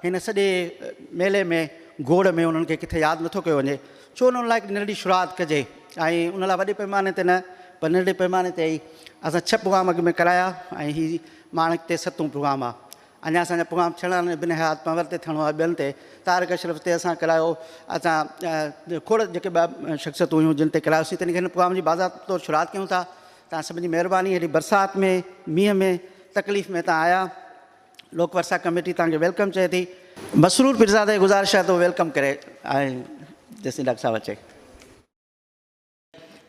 हिन सॼे मेले में गोड़ में उन्हनि खे किथे यादि नथो कयो वञे, छो उन्हनि लाइ नंढी शुरूआति कजे ऐं उन लाइ वॾे पैमाने ते न पर नंढे पैमाने ते ई असां 6 प्रोग्राम अॻु में कराया ऐं हीअ माणिक ते 7ों प्रोग्राम आहे। अञा असांजा प्रोग्राम थियणा आहिनि, बिन हयात पंवर ते थियणो आहे, ॿियनि ते तारक अशरफ ते असां करायो, असां खोड़ जेके ॿ शख़्सियतूं हुयूं जिन ते करायोसीं, तॾहिं हिन प्रोग्राम जी बाज़ाब्ते तौरु शुरूआति कयूं था। तव्हां सभिनी जी महिरबानी, हेॾी बरसाति में मींहं में तकलीफ़ में तव्हां आया। लोक वर्सा कमेटी तव्हांखे वेलकम चए थी। मसरूर पीरज़ादा जी गुज़ारिश आहे त वेलकम करे ऐं जेसिताईं डॉक्टर साहब अचे।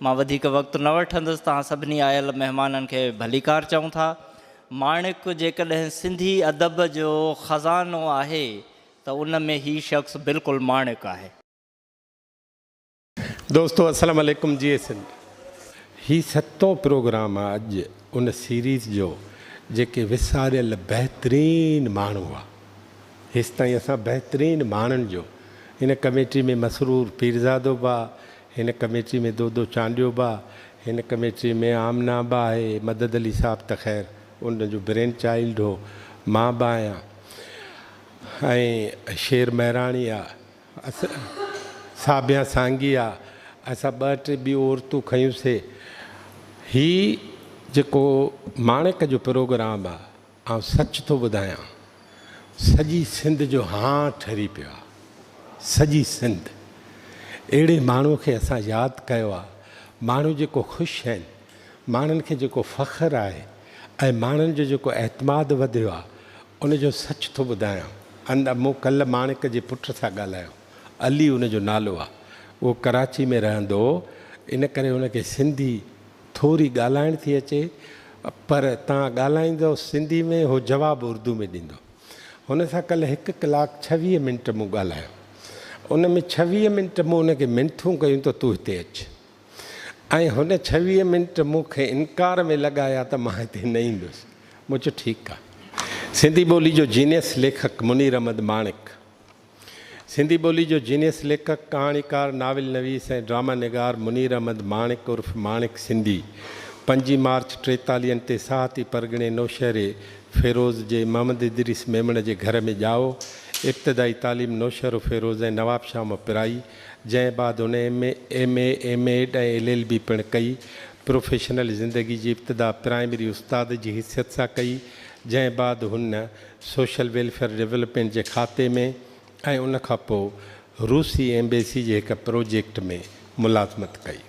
मां वधीक वक़्तु न वठंदुसि, तव्हां सभिनी आयल महिमाननि खे भलीकार चऊं था। माणिक जेकॾहिं सिंधी अदब जो ख़ज़ानो आहे त उन में ही शख़्स बिल्कुलु माणिक आहे। दोस्तों अस्सलाम वालेकुम जी। ही 7ों प्रोग्राम आहे अॼु उन सीरीज़ जो जेके विसारियल बहितरीन माण्हू आहे। हेसि ताईं असां बहितरीन माण्हुनि जो हिन कमेटी में मसरूर पीरज़ादो बा, हिन कमेटी में दोदो चांडियो बा, हिन कमेटी में आमना बा आहे, मदद अली साहब त ख़ैर उन जो ब्रेन चाइल्ड हो, मां बा आहियां ऐं शेर महिराणी आहे, साबिया सांगी आहे, असां 2-3 ॿियूं औरतूं खयूंसीं। ही जेको माणिक जो प्रोग्राम आहे, ऐं सच थो ॿुधायां, सॼी सिंध जो हाँ ठरी पियो आहे। सॼी सिंध अहिड़े माण्हू खे असां यादि कयो आहे, माण्हू जेको ख़ुशि आहिनि, माण्हुनि खे जेको फ़ख़्रु आहे ऐं माण्हुनि जो जेको एतमाद वधियो आहे, उनजो सच थो ॿुधायां। मूं कल्ह माणिक जे पुट सां ॻाल्हायो, अली उनजो नालो आहे, उहो कराची में रहंदो हो, इन करे उनखे सिंधी थोरी ॻाल्हाइण थी अचे, पर तव्हां ॻाल्हाईंदो सिंधी में, हो जवाबु उर्दू में ॾींदो। हुन सां कल्ह 1 कलाक 26 मिंट मूं ॻाल्हायो, उन में 26 मिंट मूं उनखे मिंथूं कयूं त तूं हिते अचु, ऐं हुन 26 मिंट मूंखे इनकार में लॻाया त मां हिते न ईंदुसि। मूं चयो ठीकु आहे। सिंधी ॿोली जो जीनियस लेखक मुनीर अहमद माणिक, सिंधी ॿोली जो जीनियस लेखक, कहाणीकार, नाविल नवीस ऐं ड्रामा निगार मुनीर अहमद माणिक उर्फ़ माणिक सिंधी 5 मार्च 43 ते साहती परगिणे नौशहरे फ़िरोज़ जे मोहम्मद इदरीस मेमण जे घर में ॼाओ। इब्तिदाई तालीम नौशहरो फ़िरोज़ ऐं नवाब शाह में पिराई, जंहिं बाद हुन MA MAd ऐं LLB पिणु कई। प्रोफेशनल ज़िंदगी जी इब्तिदा प्राइमरी उस्ताद जी हैसियत सां कई, जंहिं बाद हुन सोशल वेलफेयर डेवलपमेंट जे खाते में ऐं उन खां पोइ रूसी एम्बेसी जे हिकु प्रोजेक्ट में मुलाज़मत कई।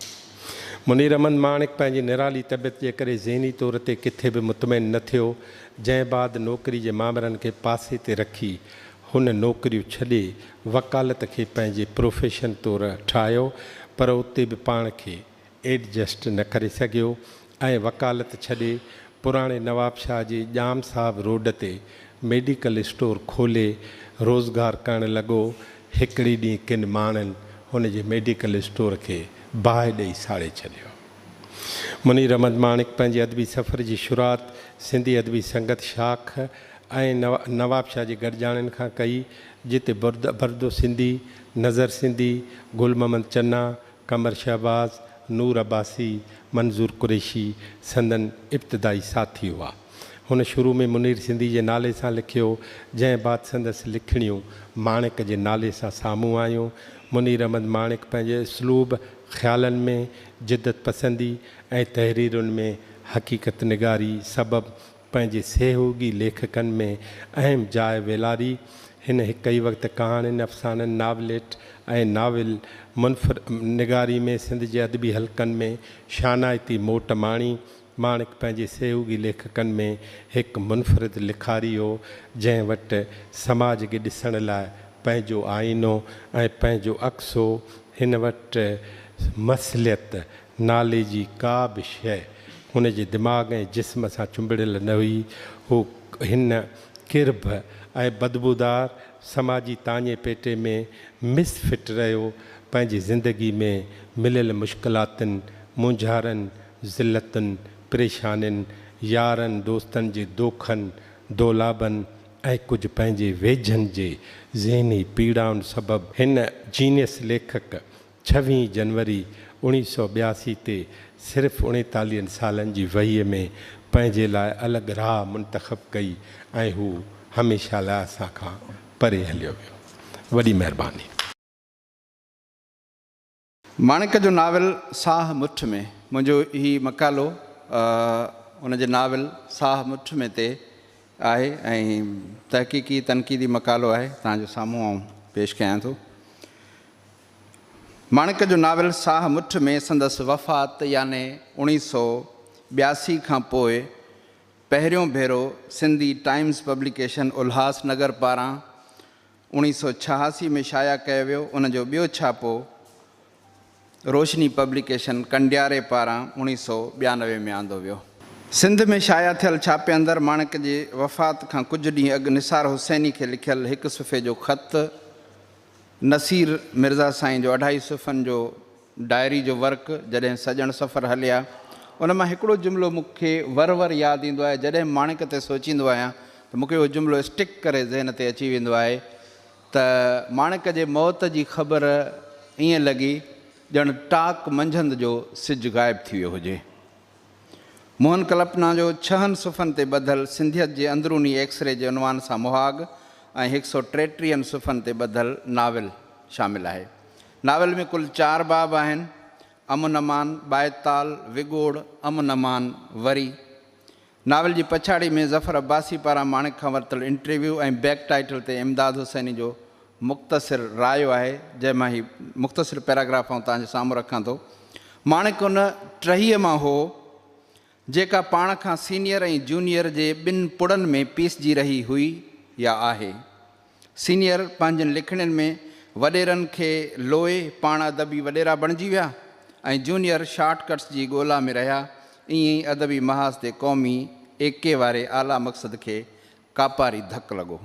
मुनीर अहमद माणिक पंहिंजी निराली तबियत जे करे ज़हनी तौर ते किथे बि मुतमइन न थियो, जंहिं बाद नौकरी जे मामरनि खे पासे ते रखी हुन नौकरियूं छॾे वकालत खे पंहिंजे प्रोफेशन तौरु ठाहियो, पर उते बि पाण खे एडजस्ट न करे सघियो ऐं वकालत छॾे पुराणे नवाब शाह जे जाम साहब रोड ते मेडिकल स्टोर खोले रोज़गार करणु लॻो। हिकिड़े ॾींहुं किन माण्हुनि हुन जे मेडिकल स्टोर खे बाहि ॾेई साड़े छॾियो। मुनीर अहमद माणिक पंहिंजे अदबी सफ़र जी शुरूआति सिंधी अदबी संगत शाख ऐं नवाब शाह जे गॾिजाणनि खां कई, जिते बरदो सिंधी, नज़र सिंधी, गुल मोहम्मद चन्ना, कमर शहबाज़, नूर अब्बासी, मंज़ूर कुरैशी संदन इब्तिदाई साथी हुआ। हुन शुरू में मुनीर सिंधी जे नाले सां लिखियो, जंहिं बाद संदसि लिखणियूं माणिक जे नाले सां साम्हूं आयूं। मुनीर अहमद माणिक पंहिंजे उसलूब, ख़्यालनि में जिदत पसंदी ऐं तहरीरुनि में हक़ीक़त निगारी सबबि पंहिंजे सहयोगी लेखकनि में अहम जाइ वेलारी। हिन कई वक़्तु कहाणियुनि, अफ़साननि, नावलेट ऐं नाविल निगारी में सिंध जे अदबी हलक़नि में शानाइती मोट माणी। माणिक पंहिंजे सहयोगी लेखकनि में हिकु मुनफ़रिद लिखारी हो, जंहिं वटि समाज खे ॾिसण लाइ पंहिंजो आईनो ऐं पंहिंजो अक्स हो। हिन वटि मसलियत नाले जी का बि शइ हुन जे दिमाग़ ऐं जिस्म सां चुंबड़ियल न हुई। हू हिन किरब ऐं बदबूदार समाजी ताने पेटे में मिसफिट रहियो। पंहिंजी ज़िंदगी में मिलियल मुश्किलातुनि, मुंझारनि, ज़िलतुनि, परेशानियुनि, यारनि दोस्तनि जे दोखनि, दोलाबनि ऐं कुझु पंहिंजे वेझनि जे ज़हनी पीड़ाउनि सबबि हिन जीनियस लेखक 26 जनवरी 1982 ते सिर्फ़ु 39 सालनि जी वहीअ में पंहिंजे लाइ अलॻि राह मुंतख़ब कई ऐं हू हमेशह लाइ असां खां परे हलियो वियो। वॾी महिरबानी। माणिक जो नाविल साह मुठ में, मुंहिंजो ही मकालो उनजे नाविल साह मुठ में ते आहे ऐं तहक़ीक़ी तनक़ीदी मकालो आहे, तव्हांजे साम्हूं आउं पेश कयां थो। माणिक जो नाविल साह मुठ में संदसि वफ़ात याने 1982 खां पोइ पहिरियों भेरो सिंधी टाइम्स पब्लिकेशन उल्हासनगर पारां 1986 में शाया कयो वियो। उनजो ॿियो छापो रोशनी पब्लिकेशन कंडियारे पारां 1992 में आंदो वियो। सिंध में शाया थियल छापे अंदरि माणिक जी वफ़ात खां कुझु ॾींहं अॻु निसार हुसैनी खे लिखियलु हिकु सुफ़े जो ख़त, नसीर मिर्ज़ा साईं जो 2.5 सुफ़नि जो डायरी जो वर्क, जॾहिं सॼण सफ़र हलिया, उन मां हिकिड़ो जुमिलो मूंखे वर यादि ईंदो आहे। जॾहिं माणिक ते सोचींदो आहियां त मूंखे उहो जुमिलो स्टिक करे ज़हन ते अची वेंदो आहे त माणिक जे मौत जी ख़बर ईअं लॻी ॼण टाक मंझंदि जो सिजु ग़ाइबु थी वियो हुजे। मोहन कल्पना जो 6 सुफ़नि ते ॿधल सिंधियत जे अंदरूनी एक्सरे जे उनवान सां मुहाग ऐं 133 सुफ़नि ते ॿधल नाविल शामिल आहे। नाविल में कुल 4 बाब आहिनि: अमन अमान, बायताल, विगोड़, अमन अमान वरी। नाविल जी पछाड़ी में ज़फ़र अब्बासी पारां माणिक खां वरितल इंटरव्यू ऐं बैक टाइटल ते इमदाद हुसैनी जो मुख़्तसिर रायो आहे, जंहिंमां ही मुख़्तसिर पैराग्राफ आउं तव्हांजे साम्हूं रखां थो। माणिक उन 3 मां हो जेका पाण खां सीनियर ऐं जूनियर जे ॿिनि पुड़नि में पीसजी रही हुई या आहे। सीनियर पंहिंजनि लिखणियुनि में वॾेरनि खे लोए पाण अदबी वॾेरा बणिजी विया ऐं जूनियर शॉर्टकट्स जी ॻोल्हा में रहिया। ईअं ई अदबी महाज़ ते क़ौमी एके वारे आला मक़सद खे कापारी धकु लॻो।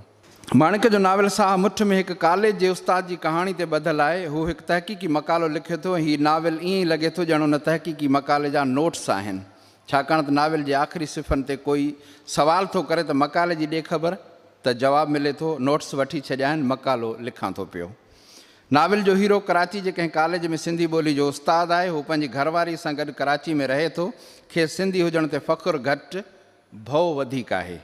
माणिक जो नाविल साह मुठ में हिकु कॉलेज जे उस्ताद जी कहाणी ते ॿधलु आहे। हू हिकु तहक़ीक़ी मकालो लिखे थो। हीउ नाविल ईअं ई लॻे थो ॼण उन तहक़ीक़ी मकाले जा नोट्स आहिनि, छाकाणि त नाविल जे आख़िरी सिफ़नि ते कोई सवाल थो करे त मकाले जी ॾे ख़बर, त जवाबु मिले थो नोट्स वठी छॾिया आहिनि, मकालो लिखां थो पियो। नाविल जो हीरो कराची जे कंहिं कॉलेज में सिंधी ॿोली जो उस्तादु आहे। हू पंहिंजी घरवारी सां गॾु कराची में रहे थो। खेसि सिंधी हुजण ते फ़ख़ुरु घटि, भउ वधीक आहे।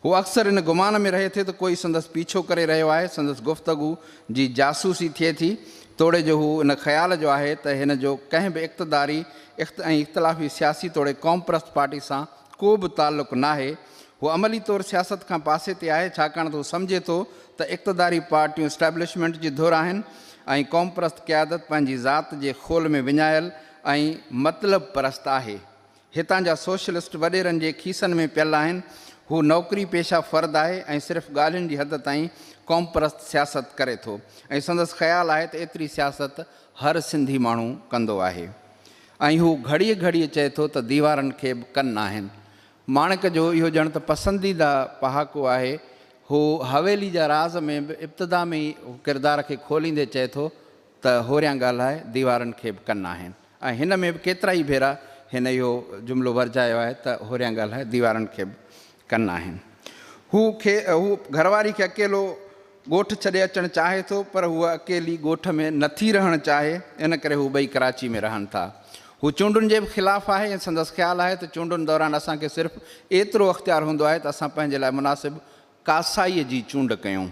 हू अक्सर इन गुमान में रहे थो त कोई संदसि पीछो करे रहियो आहे, संदसि गुफ़्तगू जी जासूसी थिए थी। तोड़े जो हू इन ख़्याल जो आहे त हिन जो कंहिं बि इक़्तिदारी ऐं इख़्तिलाफ़ी सियासी तोड़े क़ौमप्रस्त पार्टी सां को बि ताल्लुक़ु नाहे। हू अमली तौरु सियासत खां पासे ते आहे, छाकाणि त हू सम्झे थो त इक़्तिदारी पार्टियूं इस्टेब्लिशमेंट जी धुर आहिनि ऐं क़ौमप्रस्त क़यादत पंहिंजी ज़ात जे खोल में विञायल ऐं मतिलब परस्त आहे। हितां जा सोशलिस्ट वॾेरनि जे खीसनि में पियल आहिनि। हू नौकरी पेशा फ़र्द आहे ऐं सिर्फ़ु ॻाल्हियुनि जी हद ताईं क़ौमप्रस्त सियासत करे थो ऐं संदसि ख़्यालु आहे त एतिरी सियासत हर सिंधी माण्हू कंदो आहे। ऐं हू घड़ीअ घड़ीअ चए थो त दीवारनि खे बि कन आहिनि। माणिक जो इहो ॼण त पसंदीदा पहाको आहे। हू हवेली जा राज़ में बि इब्तिदा में ई किरदार खे खोलींदे चए थो त होरियां ॻाल्हाए दीवारनि खे बि कन आहिनि। ऐं हिन में बि केतिरा ई भेरा हिन इहो जुमिलो वरजायो आहे त होरियां ॻाल्हाए दीवारनि खे बि कन आहिनि। हू घरवारी खे अकेलो ॻोठु छॾे अचणु चाहे थो, पर हूअ अकेली ॻोठ में नथी रहणु चाहे, इन करे हू ॿई कराची में रहनि था। हू चूंडुनि जे बि ख़िलाफ़ु आहे ऐं संदसि ख़्यालु आहे त चूंडुनि दौरान असांखे सिर्फ़ु एतिरो अख़्तियार हूंदो आहे त असां पंहिंजे लाइ मुनासिबु कासाईअ जी चूंड कयूं।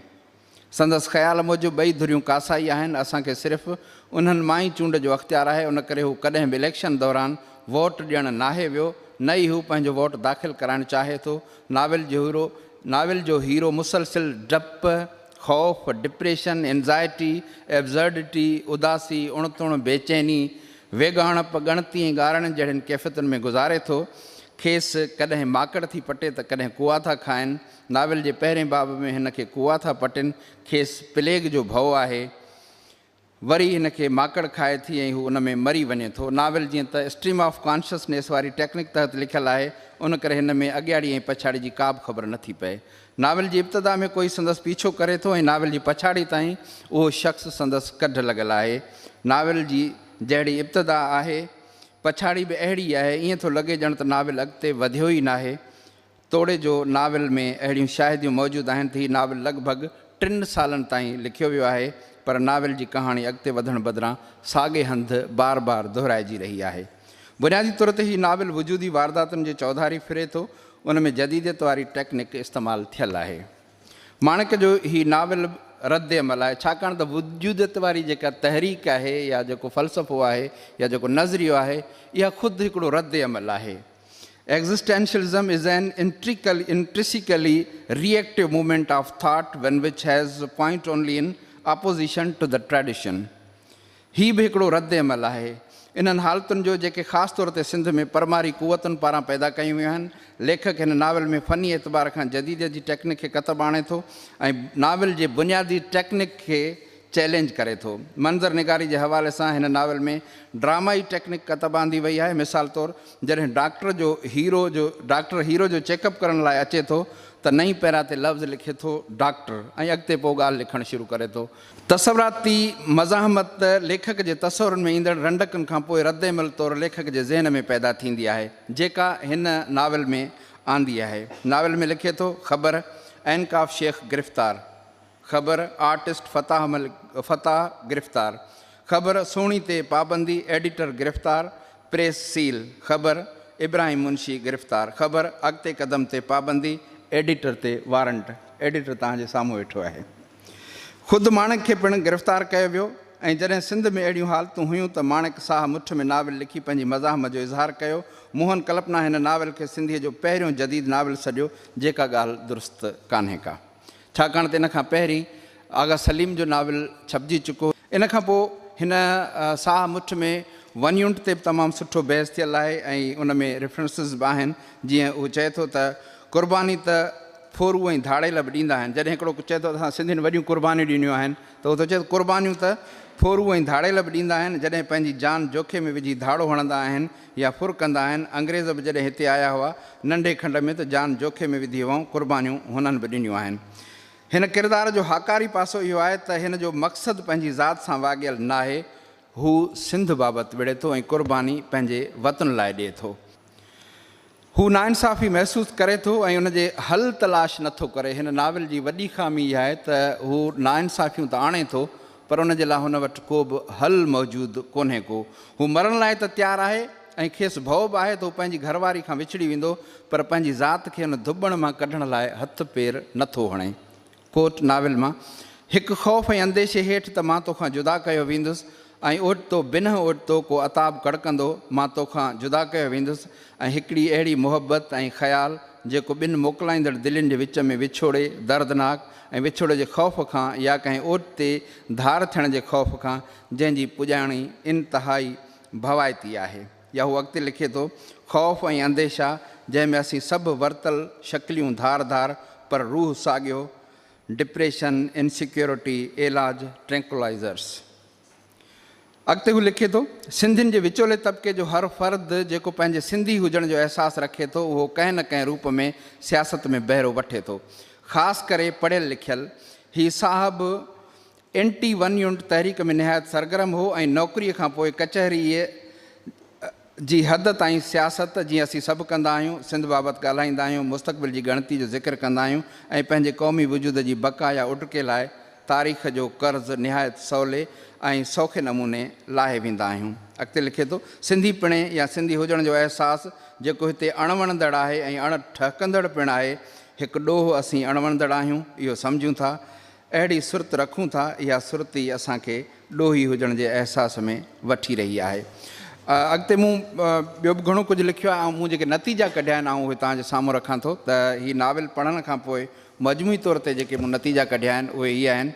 संदसि ख़्याल मूजिबि ॿई धुरियूं कासाई आहिनि। असांखे सिर्फ़ु उन्हनि मां ई चूंड जो अख़्तियार आहे। उन करे हू कॾहिं बि इलेक्शन दौरान वोट ॾियणु नाहे वियो, न ई हू पंहिंजो वोट दाख़िल कराइणु चाहे थो। नाविल जो हीरो मुसलसिल डपु, ख़ौफ़, डिप्रेशन, एंज़ाइटी, एब्ज़र्डिटी, उदासी, उणतुण, बेचैनी, वेगाणप, ॻणती ऐं ॻारणनि जहिड़नि कैफ़ियतुनि में गुज़ारे थो। खेसि कॾहिं माकड़ थी पटे त कॾहिं कुआ था खाइनि। नाविल जे पहिरें बाब में हिन खे कुआ था पटिनि। खेसि प्लेग जो भउ आहे, वरी हिन खे माकड़ खाए थी ऐं हू उन में मरी वञे थो। नाविल जीअं त स्ट्रीम ऑफ कॉन्शियसनेस वारी टेक्निक तहत लिखियलु आहे, उन करे हिन में अॻियाड़ी ऐं पछाड़ी जी का बि ख़बर नथी पए। नाविल जी इब्तिदा में कोई संदसि पीछो करे थो ऐं नाविल जी पछाड़ी ताईं उहो शख़्स संदसि कढ लॻल आहे। नाविल जी जहिड़ी इब्तिदा आहे, पछाड़ी बि अहिड़ी आहे। ईअं थो लॻे ॼण त नाविल अॻिते वधियो ई नाहे। तोड़े जो नाविल में अहिड़ियूं शाहिदियूं मौजूदु आहिनि त हीउ नाविल लॻभॻि 3 सालनि ताईं लिखियो वियो आहे, पर नाविल जी कहाणी अॻिते वधण बदिरां साॻे हंधि बार बार दोहिराइजी रही आहे। बुनियादी तौर ते हीउ नाविल वजूदी वारदातुनि जे चौधारी फिरे थो। उन में जदीदियत वारी टेक्निक इस्तेमालु थियल आहे। माणिक जो ही नाविल रद्द अमल आहे, छाकाणि त वजूदत वारी जेका तहरीक आहे या जेको फ़लसफ़ो आहे या जेको नज़रियो आहे, इहा ख़ुदि हिकिड़ो रद्द अमल आहे. Existentialism is an intrinsically reactive movement of thought when which has a point only in opposition to the tradition. ही बि हिकिड़ो रद्द अमल आहे. इन्हनि हालतुनि जो जेके ख़ासि तौर ते सिंध में परमारी कुवतुनि पारां पैदा कयूं वियूं आहिनि. लेखक हिन नाविल में फ़नी एतबार खां जदीद जी टेक्निक खे कतब आणे थो ऐं नाविल जे बुनियादी टेक्निक खे चैलेंज करे थो. मंज़र निगारी जे हवाले सां हिन नाविल में ड्रामाई टेक्निक कतब आंदी वई आहे. मिसाल तौरु जॾहिं डॉक्टर हीरो जो चेकअप करण लाइ अचे थो त नई पहिरां ते लफ़्ज़ लिखे थो डॉक्टर ऐं अॻिते पोइ ॻाल्हि लिखणु शुरू करे थो. तसवराती मज़ाहमत लेखक जे तसवुरनि में ईंदड़ रंडकनि खां पोइ रद्द अमल तौरु लेखक जे ज़हन में पैदा थींदी आहे, जेका हिन नाविल में आंदी आहे. नाविल में लिखे थो ख़बर ऐनकाफ शेख गिरफ़्तार, ख़बर आर्टिस्ट फ़ताह गिरफ़्तार, ख़बर सोणी ते पाबंदी एडिटर गिरफ़्तार, प्रेस सील, ख़बर इब्राहिम मुंशी गिरफ़्तार, ख़बर अॻिते क़दम ते पाबंदी एडिटर ते वारंट. एडिटर तव्हांजे साम्हूं वेठो आहे. ख़ुदि माणिक खे पिणु गिरफ़्तार कयो वियो ऐं जॾहिं सिंध में अहिड़ियूं हालतूं हुयूं त माणिक साह मुठ में नाविल लिखी पंहिंजी मज़ाहम जो इज़हार कयो. मोहन कल्पना हिन नाविल खे सिंधीअ जो पहिरियों जदीद नाविल सॼो, जेका ॻाल्हि दुरुस्त कान्हे का, छाकाणि त इन खां पहिरीं आगा सलीम जो नाविल छपिजी चुको. इन खां पोइ हिन साह मुठ में वन यूनिट ते बि तमामु सुठो बहस थियल आहे ऐं उन में रेफरेंसिस बि आहिनि. जीअं उहो चए थो त क़ुर्बानी त फोरू ऐं धाड़ेल बि ॾींदा आहिनि. जॾहिं हिकिड़ो चए थो असां सिंधियुनि वॾियूं क़ुर्बानियूं ॾिनियूं आहिनि त उहो त चए थो क़ुर्बानियूं त फोरू ऐं धाड़ेल बि ॾींदा आहिनि. जॾहिं पंहिंजी जान जोखे में विझी धाड़ो हणंदा आहिनि या फुर कंदा आहिनि. अंग्रेज़ बि जॾहिं हिते आया हुआ नंढे खंड में त जान जोखे में विधी हुआ, क़ुर्बानियूं हुननि बि ॾिनियूं आहिनि. हिन किरदार जो हाकारी पासो इहो आहे त हिन जो मक़सदु पंहिंजी ज़ात सां वाॻियल न आहे. हू सिंध बाबति विड़े थो ऐं क़ुर्बानी पंहिंजे वतन लाइ ॾिए थो. हू नाइंसाफ़ी महसूसु करे थो ऐं उनजे हल तलाश नथो करे. हिन नाविल जी वॾी ख़ामी इहा आहे त हू नाइंसाफ़ियूं त आणे थो, पर उन जे लाइ हुन वटि को बि हल मौजूदु कोन्हे को. हू मरण लाइ त तयारु आहे ऐं खेसि भउ बि आहे त हू पंहिंजी घरवारी खां विछड़ी वेंदो, पर पंहिंजी ज़ात खे हुन धुबण मां कढण लाइ हथु पेर नथो हणे. कोट नाविल मां हिकु ख़ौफ़ ऐं अंदेशे हेठि त मां तोखां जुदा कयो वेंदुसि ऐं ओॾतो बिना ओॾतो को अताब कड़कंदो मां तोखां जुदा कयो वेंदुसि, ऐं हिकिड़ी अहिड़ी मुहबत ऐं ख़्यालु जेको ॿिनि मोकिलाईंदड़ दिलनि जे विच में विछोड़े दर्दनाक ऐं विछोड़े जे ख़ौफ़ खां या कंहिं ओॾते धार थियण जे ख़ौफ़ खां जंहिंजी पुॼाणी इंतिहाई भवाइती आहे. या हू अॻिते लिखे थो ख़ौफ़ ऐं अंदेशा जंहिंमें असीं सभु वरितल शकिलियूं धार धार पर रूह साॻियो, डिप्रेशन, इनसिक्योरिटी, इलाज, ट्रैंकुलाइज़र्स. अॻिते हू लिखे थो सिंधियुनि जे विचोले तबिके जो हर फ़र्द जेको पंहिंजे सिंधी हुजण जो अहसासु रखे थो, उहो कंहिं न कंहिं रूप में सियासत में बहिरो वठे थो. ख़ासि करे पढ़ियल लिखियल. हीउ साहबु एंटी वन यूनिट तहरीक में निहायत सरगर्म हो ऐं नौकरीअ खां पोइ कचहरीअ जी हद ताईं सियासत जीअं असीं सभु कंदा आहियूं, सिंध बाबति ॻाल्हाईंदा आहियूं, मुस्तक़बिल जी ॻणती जो ज़िक्र कंदा आहियूं ऐं पंहिंजे क़ौमी वजूद जी बका या उॾके लाइ तारीख़ जो कर्ज़ु निहायत सवले ऐं सौखे नमूने लाहे वेंदा आहियूं. अॻिते लिखे थो सिंधी पिणे या सिंधी हुजण जो अहसासु जेको हिते अणवणंदड़ आहे ऐं अण ठहकंदड़ पिणु आहे. हिकु ॾोह असीं अणवणंदड़ आहियूं इहो सम्झूं था, अहिड़ी सुरत रखूं था, इहा सुरत ई असांखे ॾोही हुजण जे अहसास में वठी रही आहे. अॻिते मूं ॿियो बि घणो कुझु लिखियो आहे ऐं मूं जेके नतीजा कढिया आहिनि उहे तव्हांजे साम्हूं रखां थो. त हीअ नाविल पढ़ण खां पोइ मजमूई तौर ते जेके मूं नतीजा कढिया आहिनि उहे इहे आहिनि.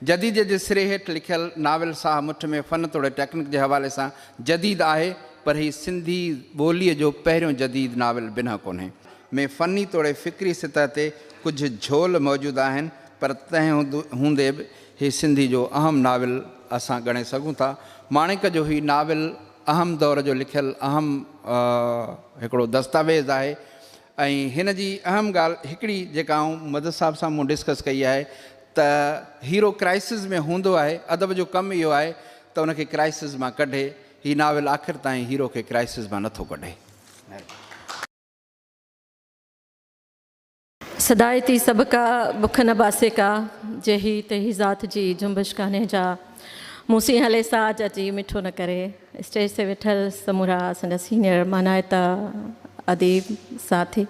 जदीद जे सिरे हेठि लिखियल नाविल साह मुठ में फ़न तोड़े टेक्निक जे हवाले सां जदीद आहे, पर हीअ सिंधी ॿोलीअ जो पहिरियों जदीद नाविल बिना कोन्हे. में फ़नी तोड़े फ़िक्री सतह ते कुझु झोल मौजूदु आहिनि, पर तंहिं हूंदे बि हीअ सिंधी जो अहम नाविल असां ॻणे सघूं था. माणिक जो हीउ नाविल अहम दौर जो लिखियल अहम हिकिड़ो दस्तावेज़ आहे ऐं हिन जी अहम ॻाल्हि हिकिड़ी जेका आऊं मदद साहिब सां मूं डिस्कस कई आहे त हीरो क्राइसिस में हूंदो आहे. अदब जो कमु इहो आहे त उनखे क्राइसिस मां कढे. हीउ नाविल आख़िर ताईं हीरो खे क्राइसिस मां नथो कढे. सदायती सबका बुख न बासे का जेही तेही ज़ात जी जुंबश कान्हे जा मूसी हले साज अची मिठो न करे. स्टेज ते वेठल समूरा असांजा सीनियर मानायता अदीब साथी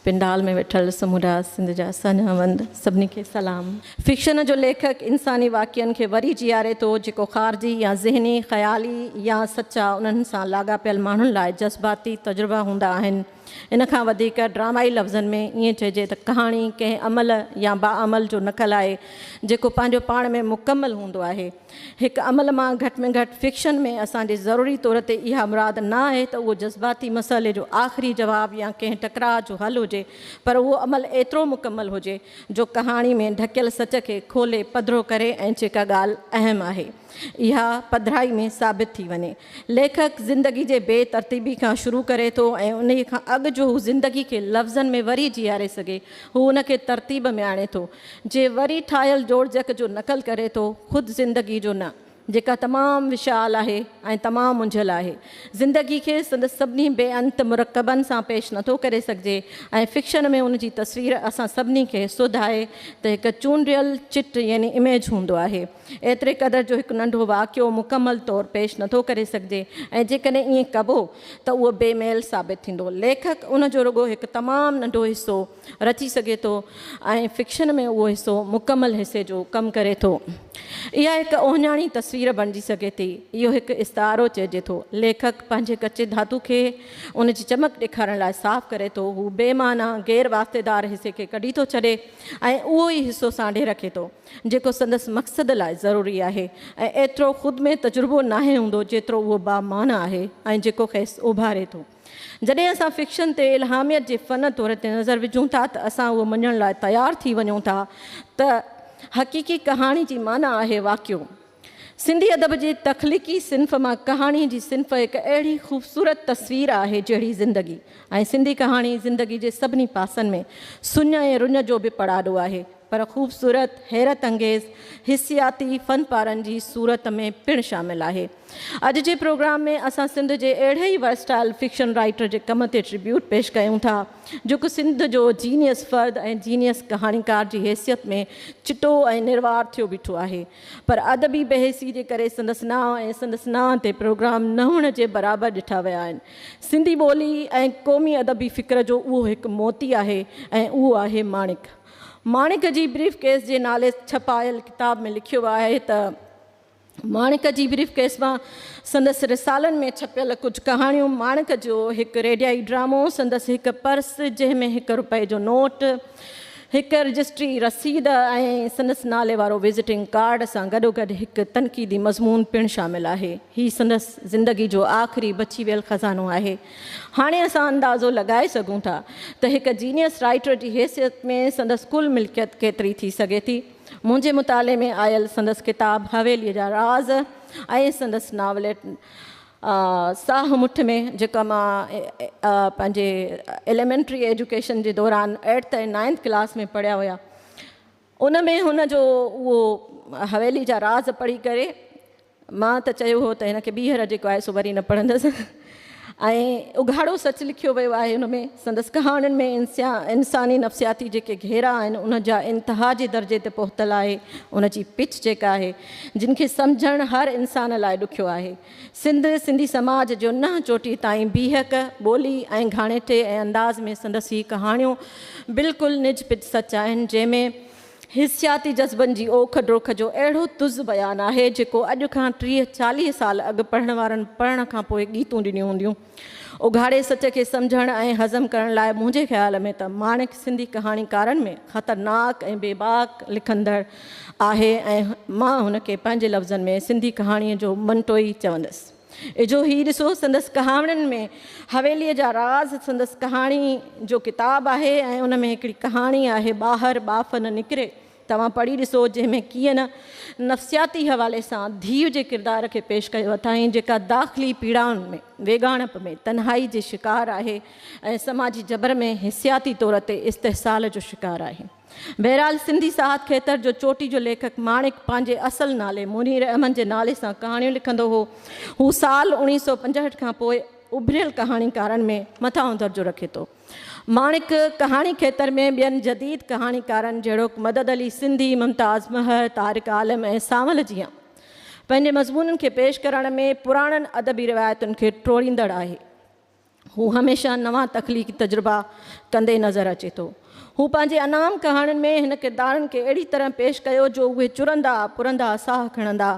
पिंडाल में वेठल समूरा सिंध जा सनहवंद सभिनी खे सलाम। फिक्शन जो लेखक इंसानी वाक़िअनि खे वरी जीआरे थो जेको ख़ारजी या ज़हनी ख़याली या सचा उन्हनि सां लाॻापियल माण्हुनि लाइ जज़्बाती तजुर्बा हूंदा आहिनि। इन खां वधीक ड्रामाई लफ़्ज़नि में ईअं चइजे त कहाणी कंहिं अमल या बाअमल जो नक़ल आहे जेको पंहिंजो पाण में मुकमल हूंदो आहे। हिकु अमल मां घटि में घटि फिक्शन में असांजे ज़रूरी तौर ते इहा मुराद न आहे त उहो जज़्बाती मसइले जो आख़िरी जवाबु या कंहिं टकराउ जो हल हुजे, पर उहो अमल एतिरो मुकमल हुजे जो कहाणी में ढकियल सच खे खोले पधिरो करे ऐं जेका ॻाल्हि अहम आहे इहा पधिराई में साबित थी वञे। लेखक ज़िंदगी जे बेतरतीबी खां शुरू करे थो ऐं उन खां अॻु जो हू ज़िंदगी खे लफ़्ज़नि में वरी जीआरे सघे हू उनखे तरतीब में आणे थो। जे वरी ठाहियल जोड़जक जो नक़ल करे थो ख़ुदि ज़िंदगी जो न, जेका तमामु विशाल आहे ऐं तमामु मुंझियल आहे। ज़िंदगी खे संदसि सभिनी बेअंत मुरकबनि सां पेश नथो करे सघिजे ऐं फिक्शन में उन जी तस्वीर असां सभिनी खे सुध आहे त हिकु चूंडियल चिट यानी इमेज हूंदो आहे। एतिरे क़दुरु जो हिकु नंढो वाक़ियो मुकमल तौरु पेश नथो करे सघिजे ऐं जेकॾहिं ईअं कबो त उहो बेमेल साबित थींदो। लेखक उन जो रुॻो हिकु तमामु नंढो हिसो रची सघे थो ऐं फिक्शन में उहो हिसो मुकमल हिसे जो कमु करे थो। इहा हिकु ओहञाणी तस्वीर बणिजी सघे थी। इहो हिकु इस्तारो चइजे थो। लेखक पंहिंजे कचे धातु खे उन जी चमक ॾेखारण लाइ साफ़ करे थो। हू बेमाना गैर वास्तेदार हिसे खे कढी थो छॾे ऐं उहो ई हिसो सांढे रखे थो जेको संदसि मक़सद लाइ ज़रूरी आहे ऐं एतिरो ख़ुदि में तजुर्बो नाहे हूंदो जेतिरो उहो बामाना आहे ऐं जेको खेसि उभारे थो। जॾहिं असां फिक्शन ते इल्हामियत जे फ़न तौर ते नज़र विझूं था त असां उहो मञण लाइ तयारु थी वञूं था त हक़ीक़ी कहाणी जी माना आहे वाक़ियो। सिंधी अदब जे तख़लीक़ी सिन्फ़ मां कहाणी जी सिन्फ़ हिकु अहिड़ी ख़ूबसूरत तस्वीर आहे जहिड़ी ज़िंदगी ऐं सिंधी कहाणी ज़िंदगी जे सभिनी पासनि में सुञ ऐं रुञ जो बि पड़ाॾो आहे, पर ख़ूबसूरत हैरत अंगेज़ हिसियाती फ़नपारनि जी सूरत में पिणु शामिल आहे। अॼु जे प्रोग्राम में असां सिंध जे अहिड़े ई वर्सटाइल फिक्शन राइटर जे कम ते ट्रिब्यूट पेश कयूं था जेको सिंध जो जीनियस फ़र्द ऐं जीनियस कहाणीकार जी हैसियत में चिटो ऐं निर्वार थियो बीठो आहे, पर अदबी बहसी जे करे संदसि नाव ऐं संदसि नाव ते प्रोग्राम न हुअण जे बराबरि ॾिठा विया आहिनि। सिंधी ॿोली ऐं क़ौमी अदबी फ़िक्र जो उहो हिकु मोती आहे ऐं उहो आहे माणिक। माणिक जी ब्रीफ केस जे नाले छपायल किताब में लिखियो आहे त माणिक जी ब्रीफ केस मां संदसि रिसालनि में छपियल कुझु कहाणियूं, माणिक जो हिकु रेडियाई ड्रामो, संदसि हिकु पर्स जंहिंमें ₹1 जो नोट, हिकु रजिस्ट्री रसीद ऐं संदसि नाले वारो विज़िटिंग कार्ड सां गॾोगॾु हिकु तनक़ीदी मज़मून पिणु शामिल आहे। हीउ संदसि ज़िंदगी जो आख़िरी बची वियल ख़ज़ानो आहे। हाणे असां अंदाज़ो लॻाए सघूं था त हिकु जीनियस राइटर जी हैसियत में संदसि कुल मिल्कियत केतिरी थी सघे थी। मुंहिंजे मुताले में आयल संदसि किताब हवेलीअ जा राज़ ऐं संदसि नावलेट साह मुठ में जेका मां पंहिंजे एलिमेंट्री एजुकेशन जे दौरान 8th ऐं 9th क्लास में पढ़िया हुया, उन में हुन जो उहो हवेली जा राज़ पढ़ी करे मां त चयो हो त हिनखे ॿीहर जेको आहे सो वरी न पढ़ंदसि ऐं उघाड़ो सच लिखियो वियो आहे। हुन में संदसि कहाणियुनि में इंसानी नफ़्सियाती जेके घेरा आहिनि उन जा इंतिहा जे दर्जे ते पहुतल आहे। उन जी पिच जेका आहे जिन खे सम्झणु हर इंसान लाइ ॾुखियो आहे। सिंधी समाज जो न चोटी ताईं बीहक ॿोली ऐं घाणेटे ऐं अंदाज़ में संदसि कहाणियूं बिल्कुलु निज पिच सच आहिनि जंहिंमें हिसियाती जज़्बनि जी ओख ड्रोख जो अहिड़ो तुज़ बयानु आहे जेको अॼु खां 30-40 साल अॻु पढ़ण वारनि पढ़ण खां पोइ गीतूं ॾिनियूं हूंदियूं। उघाड़े सच खे सम्झणु ऐं हज़म करण लाइ मुंहिंजे ख़्याल में त माणिक सिंधी कहाणीकारनि में ख़तरनाक ऐं बेबाक लिखंदड़ आहे ऐं मां हुनखे पंहिंजे लफ़्ज़नि में सिंधी कहाणीअ जो मंटोई चवंदसि। इजो ही ॾिसो संदसि कहाणियुनि में हवेलीअ जा राज़ संदसि कहाणी जो किताबु आहे ऐं उन में हिकिड़ी कहाणी आहे ॿाहिरि बाफ़ न निकिरे। तव्हां पढ़ी ॾिसो जंहिंमें कीअं न नफ़्सियाती हवाले सां धीउ जे किरदार खे पेश कयो अथई जेका दाख़िली पीड़ाउनि में वेगाणप में तन्हाई जे शिकार आहे ऐं समाजी जबर में हिसियाती तौर ते इस्तेहसाल जो शिकार आहे। बहरहाल सिंधी साहत खेतर जो चोटी जो लेखक माणिक पंहिंजे असुलु नाले मुनीर अहमद जे नाले सां कहाणियूं लिखंदो हो। हू साल 1965 खां पोइ उभरियल कहाणीकारनि में मथां दर्जो रखे थो। माणिक कहाणी खेतर में ॿियनि जदीद कहाणीकारनि जहिड़ो मदद अली सिंधी, मुमताज़ महर, तारिक आलम ऐं सावल जीअं पंहिंजे मज़मूननि खे पेश करण में पुराणनि अदबी रिवायतुनि खे टोड़ींदड़ आहे। हू हमेशह नवां तख़लीक़ी तजुर्बा कंदे नज़र अचे थो। हू पंहिंजे अनाम कहाणियुनि में हिन किरदारनि खे अहिड़ी तरह पेश कयो जो उहे चुरंदा पुरंदा साह खणंदा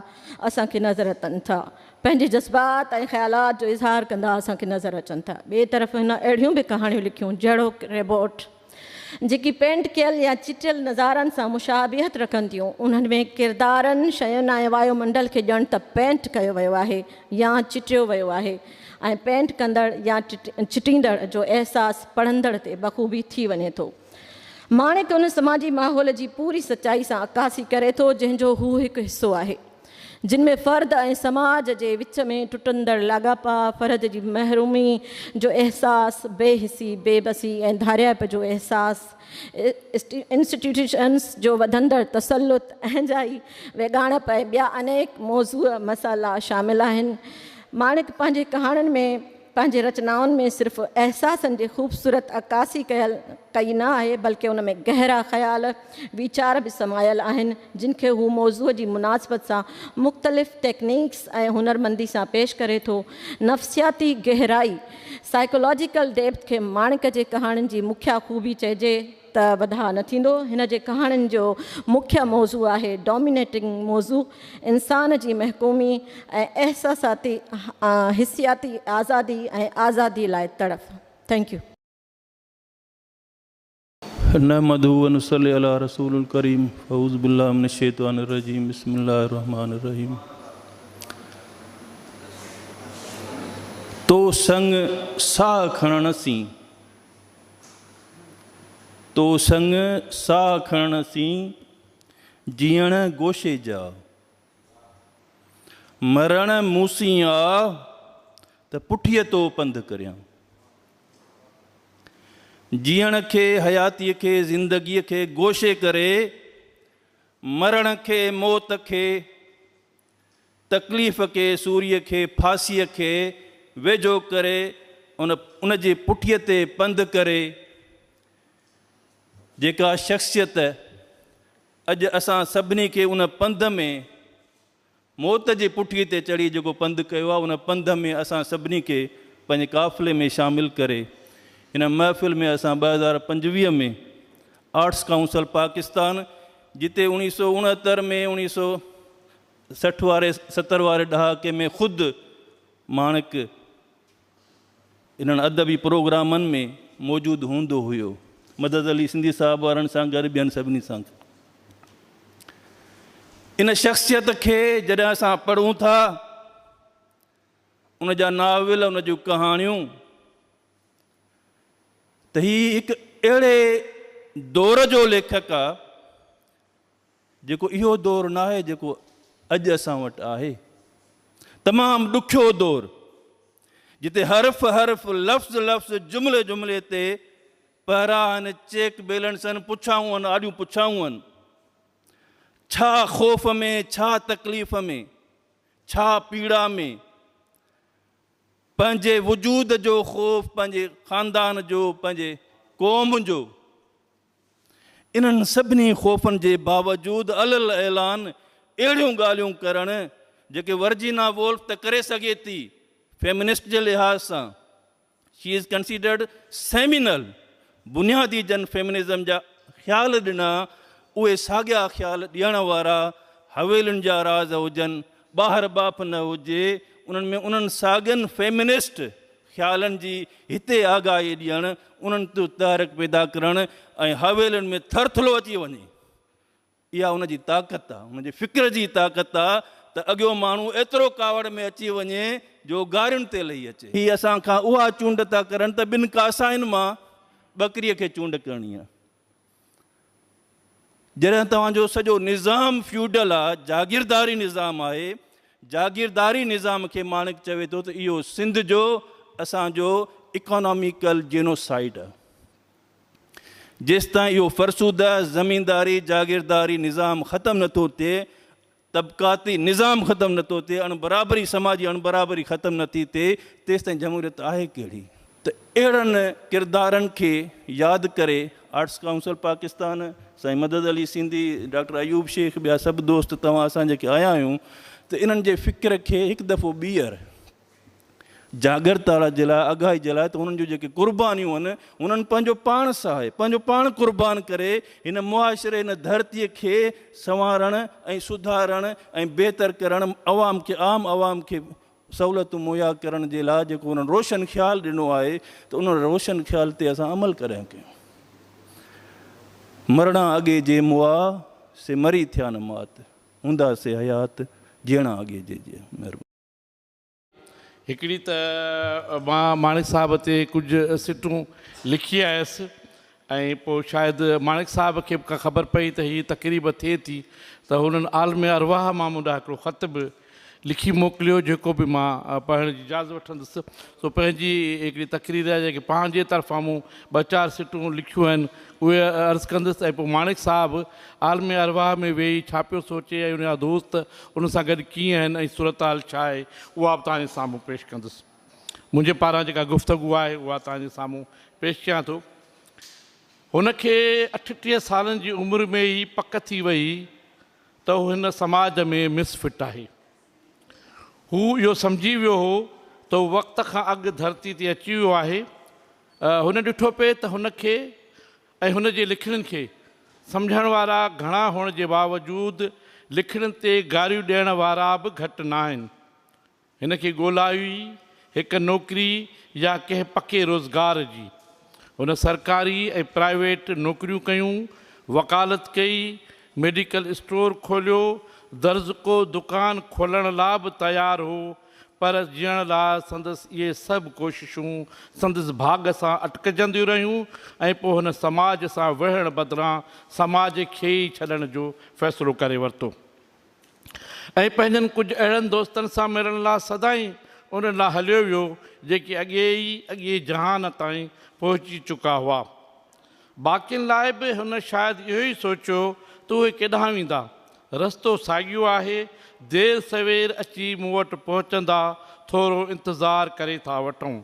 असांखे नज़र अचनि था, पंहिंजे जज़्बात ऐं ख़्यालात जो इज़हार कंदा असांखे नज़र अचनि था। ॿिए तरफ़ हिन अहिड़ियूं बि कहाणियूं लिखियूं जहिड़ो रेबोट, जेकी पेंट कयल या चिटियल नज़ारनि सां मुशाबियत रखनि थियूं। उन्हनि में किरदारनि शयुनि ऐं वायुमंडल खे ॼण त पेंट कयो वियो आहे या चिटियो वियो आहे, ऐं पेंट कंदड़ या चिटींदड़ जो अहसासु पढ़ंदड़ ते बख़ूबी थी वञे थो। माणिक उन समाजी माहौल जी पूरी सचाई सां अकासी करे थो जंहिंजो हू हिकु हिसो आहे, जिन में फ़र्द ऐं समाज जे विच में टुटंदड़ लाॻापा, फ़र्द जी महरूमी जो अहसासु, बेहिसी बेबसी ऐं धारियाप जो अहसासु, इंस्टीट्यूशन्स जो वधंदड़ तसल्लुत, अहंजाई, वेगाणप ऐं ॿिया अनेक मौज़ूअ मसाला शामिल आहिनि। माणिक पंहिंजे कहाणियुनि में, पंहिंजे रचनाउनि में सिर्फ़ु अहसासनि जी ख़ूबसूरत अकासी कई न आहे, बल्कि उन में गहरा ख़्याल वीचार बि समायल आहिनि, जिन खे हू मौज़ूअ जी मुनासिबत सां मुख़्तलिफ़ टेक्निक्स ऐं हुनरमंदी सां पेश करे थो। नफ़्सियाती गहराई, साइकोलॉजिकल डेप्थ खे माणिक जे कहाणियुनि जी मुख्य ख़ूबी चइजे त वधा न थींदो। हिन जे कहाणियुनि जो मुख्य मौज़ू आहे डोमिनेटिंग मौज़ू, इंसान जी महकूमी ऐं अहसासाती हिसियाती आज़ादी ऐं आज़ादी लाइ तड़फ़। Thank U. नहमदुहु व नुसल्ली अला रसूलिल करीम फ़ऊज़ु बिल्लाहि मिनश शैतानिर रजीम बिस्मिल्लाहिर रहमानिर रहीम। तो संग साह खणण सी, तो संग साह खणण सी जीअण गोशे जा, मरण मूसी आ त पुठीअ तो पंधु करियां। जीअण खे हयातीअ खे ज़िंदगीअ खे गोशे करे, मरण खे मौत खे तकलीफ़ खे सूरीअ खे फांसीअ खे वेझो करे उन जे पुठीअ ते पंधु करे, जेका शख़्सियत अॼु असां सभिनी खे उन पंध में मौत जे पुठीअ ते चढ़ी जेको पंधु कयो आहे, उन पंध में असां सभिनी खे पंहिंजे काफ़िले में शामिलु करे हिन महफ़िल में असां 2025 में आर्ट्स काउंसिल पाकिस्तान, जिते 1969 में 1960 वारे 70 वारे ॾहाके में ख़ुदि माणिक इन्हनि अदबी प्रोग्रामनि में मौजूदु हूंदो हुयो, मदद अली सिंधी साहब वारनि सां गॾु ॿियनि सभिनी सां। इन शख़्सियत खे जॾहिं असां पढ़ूं था, उन जा नाविल, उन जूं कहाणियूं, त हीउ हिकु अहिड़े दौर जो लेखक आहे जेको इहो दौरु न आहे जेको अॼु असां वटि आहे। तमामु ॾुखियो दौरु, जिते हर्फ़ हर्फ़, लफ़्ज़ लफ़्ज़, जुमिले जुमिले ते पहिरां आहिनि, चेक बैलेंस आहिनि, पुछाऊं आहिनि, आॾियूं पुछाऊं आहिनि। छा ख़ौफ़ में, छा तकलीफ़ में, छा पीड़ा में, पंहिंजे वजूद जो ख़ौफ़, पंहिंजे ख़ानदान जो, पंहिंजे क़ौम जो, इन्हनि सभिनी ख़ौफ़नि जे बावजूदु अलल ऐलान अहिड़ियूं ॻाल्हियूं करणु जेके वर्जीना वोल्फ त करे सघे थी फेमिनिस्ट जे लिहाज़ सां। She is considered seminal. बुनियादी जन फेमिनिज़म जा ख़्याल ॾिना, उहे साॻिया ख़्याल ॾियण वारा हवेलियुनि जा राज़ हुजनि, ॿाहिरि बाप न हुजे, उन्हनि में उन्हनि साॻियनि फेमिनिस्ट ख़्यालनि जी हिते आगाही ॾियणु, उन्हनि ते तहरीक पैदा करणु ऐं हवेलियुनि में थरथलो अची वञे। इहा उन जी ताक़त आहे, उन जे फ़िक्र जी ताक़त आहे त अॻियो माण्हू एतिरो कावड़ में अची वञे जो गारियुनि ते लही अचे। हीअ असां खां उहा चूंड था करनि त ॿिनि कासाइनि मां ॿकरीअ खे चूंड करणी आहे। जॾहिं तव्हांजो सॼो निज़ाम फ्यूडल आहे, जागीरदारी निज़ाम आहे, जागीरदारी निज़ाम खे माणिक चवे थो त इहो सिंध जो असांजो इकोनॉमिकल जेनोसाइड आहे। जेसि ताईं इहो फ़रसूदा ज़मीनदारी जागीरदारी निज़ाम ख़तमु नथो थिए, तबक़ाती निज़ाम ख़तमु नथो थिए, अणबराबरी, समाजी अणबराबरी ख़तमु नथी थिए, तेसि ताईं जमहूरियत आहे कहिड़ी? त अहिड़नि किरदारनि खे यादि करे आर्ट्स काउंसिल पाकिस्तान, साईं मदद अली सिंधी, डॉक्टर अयूब शेख, ॿिया सभु दोस्त तव्हां असां जेके आया आहियूं, त इन्हनि जे फ़िक्र खे हिकु दफ़ो ॿीहर जागृता जे लाइ अघाई जे लाइ, त उन्हनि जूं जेके क़ुर्बानियूं आहिनि उन्हनि पंहिंजो पाण सहाए, पंहिंजो पाण क़ुर्बान करे हिन मुआशिरे, हिन धरतीअ खे संवारणु ऐं सुधारणु ऐं बहितर करणु, आम आवाम खे सहूलियतूं मुहैया करण जे लाइ जेको उन्हनि रोशन ख़्यालु ॾिनो आहे, त उन रोशन ख़्याल ते असां अमल करिया कयूं। मरणा अॻे जे मुआ से मरी थिया न मात, हूंदा से हयात जीअणा अॻे जे महिरबानी। हिकिड़ी त मां माणिक साहिब ते कुझु सिटूं लिखी आयसि ऐं पोइ शायदि माणिक साहिब खे का ख़बर पई त हीअ तक़रीब थिए थी, त हुननि आलम अरवाह मां मूं ॾांहुं हिकिड़ो ख़त बि लिखी मोकिलियो, जेको बि मां पढ़ण जी इजाज़त वठंदुसि। सो पंहिंजी हिकिड़ी तक़रीर जेके पंहिंजे तरफ़ां मूं 2-4 सिटूं लिखियूं आहिनि उहे अर्ज़ु कंदुसि, ऐं पोइ माणिक साहिबु आलम अरवाह में वेही छा पियो सोचे ऐं उनजा दोस्त उन सां गॾु कीअं आहिनि ऐं सूरत हाल छा आहे, उहा बि तव्हांजे साम्हूं पेश कंदुसि। मुंहिंजे पारां जेका गुफ़्तगू आहे उहा तव्हांजे साम्हूं पेश कयां थो। हुनखे 38 सालनि जी उमिरि में ई पक थी वई त हू हिन समाज में मिसफिट आहे। हू इहो सम्झी वियो हो त हू वक़्त खां अॻु धरती ते अची वियो आहे। हुन ॾिठो पिए त हुनखे ऐं हुनजे लिखणनि खे सम्झण वारा घणा हुअण जे बावजूदु लिखणनि ते गारियूं ॾियण वारा बि घटि न आहिनि। हिनखे ॻोल्हाई हिकु नौकिरी या कंहिं पके रोज़गार जी। हुन सरकारी ऐं प्राइवेट नौकरियूं कयूं, वकालत कई, मेडिकल स्टोर खोलियो, दर्ज़ को दुकान खोलण लाइ बि तयारु हो, पर जीअण लाइ संदसि इहे सभु कोशिशूं संदसि भाग सां अटकजंदियूं रहियूं ऐं पोइ हुन समाज सां विढ़ण बदिरां समाज खे ई छॾण जो फ़ैसिलो करे वरितो ऐं पंहिंजनि कुझु अहिड़नि दोस्तनि सां मिलण लाइ सदाईं उन लाइ हलियो वियो जेके अॻे जहान ताईं पहुची चुका हुआ। बाक़ियुनि लाइ बि हुन शायदि इहो ई सोचियो त उहे केॾांहुं वेंदा, रस्तो साॻियो आहे, देरि सवेर अची मूं वटि पहुचंदा, थोरो इंतज़ारु करे था वठूं।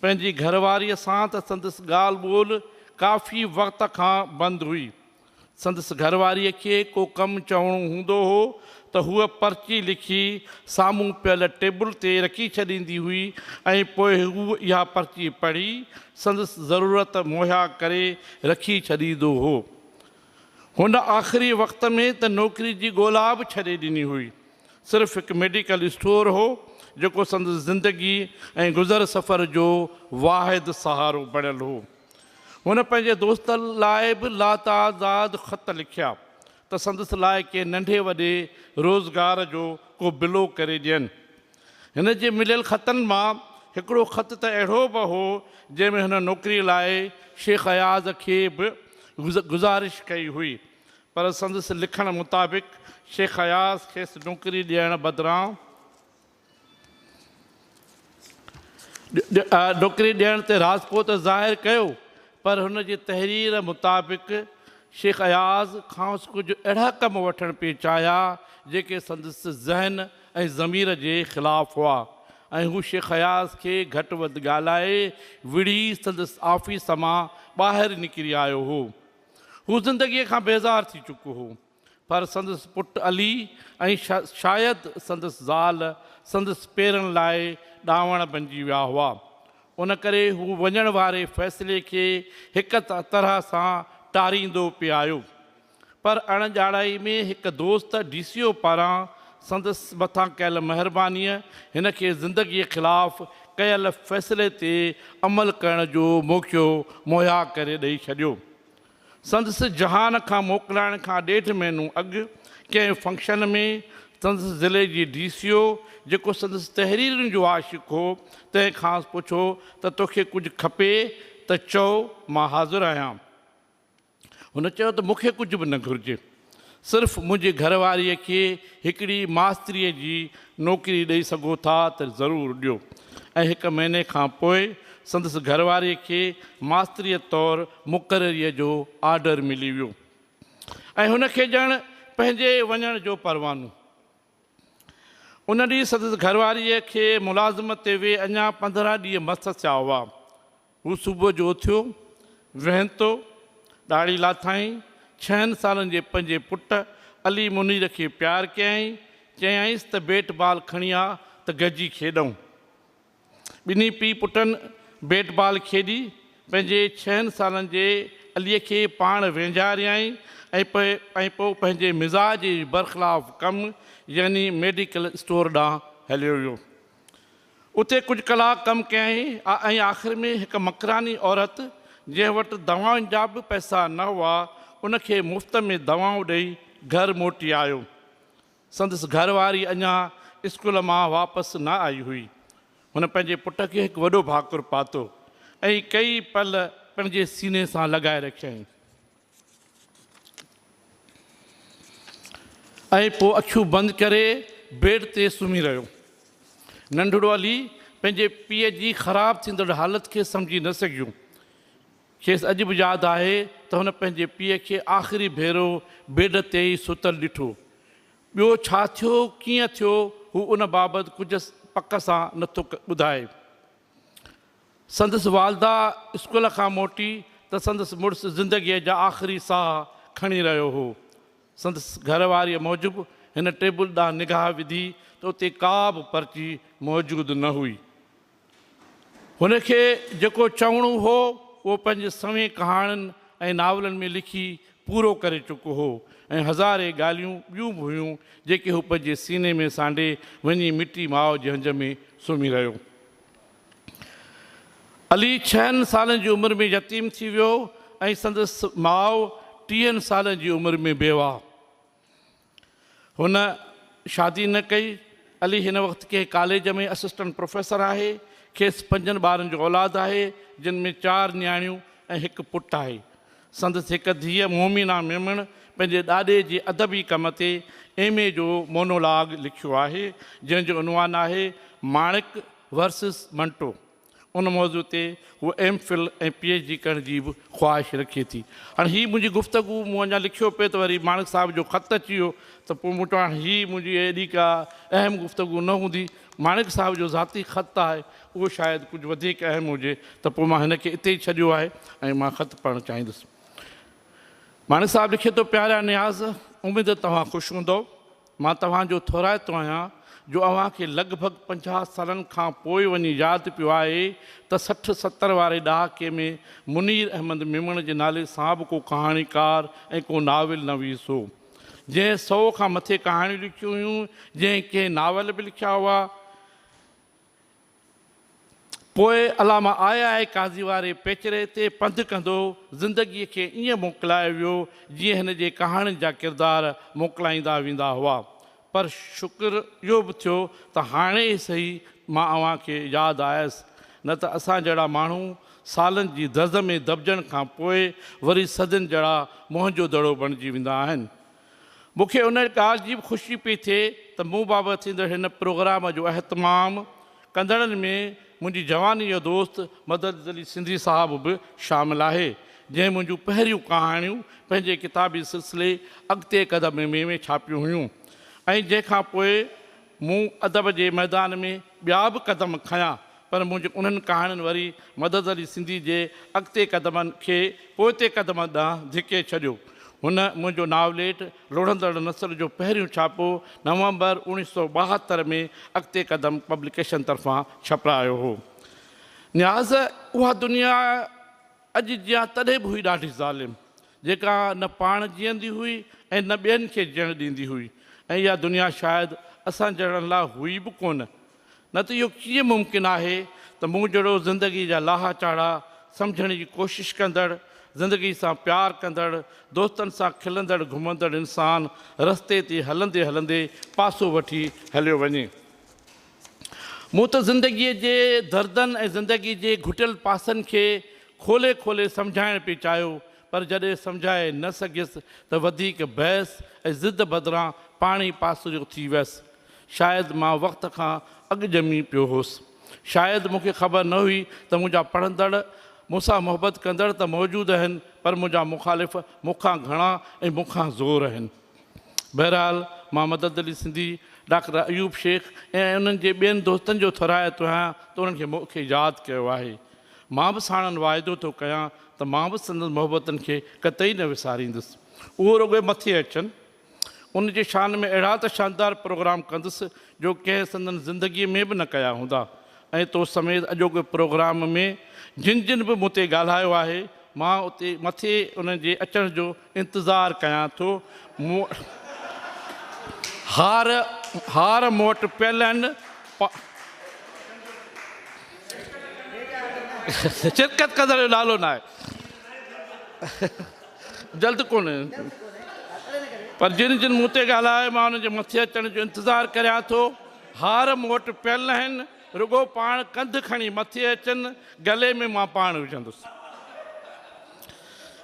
पंहिंजी घरवारीअ सां त संदसि ॻाल्हि ॿोल काफ़ी वक़्त खां बंदि हुई। संदसि घरवारीअ खे को कमु चवणो हूंदो हो त हूअ पर्ची लिखी साम्हूं पियल टेबल ते रखी छॾींदी हुई ऐं पोइ हू इहा पर्ची पढ़ी संदसि ज़रूरत मुहैया करे रखी छॾींदो हो। हुन आख़िरी वक़्त में त नौकिरी जी ॻोल्हा बि छॾे ॾिनी हुई। सिर्फ़ु हिकु मेडिकल स्टोर हो जेको संदसि ज़िंदगी ऐं गुज़र सफ़र जो वाहिद सहारो बणियल हो। हुन पंहिंजे दोस्तनि लाइ बि लातादाद ख़त लिखिया त संदसि लाइ के नंढे वॾे रोज़गार जो को बिलो करे ॾियनि। हिन जे मिलियल ख़तनि मां हिकिड़ो ख़त त अहिड़ो बि हो जंहिंमें हुन नौकिरीअ लाइ शेख अयाज़ खे बि गुज़ारिश कई हुई, पर संदसि लिखण मुताबिक़ शेख अयाज़ खेसि नौकिरी ॾियण बदिरां नौकिरी ॾियण ते राज़पोत ज़ाहिर कयो, पर हुन जी तहरीर मुताबिक़ शेख अयाज़ खां कुझु अहिड़ा कम वठणु पिए चाहिया जेके संदसि ज़हन ऐं ज़मीर जे ख़िलाफ़ु हुआ ऐं हू शेख अयाज़ खे घटि वधि ॻाल्हाए विड़ी संदसि ऑफिस मां ॿाहिरि निकिरी आयो हो। हू ज़िंदगीअ खां बेज़ार थी चुको हो, पर संदसि पुटु अली ऐं शायदि संदसि ज़ाल संदसि पेरनि लाइ ॾावण बणिजी विया हुआ। उन करे हू वञण वारे फ़ैसिले खे हिकु तरह सां टारींदो पिए आयो, पर अणॼाणाई में हिकु दोस्त DCO पारां संदसि मथां कयल महिरबानीअ हिन खे ज़िंदगीअ ख़िलाफ़ु कयल फ़ैसिले ते अमल करण जो मौक़ो मुहैया करे ॾेई छॾियो। संदसि जहान खां मोकिलाइण खां 1.5 महीनो अॻु कंहिं फंक्शन में संदसि ज़िले जी DCO जेको संदसि तहरीरुनि जो आशिक़ हो तंहिंखां पुछो त तोखे कुझु खपे त चओ, मां हाज़िर आहियां। हुन चयो त मूंखे कुझु बि न घुरिजे, सिर्फ़ु मुंहिंजी घरवारीअ खे हिकिड़ी मास्तरीअ जी नौकिरी ॾेई सघो था त ज़रूरु ॾियो। ऐं 1 महीने खां पोइ संदसि घरवारीअ खे मास्तरीअ तौरु मुक़ररीअ जो आर्डर मिली वियो ऐं हुनखे ॼण पंहिंजे वञण जो परवानो। उन ॾींहुं संदसि घरवारीअ खे मुलाज़िमत ते वे अञा 15 ॾींहं मस थिया हुआ। हू सुबुह जो उथियो, वेहंतो, ॾाढ़ी लाथाई, 6 सालनि जे पंहिंजे पुटु अली मुनीर खे प्यारु कयईं, चयाईंसि त बैट बॉल खणी आ त गॾिजी खेॾूं। ॿिन्ही पीउ पुटनि बैट बॉल खेॾी पंहिंजे 6 सालनि जे अलीअ खे पाण वेंझारियईं ऐं पोइ पंहिंजे मिज़ाज जे बरख़िलाफ़ कमु यानी मेडिकल स्टोर ॾांहुं हलियो वियो। उते कुझु कलाक कमु कयईं ऐं आख़िर में हिकु मकरानी औरत जंहिं वटि दवाउनि जा बि पैसा न हुआ उनखे मुफ़्त में दवाऊं ॾेई घरु मोटी आयो। संदसि घरवारी अञा स्कूल मां वापसि न आई हुई। हुन पंहिंजे पुट खे हिकु वॾो भाकुर पातो ऐं कई पल पंहिंजे सीने सां लॻाए रखियईं ऐं पोइ अखियूं बंदि करे बेड ते सुम्ही रहियो। नंढड़ो अली पंहिंजे पीउ जी ख़राबु थींदड़ हालति खे सम्झी न सघियो। खेसि अॼु बि यादि आहे त हुन पंहिंजे पीउ खे आख़िरी भेरो बेड ते ई सुतल ॾिठो। ॿियो छा थियो कीअं थियो हू उन बाबति कुझु पक सां नथो ॿुधाए। संदसि वालदा स्कूल खां मोटी त संदसि मुड़ुसु ज़िंदगीअ जा आख़िरी साह खणी रहियो हो। संदसि घरवारीअ मूजिबि हिन टेबल ॾांहुं निगाह विधी त उते का बि पर्ची मौजूदु न हुई। हुनखे जेको चवणो हो उहो पंहिंजे सवें कहाणियुनि ऐं नावलनि में लिखी पूरो करे चुको हो ऐं हज़ारे ॻाल्हियूं ॿियूं बि हुयूं जेके हू पंहिंजे सीने में सांडे वञी मिटी माउ जे हंज में सुम्ही रहियो। अली 6 सालनि जी उमिरि में यतीम थी वियो ऐं संदसि माउ 30 सालनि जी उमिरि में बेवा। हुन शादी न कई। अली हिन वक़्तु कंहिं कॉलेज में असिस्टेंट प्रोफेसर आहे। खेसि 5 ॿारनि जो औलाद आहे जिन में 4 नियाणियूं ऐं हिकु पुटु आहे। संदसि हिकु धीअ मोमिना मेमण पंहिंजे ॾाॾे जे अदबी कम ते MA जो मोनोलॉग लिखियो आहे जंहिंजो उनवान आहे माणिक वर्सिस मंटो। उन मौज़ू ते उहा MPhil ऐं PhD करण जी बि ख़्वाहिश रखे थी। हाणे हीअ मुंहिंजी गुफ़्तगू मूं अञा लिखियो पियो त वरी माणिक साहिब जो ख़तु अची वियो त पोइ मूं चवां हीअ मुंहिंजी एॾी का अहम गुफ़्तगू न हूंदी। माणिक साहिब जो ज़ाती ख़तु आहे उहो शायदि कुझु वधीक अहम हुजे त पोइ मां हिनखे इते ई छॾियो आहे ऐं मां ख़तु पढ़णु चाहींदुसि। माणिक साहिबु लिखे थो प्यारा नियाज़ उमेद तव्हां ख़ुशि हूंदो। मां तव्हांजो थोराइतो आहियां जो अव्हांखे लॻभॻि 50 सालनि खां पोइ वञी यादि पियो आहे त 60-70 वारे ॾहाके में मुनीर अहमद मेमण जे नाले सां बि को कहाणीकार ऐं को नाविल नवीस हो जंहिं 100 खां मथे कहाणियूं लिखियूं हुयूं जंहिं कंहिं नावल बि लिखिया हुआ। पोइ अलामा आया आहे काज़ी वारे पेचरे ते पंधु कंदो ज़िंदगीअ खे ईअं मोकिलायो वियो जीअं हिन जे कहाणियुनि जा किरदार मोकिलाईंदा वेंदा हुआ। पर शुक्र इहो बि थियो त हाणे ई सही मां अव्हांखे यादि आयसि न त असां जहिड़ा माण्हू सालनि जी दज़ में दॿजण खां पोइ वरी सदियुनि जहिड़ा मुंहिंजो दड़ो बणिजी वेंदा आहिनि। मूंखे उन ॻाल्हि जी बि ख़ुशी पई थिए त मूं बाबति थींदड़ हिन प्रोग्राम जो अहतमाम कंदड़नि में मुंहिंजी जवानी जो दोस्त मदद अली सिंधी साहिबु बि शामिलु आहे जंहिं मुंहिंजूं पहिरियूं कहाणियूं पंहिंजे किताबी सिलसिले अॻिते क़दम में छापियूं हुयूं ऐं जंहिंखां पोइ मूं अदब जे मैदान में ॿिया बि क़दम खयां पर मुंहिंजे उन्हनि कहाणियुनि वरी मदद अली सिंधी जे अॻिते क़दमनि खे पोइते क़दम ॾांहुं धिके छॾियो। हुन मुंहिंजो नावलेट लोढ़ंदड़ नसर जो पहिरियों छापो नवंबर 1972 में अॻिते क़दम पब्लिकेशन तरफ़ां छपरायो हो। नियाज़ उहा दुनिया अॼु जियां तॾहिं बि हुई ॾाढी ज़ालिम जेका न पाण जीअंदी हुई ऐं न ॿियनि खे जीअण ॾींदी हुई ऐं इहा दुनिया शायदि असां जहिड़नि लाइ हुई बि कोन। न त इहो कीअं मुमकिन आहे त मूं जहिड़ो ज़िंदगी जा लाहा चाढ़ा सम्झण जी कोशिशि कंदड़ ज़िंदगी सां प्यारु कंदड़ दोस्तनि सां खिलंदड़ घुमंदड़ इंसानु रस्ते ते हलंदे हलंदे पासो वठी हलियो वञे। मूं त ज़िंदगीअ जे दर्दनि ऐं ज़िंदगी जे घुटियल पासनि खे खोले खोले सम्झाइण पियो चाहियो पर जॾहिं सम्झाए न सघियसि त वधीक बहस ऐं ज़िद बदिरां पाणी पासो थी वियसि। शायदि मां वक़्त खां अॻु ॼमी पियो हुउसि। शायदि मूंखे ख़बर न हुई त मुंहिंजा पढ़ंदड़ मूंसां मोहबत कंदड़ त मौजूदु आहिनि पर मुंहिंजा मुखालिफ़ मूंखां घणा ऐं मूंखां ज़ोर आहिनि। बहरहाल मां मदद अली सिंधी डॉक्टर अयूब शेख ऐं उन्हनि जे ॿियनि दोस्तनि जो थोराइतो आहियां त उन्हनि खे मूंखे यादि कयो आहे। मां बि साणनि वाइदो थो कयां त मां बि संदसि मोहबतनि खे कतई न विसारींदुसि। उहो रुॻो मथे अचनि उन जे शान में अहिड़ा त शानदार प्रोग्राम कंदुसि जो कंहिं संदनि ज़िंदगीअ में बि न कया हूंदा। ऐं तो समेत अॼोके प्रोग्राम में जिन जिन बि मूं ते ॻाल्हायो आहे मां उते मथे उन्हनि जे अचण जो इंतज़ारु कयां थो। हार मूं वटि पियल आहिनि। शिरकत कंदड़ जो नालो न आहे, जल्द कोन्हे, पर जिन जिन मूं ते ॻाल्हायो मां उन्हनि जे मथे अचण जो इंतज़ारु करियां थो। हार मूं वटि पियल आहिनि, रुगो पाण कंधु खणी मथे अचनि, गले में मां पाण विझंदुसि।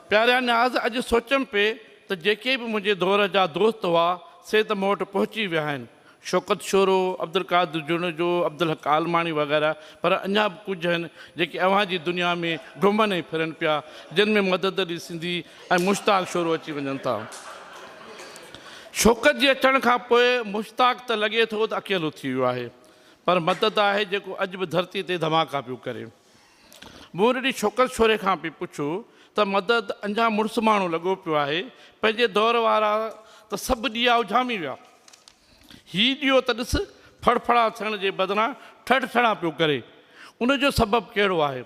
प्यारिया न्याज़, अॼु सोचमि पिए त जेके बि मुंहिंजे दौर जा दोस्त हुआ से त मूं वटि पहुची विया आहिनि, शौकत शोरो, अब्दुल कादिर जुनजो, अब्दुल हक आलमाणी वग़ैरह, पर अञा बि कुझु आहिनि जेके अव्हां जी दुनिया में घुमनि ऐं फिरनि पिया, जिन में मदद अली सिंधी ऐं मुश्ताक शोरो अची वञनि था। शौकत जे अचण खां पोइ मुश्ताक त लॻे थो त अकेलो थी वियो आहे, पर मदद आहे जेको अॼु बि धरती ते धमाका पियो करे। मूं ॾिठी शौकत शोरे खां बि पुछो त मदद अञा मुड़ुसु माण्हू लॻो पियो आहे, पंहिंजे दौर वारा त सभु ॾीआ उजामी विया, हीउ ॾीओ त ॾिस फड़फड़ा थियण जे बदिरां ठठड़ा पियो करे। उनजो सबबु कहिड़ो आहे?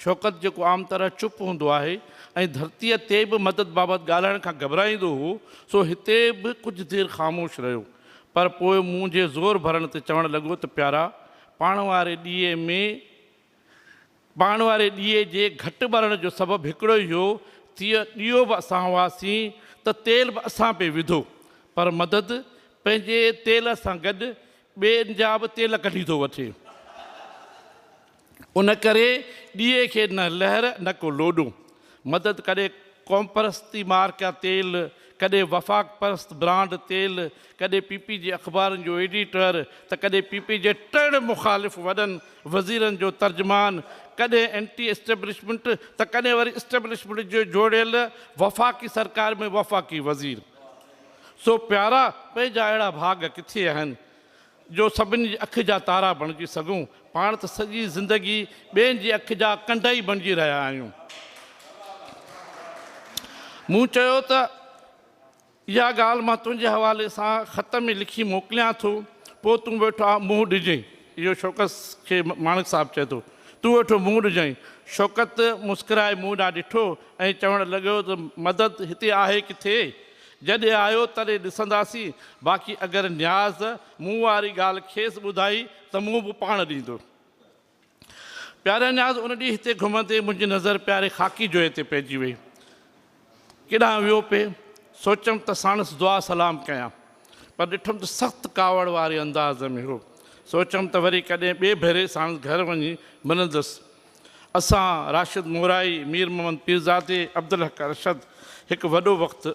शौकत जेको आम तरह चुप हूंदो आहे ऐं धरतीअ ते बि मदद बाबति ॻाल्हाइण खां घबराईंदो हो, सो हिते बि कुझु देरि ख़ामोश रहियो, पर पोइ मुंहिंजे ज़ोर भरण ते चवणु लॻो त प्यारा, पाण वारे ॾीए जे घटि ॿरण जो सबबु हिकिड़ो ई हो, तीअं ॾीओ बि असां हुआसीं त तेल बि असां पे विधो, पर मदद पंहिंजे तेल सां गॾु ॿियनि जा बि तेल कढी थो वठे। उन करे ॾीए खे न लहर न को लोॾो। मदद कॾहिं क़ौम परस्ती मार्का तेल, कॾहिं वफ़ाक़ परस्त ब्रांड तेल, कॾहिं पीपी जे अख़बारनि जो एडिटर, त कॾहिं पीपी जे टिण मुख़ालिफ़ वॾनि वज़ीरनि जो तर्जुमान, कॾहिं एंटी एस्टेब्लिशमेंट त कॾहिं वरी एस्टेब्लिशमेंट जो जोड़ियल वफ़ाक़ी सरकार में वफ़ाक़ी वज़ीर। सो प्यारा, पंहिंजा अहिड़ा भाग किथे आहिनि जो सभिनी जी अखि जा तारा बणिजी सघूं। पाण त सॼी ज़िंदगी ॿियनि जी अखि जा कंढ ई बणिजी रहिया आहियूं। मूं चयो त इहा ॻाल्हि मां तुंहिंजे हवाले सां ख़त में लिखी मोकिलियां थो, पोइ तूं वेठो आहे मुंहुं ॾिजांइ। इहो शौकत खे माणिक साहिबु चए थो, तूं वेठो मुंहुं ॾिजांइ। शौकत मुस्कुराए मूं ॾांहुं ॾिठो ऐं चवणु लॻो त मदद हिते आहे किथे, जॾहिं आयो तॾहिं ॾिसंदासीं, बाक़ी अगरि न्याज़ मूं वारी ॻाल्हि खेसि ॿुधाई त मूं बि पाण ॾींदो। प्यारे न्याज़, उन ॾींहुं हिते घुमंदे मुंहिंजी नज़र प्यारे ख़ाकी जोए ते पइजी वई। केॾांहुं वियो पिए, सोचमि त साणसि दुआ सलाम कयां, पर ॾिठुमि त सख़्तु कावड़ वारे अंदाज़ में हो। सोचमि त वरी कॾहिं ॿिए भेरे साणसि घर वञी मिलंदुसि। असां राशिद मोराई, मीर मोहम्मद पीरज़ादे, अब्दुल हक अरशद हिकु वॾो वक़्तु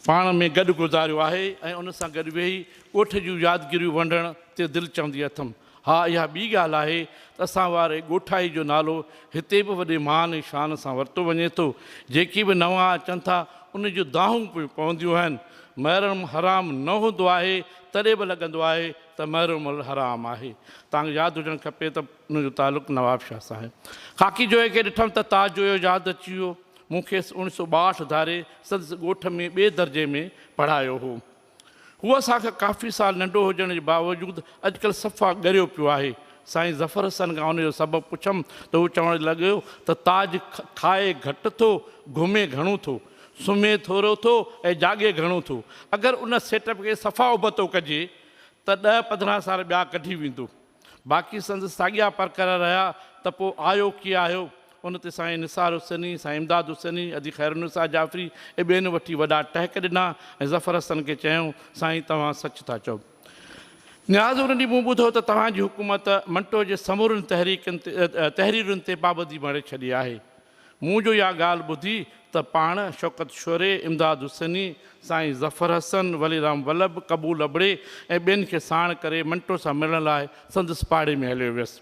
पाण में गॾु गुज़ारियो आहे ऐं उन सां गॾु वेही ॻोठ जूं यादगिरियूं वंडण ते दिलि चवंदी अथमि। हा, इहा ॿी ॻाल्हि आहे त असां वारे ॻोठाई जो नालो हिते बि वॾे मान ऐं शान सां वरितो वञे थो। जेके बि नवां अचनि था उन जूं दाहूं पवंदियूं आहिनि। महरम हराम न हूंदो आहे तॾहिं बि लॻंदो आहे त महरम हराम आहे। तव्हांखे यादि हुजणु खपे त उनजो तालुक़ु नवाब शाह सां आहे। ख़ाकी जोए खे ॾिठमि त ताज जो यादि अची वियो। मूंखे 1962 धारे संदसि ॻोठ में ॿिए दर्जे में पढ़ायो हो। हूअ असांखे काफ़ी साल नंढो हुजण जे बावजूदि अॼुकल्ह सफ़ा ॻरियो पियो आहे। साईं ज़फ़र हसन खां उनजो सबबु पुछमि त हू चवणु लॻियो त ताज खाए घटि थो, घुमे घणो थो, सुम्हे थोरो थो ऐं जाॻे घणो थो। अगरि उन सेटअप खे सफ़ा उबतो कजे त 10-15 साल ॿिया कढी वेंदो। बाक़ी संदसि साॻिया प्रकार रहिया त पोइ आयो कीअं आयो। उन ते साईं निसार हुसैनी, साईं इमदाद हुसैनी, अदी ख़ैरुनिसा जाफ़री ऐं ॿियनि वठी वॾा टहक ॾिना ऐं ज़फ़र हसन खे चयूं, साईं तव्हां सच था चओ। न्याज़ उन ॾींहुं मूं ॿुधो त तव्हांजी हुकूमत मंटो जे समूरनि तहरीरुनि ते पाबंदी मणे छॾी आहे। मूं जो इहा ॻाल्हि ॿुधी त पाण शौकत शोरे, इमदाद हुसैनी, साईं ज़फ़र हसन, वलीराम वल्लभ, कबूल अबड़े ऐं ॿियनि खे साण करे मंटो सां मिलण लाइ संदसि पाड़े में हलियो वियुसि।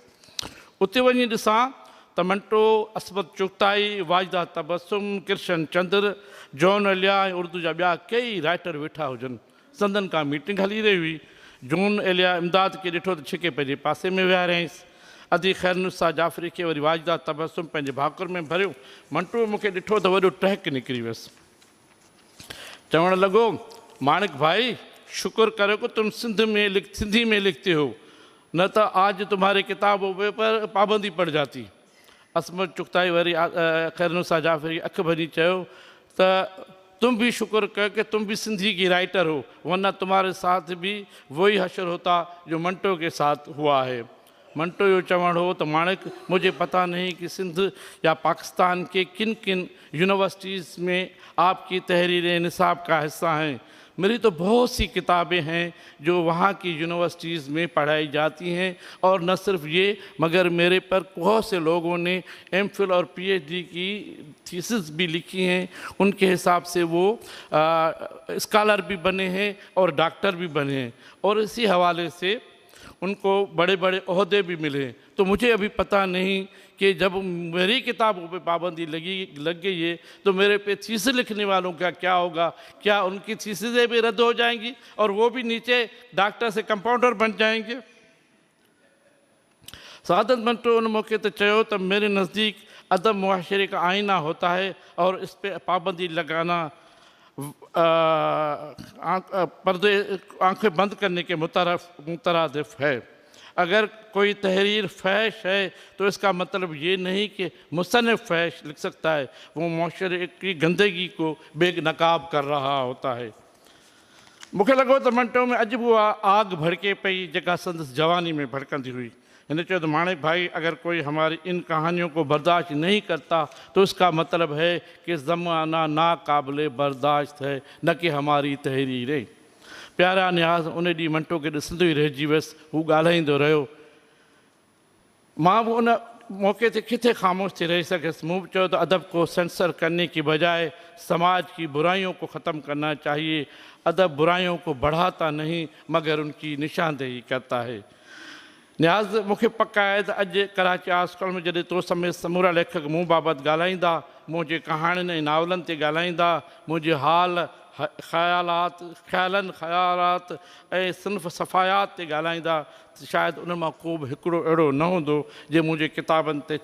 उते वञी ॾिसां त मंटो, असमत चुगताई, वाजिदा तबसुम, कृष्ण चंद्र, जॉन एलिया ऐं उर्दू जा ॿिया कई राइटर वेठा हुजनि। संदन खां मीटिंग हली रही हुई। जॉन एलिया इमदाद खे ॾिठो त छिके पंहिंजे पासे में विहारियईंसि। अदी ख़ैरुनिसा जाफ़री खे वरी वाजिदा तबसुम पंहिंजे भाकुर में भरियो। मंटो मूंखे ॾिठो त वॾो टहक निकिरी वियुसि। चवणु लॻो, माणिक भाई शुक्र करो कि तुम सिंधी में लिखते हो। न तो आज तुम्हारे किताबों पर पाबंदी पड़ जाती। असमत चुगताई वरी खैरनुसा जाफरी अख भरी चयो त तुम भी शुक्र कर कि तुम भी सिंधी की राइटर हो, वरना तुम्हारे साथ भी वही हशर होता जो मंटो के साथ हुआ है। मंटो यो चवण हो तो माणिक, मुझे पता नहीं कि सिंध या पाकिस्तान के किन किन यूनिवर्सिटीज़ में आपकी तहरीरें निसाब का हिस्सा हैं। मेरी तो बहुत सी किताबें हैं जो वहाँ की यूनिवर्सिटीज़ में पढ़ाई जाती हैं, और न सिर्फ ये मगर मेरे पर बहुत से लोगों ने एमफिल और पीएचडी की थीसिस भी लिखी हैं। उनके हिसाब से वो स्कॉलर भी बने हैं और डॉक्टर भी बने हैं, और इसी हवाले से उनको बड़े बड़े ओहदे भी मिले। तो मुझे अभी पता नहीं कि जब मेरी किताबों पे पाबंदी लग गई है तो मेरे पे थीसिस लिखने वालों का क्या होगा। क्या उनकी थीसिसें भी रद्द हो जाएंगी और वो भी नीचे डॉक्टर से कंपाउंडर बन जाएंगे। सादत मंटो उन मौके तो चयो तो मेरे नज़दीक अदब मुआशरे का आईना होता है और इस पर पाबंदी लगाना पर्दे आंखें बंद करने के मुतरादिफ है। अगर कोई तहरीर फैश है तो इसका मतलब ये नहीं कि मुसन्निफ़ फैश लिख सकता है, वो मुआशरे की गंदगी को बेनकाब कर रहा होता है। मूंखे लॻो त मंटो में अॼु बि उहा आग भड़के पई जेका संदसि जवानी में भड़कंदी हुई। हिन चयो त माणिक भाई, अगर कोई हमारी इन कहानियों को बर्दाश्त नहीं करता तो इसका मतलब है कि ज़माना नाकाबिले बर्दाश्त है, न कि हमारी तहरीरें। प्यारा न्याज़ उन ॾींहुं मंटो खे ॾिसंदो ई रहिजी वियुसि, हू ॻाल्हाईंदो रहियो। मां बि उन मौके ते किथे ख़ामोश थी रही सघियसि। मूं बि चयो त अदब को सेंसर करने की बजाय समाज की बुराइयों को ख़त्म करना चाहिए। अदब बुराइयों को बढ़ाता नहीं मगर उनकी निशानदेही करता है। न्याज़, मूंखे पक आहे त अॼु कराची आर्ट्स कॉलेज में जॾहिं तो समेत समूरा लेखक मूं बाबति ॻाल्हाईंदा, मुंहिंजे कहाणियुनि ऐं नावलनि ते ॻाल्हाईंदा, मुंहिंजे ख़्यालात ऐं सिन्फ़ सफ़ायात ते ॻाल्हाईंदा, शायदि उन मां को बि हिकिड़ो अहिड़ो न हूंदो जे मुंहिंजे किताबनि खे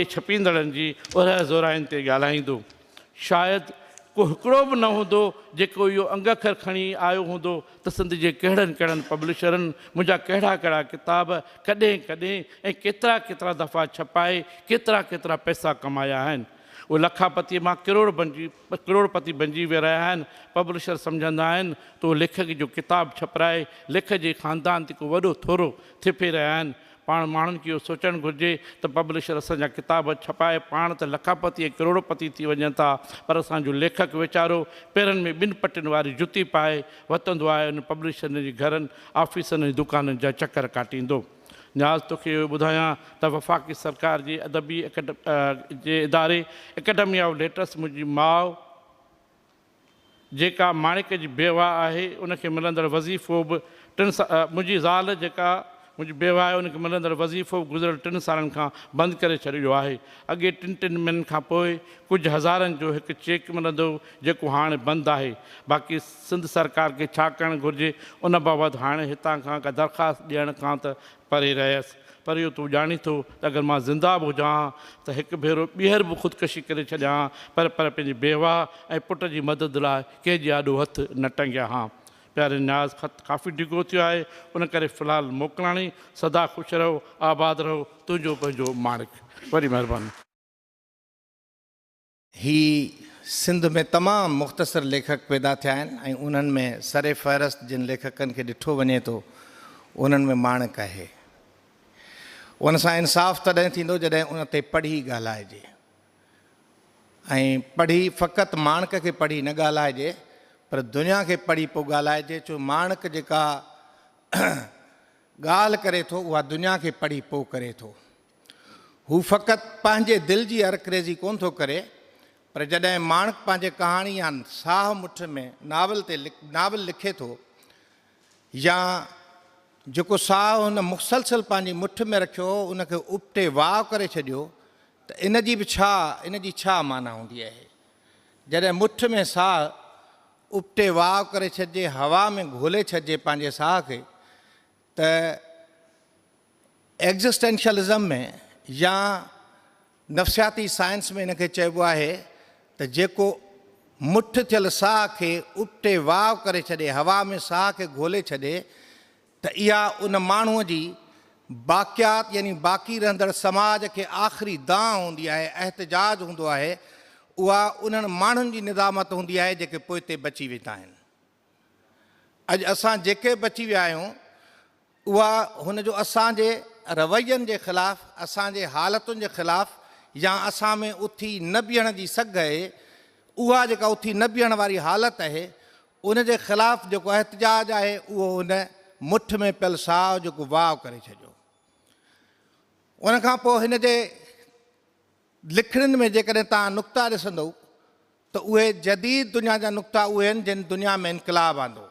छपींदड़नि जी उरह ज़ोराइनि ते ॻाल्हाईंदो। शायदि को हिकिड़ो बि न हूंदो जेको इहो अंग अखर खणी आयो हूंदो त सिंध जे कहिड़नि कहिड़नि पब्लिशरनि मुंहिंजा कहिड़ा कहिड़ा किताब कॾहिं कॾहिं ऐं केतिरा केतिरा दफ़ा छपाए केतिरा केतिरा पैसा कमाया आहिनि। उहे लखापतीअ मां करोड़पति बणिजी विया रहिया आहिनि। पब्लिशर सम्झंदा आहिनि त उहो लेखक जो किताबु छपाए लेखक जे ख़ानदान ते को वॾो थोरो थिपे रहिया आहिनि। पाण माण्हुनि खे इहो सोचणु घुरिजे त पब्लिशर असांजा किताब छपाए पाण त लखापति ऐं करोड़पति थी वञनि था, पर असांजो लेखक वीचारो पेरनि में ॿिनि पटियुनि वारी जुती पाए वतंदो आहे, उन पब्लिशरनि जे घरनि ऑफिसनि ऐं दुकाननि जा चकर काटींदो। न्याज़, तोखे इहो ॿुधायां त वफ़ाक़ी सरकार जे अदबी इदारे एकेडमी ऑफ लेटर्स मुंहिंजी माउ जेका माणिक जी बेवा आहे उनखे मिलंदड़ वज़ीफ़ो बि मुंहिंजी ज़ाल जेका मुंहिंजी बेवा आहे उनखे मिलंदड़ वज़ीफ़ो गुज़िरियल 3 सालनि खां बंदि करे छॾियो आहे। अॻे 3 महीननि खां पोइ कुझु हज़ारनि जो हिकु चेक मिलंदो जेको हाणे बंदि आहे। बाक़ी सिंध सरकार खे छा करणु घुरिजे उन बाबति हाणे हितां खां का दरख़्वास्त ॾियण खां त परे रहियसि। पर इहो तूं ॼाणी थो त अगरि मां ज़िंदा बि हुजां त हिकु भेरो ॿीहर बि ख़ुदकशी करे छॾियां, पर पंहिंजी बेवा ऐं पुट जी मदद लाइ कंहिंजे आॾो हथु न टंगिया हा। प्यारे न्याज़, ख़त काफ़ी डिघो थियो आहे, उन करे फ़िलहालु मोकिलाणी। सदा ख़ुशि रहो, आबाद रहो, तुंहिंजो पंहिंजो माणिक। वरी महिरबानी। ही सिंध में तमामु मुख़्तसर लेखक पैदा थिया आहिनि ऐं उन्हनि में सरे फ़हरिस्त जिन लेखकनि खे ॾिठो वञे थो उन्हनि में माणिक आहे। उन सां इंसाफ़ तॾहिं थींदो जॾहिं उन ते पढ़ी ॻाल्हाइजे, ऐं पढ़ी फ़क़ति माणिक खे पढ़ी न ॻाल्हाइजे पर दुनिया खे पढ़ी पोइ ॻाल्हाइजे। छो माणिक जेका ॻाल्हि करे थो उहा दुनिया खे पढ़ी पोइ करे थो। हू फ़क़ति पंहिंजे दिलि जी अरकरेज़ी कोन थो करे, पर जॾहिं माणिक पंहिंजे कहाणी या साह मुठ में नावल लिखे थो या जेको साह हुन मुसलसल पंहिंजी मुठ में रखियो उनखे उपटे वाह करे छॾियो त इन जी छा माना हूंदी आहे। जॾहिं मुठ में साह उपटे वाह करे छॾिजे, हवा में घोले छॾिजे पंहिंजे साह खे, त एग्ज़िस्टेंशलिज़म में या नफ़्सियाती साइंस में इनखे चइबो आहे त जेको मुठ थियल साह खे उपटे वाह करे छॾे, हवा में साह खे घोले छॾे, त इहा उन माण्हूअ जी बाक़ियात यानी बाक़ी रहंदड़ समाज खे आख़िरी दांह हूंदी आहे, एहतजाज हूंदो आहे, उहा उन्हनि माण्हुनि जी निदामत हूंदी आहे जेके पोइ ते बची वेठा आहिनि। अॼु असां जेके बची विया आहियूं उहा हुन जो असांजे रवैयनि जे ख़िलाफ़ु, असांजे हालतुनि जे ख़िलाफ़ु, या असां में उथी न बीहण जी सघ आहे, उहा जेका उथी न बीहण वारी हालत आहे उन जे ख़िलाफ़ु जेको एहतजाज आहे उहो हुन मुठ में पियल साहु जेको वाह करे छॾियो। उनखां पोइ हिन जे लिखणनि में जेकॾहिं तव्हां नुक़्ता ॾिसंदव त उहे जदीद दुनिया जा नुक़्ता उहे आहिनि जिन दुनिया में इनकलाब आंदो।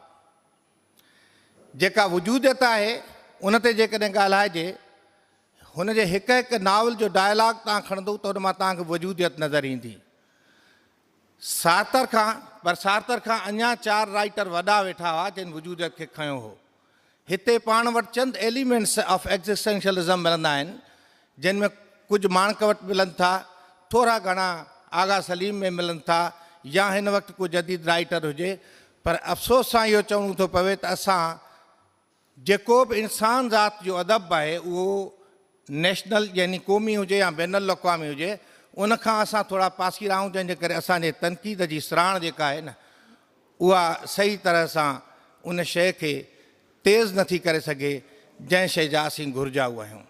जेका वजूदियत आहे उन ते जेकॾहिं ॻाल्हाइजे, हुन जे हिकु हिकु नावल जो डायलॉग तव्हां खणंदव त हुन मां तव्हांखे वजूदियत नज़र ईंदी। सार्तर खां अञा 4 राइटर वॾा वेठा हुआ जिन वजूदियत खे खयो हो। हिते पाण वटि चंद एलिमेंट्स ऑफ एग्ज़िस्टेंशियलिज़म मिलंदा आहिनि जिन में कुझु माणक वटि मिलनि था, थोरा घणा आगा सलीम में मिलनि था, या हिन वक़्तु को जदीद राइटर हुजे। पर अफ़सोस सां इहो चवणो थो पवे त असां जेको बि इंसान ज़ात जो अदब आहे उहो नेशनल यानी क़ौमी हुजे या बैनुल अक़वामी हुजे, उनखां असां थोरा पासीरा आहियूं, जंहिंजे करे असांजे तनक़ीद जी सराहण जेका आहे न उहा सही तरह सां उन शइ खे तेज़ नथी करे सघे जंहिं शइ जा असीं घुरिजाऊं आहियूं।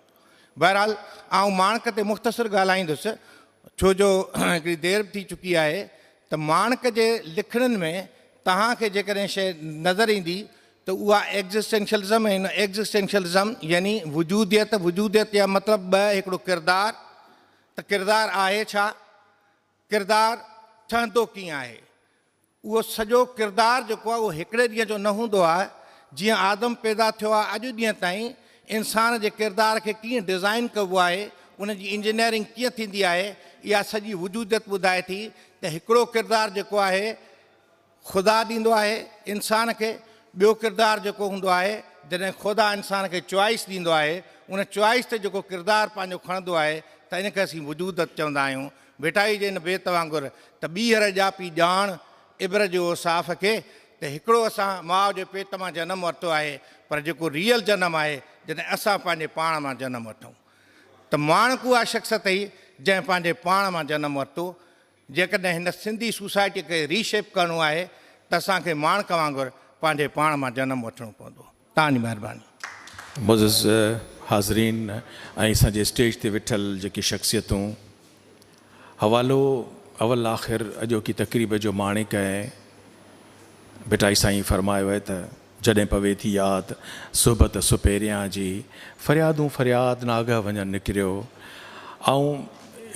बहरहाल आउं माणक ते मुख़्तसिर ॻाल्हाईंदुसि छो जो हिकिड़ी देरि थी चुकी आहे त माणक जे लिखणनि में तव्हांखे जेकॾहिं शइ नज़र ईंदी त उहा एग्ज़िस्टेंशियलिज़म ऐं एग्ज़िस्टेंशियलिज़म यानी वजूदियत या मतिलबु ॿ, हिकिड़ो किरदारु, त किरदारु आहे छा, किरदारु ठहंदो कीअं आहे। उहो सॼो किरदारु जेको आहे उहो हिकिड़े ॾींहं जो न हूंदो आहे। जीअं आदम पैदा थियो आहे अॼु ॾींहं ताईं इंसान जे किरदार खे कीअं डिज़ाइन कबो आहे, उन जी इंजीनियरिंग कीअं थींदी आहे, इहा सॼी वजूदियत ॿुधाए थी त हिकिड़ो किरदारु जेको आहे ख़ुदा ॾींदो आहे इंसान खे, ॿियो किरदारु जेको हूंदो आहे जॾहिं ख़ुदा इंसान खे चॉइस ॾींदो आहे, उन चॉइस ते जेको किरदारु पंहिंजो खणंदो आहे त इनखे असीं वजूदत चवंदा आहियूं। वेठाई जे हिन बेत वांगुरु त ॿीहर ॼापी ॼाण इब्र जो साफ़ खे, त हिकिड़ो असां माउ जे पेट मां जनमु वरितो आहे, पर जेको रियल जनमु आहे जॾहिं असां पंहिंजे पाण मां जनमु वठूं त माणक उहा शख़्सियत ई जंहिं पंहिंजे पाण मां जनमु वरितो। जेकॾहिं हिन सिंधी सोसाइटी खे रीशेप करिणो आहे त असांखे माणक वांगुरु पंहिंजे पाण मां जनमु वठिणो पवंदो। तव्हांजी महिरबानी। मुज़िज़ हाज़रीन ऐं असांजे स्टेज ते वेठल जेकी शख़्सियतूं, हवालो अवल आख़िर अॼोकी तक़रीब जो माणिक आहे। बेटाई साईं फरमायो आहे त जॾहिं पवे थी यादि सुबत सुपेरियां जी, फ़रियादूं फ़रियाद नागा वञनि निकिरियो। ऐं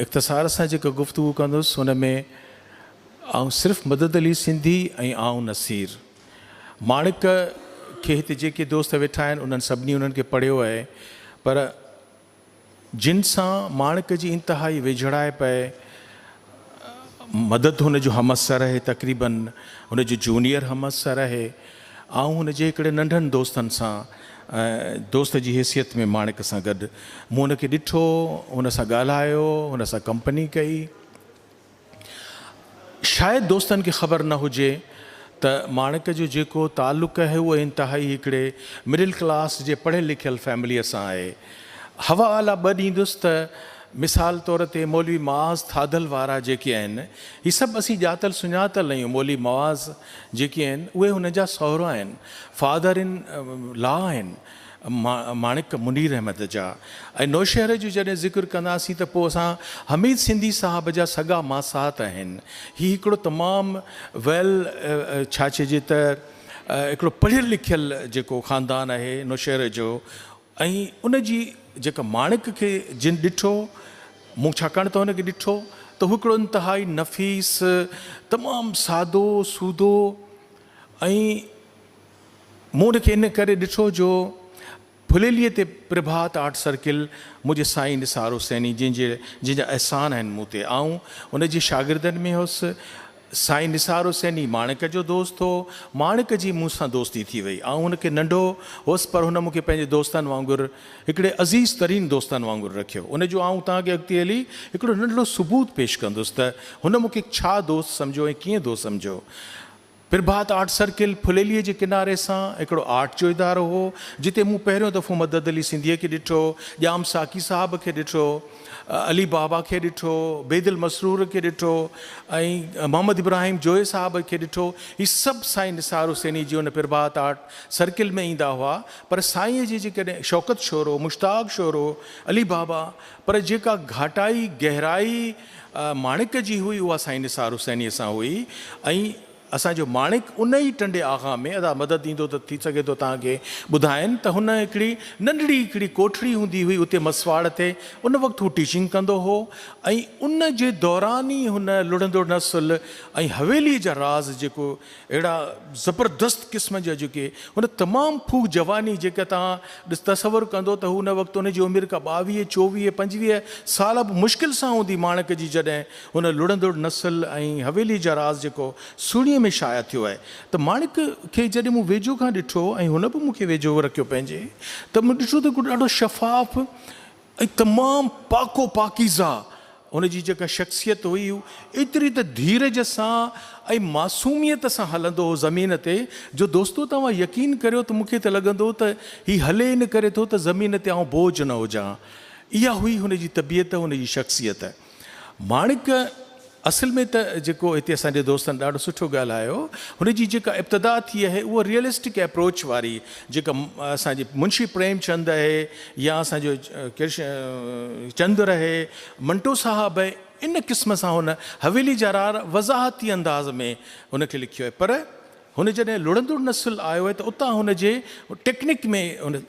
इख़्तिसार सां जेका गुफ़्तगू कंदुसि हुन में ऐं सिर्फ़ु मदद अली सिंधी ऐं आऊं नसीर माणिक खे हिते जेके दोस्त वेठा आहिनि उन्हनि सभिनी उन्हनि खे पढ़ियो आहे, पर जिन सां माणिक जी इंतिहाई वेझड़ाए पए, मदद हुन जो हमअसर रहे, तक़रीबन हुन जो जूनियर हमअसर रहे, ऐं हुन जे हिकिड़े नंढनि दोस्तनि सां दोस्त जी हैसियत में माणिक सां गॾु मूं हुनखे ॾिठो, हुन सां ॻाल्हायो, हुन सां कंपनी कई। शायदि दोस्तनि खे ख़बर न हुजे त माणिक जो जेको तालुक़ु आहे उहो इंतिहाई हिकिड़े मिडिल क्लास जे पढ़ियल लिखियल फैमिलीअ सां आहे। हवाला ॿ ॾींदुसि त मिसाल तौर ते मौलवी मवाज़ थादल वारा जेके आहिनि, हीअ सभु असीं ॼातल सुञातल आहियूं। मौलवी मवाज़ जेके आहिनि उहे हुन जा सहुरा आहिनि, फादर इन लॉ आहिनि माणिक मुनीर अहमद जा। ऐं नौशहर जो जॾहिं ज़िक्र कंदासीं त पोइ असां हमीद सिंधी साहब जा सॻा मासात आहिनि। हीउ हिकिड़ो तमामु वेल छा चइजे त हिकिड़ो पढ़ियल लिखियल जेको ख़ानदान आहे नौशहर जो। ऐं उन जी जेका माणिक खे जिन ॾिठो, मूं छाकाणि त हुनखे ॾिठो त हू हिकिड़ो इंतिहाई नफ़ीस, तमामु सादो सूदो, ऐं मूं हुनखे इन करे ॾिठो जो फुलेलीअ ते प्रभात आर्ट सर्किल मुंहिंजे साईं निसार हुसैनी जंहिंजा अहसान आहिनि मूं ते, ऐं हुनजे शागिर्दनि में हुउसि साईं निसार हुसैनी माणिक जो दोस्त हो। माणिक जी मूं सां दोस्ती थी वई, ऐं हुनखे नंढो हुउसि पर हुन मूंखे पंहिंजे दोस्तनि वांगुरु, हिकिड़े अज़ीज़ तरीन दोस्तनि वांगुरु रखियो। उनजो आऊं तव्हांखे अॻिते हली हिकिड़ो नंढड़ो सबूत पेश कंदुसि त हुन मूंखे छा दोस्त सम्झो ऐं कीअं दोस्त सम्झो। प्रभात आर्ट सर्किल फुलेलीअ जे किनारे सां हिकिड़ो आर्ट जो इदारो हो, जिते मूं पहिरियों दफ़ो मदद अली सिंधीअ खे ॾिठो, ॼाम साकी साहब खे ॾिठो, अली बाबा खे ॾिठो, बेदिल मसरूर खे ॾिठो ऐं मोहम्मद इब्राहिम जोए साहब खे ॾिठो। ही सभु साईं निसार हुसैनी जी उन प्रभात आर्ट सर्किल में ईंदा हुआ। पर साईंअ जी जेकॾहिं शौकत शोरो, मुश्ताक शोरो, अली बाबा, पर जेका घाटाई गहराई माणिक जी हुई उहा साईं निसार हुसैनीअ सां हुई। ऐं असांजो माणिक उन ई टंडे आगा में अदा मदद ईंदो त थी सघे थो तव्हांखे ॿुधाइनि त हुन हिकिड़ी नंढड़ी हिकिड़ी कोठड़ी हूंदी हुई उते मसवाड़ ते, उन वक़्तु हू टीचिंग कंदो हो। ऐं उन जे दौरान ई हुन लुड़ंदो नस्ल ऐं हवेलीअ जा राज़ जेको अहिड़ा ज़बरदस्त क़िस्म जा जेके हुन तमामु फूक जवानी जेका तव्हां तसवुरु कंदो त हुन वक़्तु हुनजी उमिरि का 22, 24, 25 साल बि मुश्किल सां हूंदी माणिक जी, जॾहिं हुन लुड़ंदड़ नस्ल ऐं हवेली जा राज़ जेको सुहिणीअ में शाया थियो आहे। त माणिक खे जॾहिं मूं वेझो खां ॾिठो ऐं हुन बि मूंखे वेझो रखियो पंहिंजे, त मूं ॾिठो त ॾाढो शफ़ाफ़ ऐं तमामु पाको पाकीज़ा हुनजी जेका शख़्सियत हुई, एतिरी त धीरज सां ऐं मासूमियत सां हलंदो हो ज़मीन ते, जो दोस्तो तव्हां यकीन करियो त मूंखे त लॻंदो त हीउ हले इन करे थो त ज़मीन ते आउं बोझ न हुजां। इहा हुई हुनजी तबियत, हुनजी शख़्सियत। माणिक असल में त जेको हिते असांजे दोस्तनि ॾाढो सुठो ॻाल्हायो, हुनजी जेका इब्तिदा थी आहे उहा रियलिस्टिक अप्रोच वारी, जेका असांजे मुंशी प्रेमचंद आहे या असांजो चंद आहे, मंटो साहब आहे, इन क़िस्म सां हुन हवेली जा रार वज़ाहती अंदाज़ में हुनखे लिखियो आहे। पर हुन जॾहिं लुड़ंदड़ नस्ल आयो आहे त उतां हुनजे टेक्निक में हुन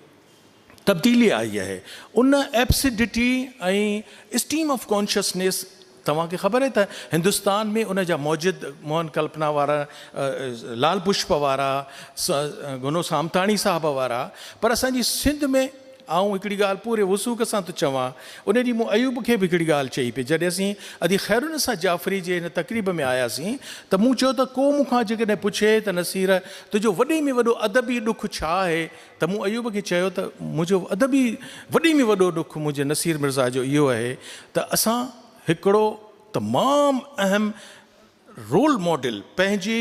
तब्दीली आई आहे। उन एब्सिडिटी ऐं स्टीम ऑफ कॉन्शियसनेस, तव्हांखे ख़बर आहे त हिंदुस्तान में उन जा मौजिद मोहन कल्पना वारा, लाल पुष्प वारा, गुनो सामताणी साहब वारा, पर असांजी सिंध में आऊं हिकिड़ी ॻाल्हि पूरे वसूक सां थो चवां, उन ॾींहुं मूं अयूब खे बि हिकिड़ी ॻाल्हि चई पई, जॾहिं असीं अदी ख़ैरुनिसा जाफ़री जे हिन तक़रीब में आयासीं त मूं चयो त को मूंखां जेकॾहिं पुछे त नसीर तुंहिंजो वॾे में वॾो अदबी ॾुखु छा आहे, त मूं अयूब खे चयो त मुंहिंजो अदबी वॾे में वॾो ॾुखु मुंहिंजे नसीर मिर्ज़ा जो इहो आहे त असां हिकिड़ो तमामु अहम रोल मॉडल पंहिंजी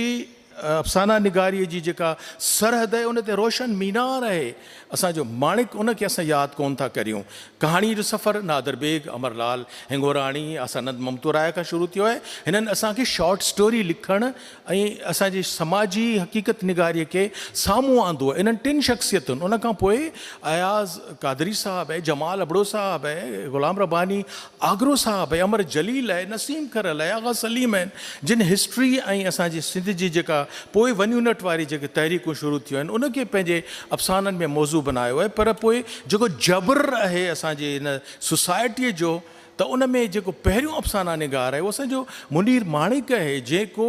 अफ़साना निगारीअ जी जेका सरहद आहे उन ते रोशन मीनार आहे असांजो माणिक, उनखे असां यादि कोन था करियूं। कहाणी जो सफ़र नादर बेग, अमरलाल हिंगोराणी, आसानंद ममतूराय खां शुरू थियो आहे। हिननि असांखे शॉर्ट स्टोरी लिखणु ऐं असांजी समाजी हक़ीक़त निगारीअ खे साम्हूं आंदो आहे। इन्हनि टिनि शख़्सियतुनि, उन खां पोइ अयाज़ कादरी साहब आहे, जमाल अबड़ो साहब आहे, ग़ुलाम रब्बानी आगरो साहब आहे, अमर जलील आहे, नसीम करल आहे, आगा सलीम आहिनि, जिन हिस्ट्री ऐं असांजी सिंध जी जेका पोइ वन यूनिट वारी जेके तहरीकूं शुरू थियूं आहिनि उनखे पंहिंजे अफ़साननि में मौज़ू बनायो आहे। पर पोइ जेको जबर आहे असांजे हिन सोसाइटीअ जो, त उन में जेको पहिरियों अफ़साना निगार आहे उहो असांजो मुनीर माणिक आहे, जेको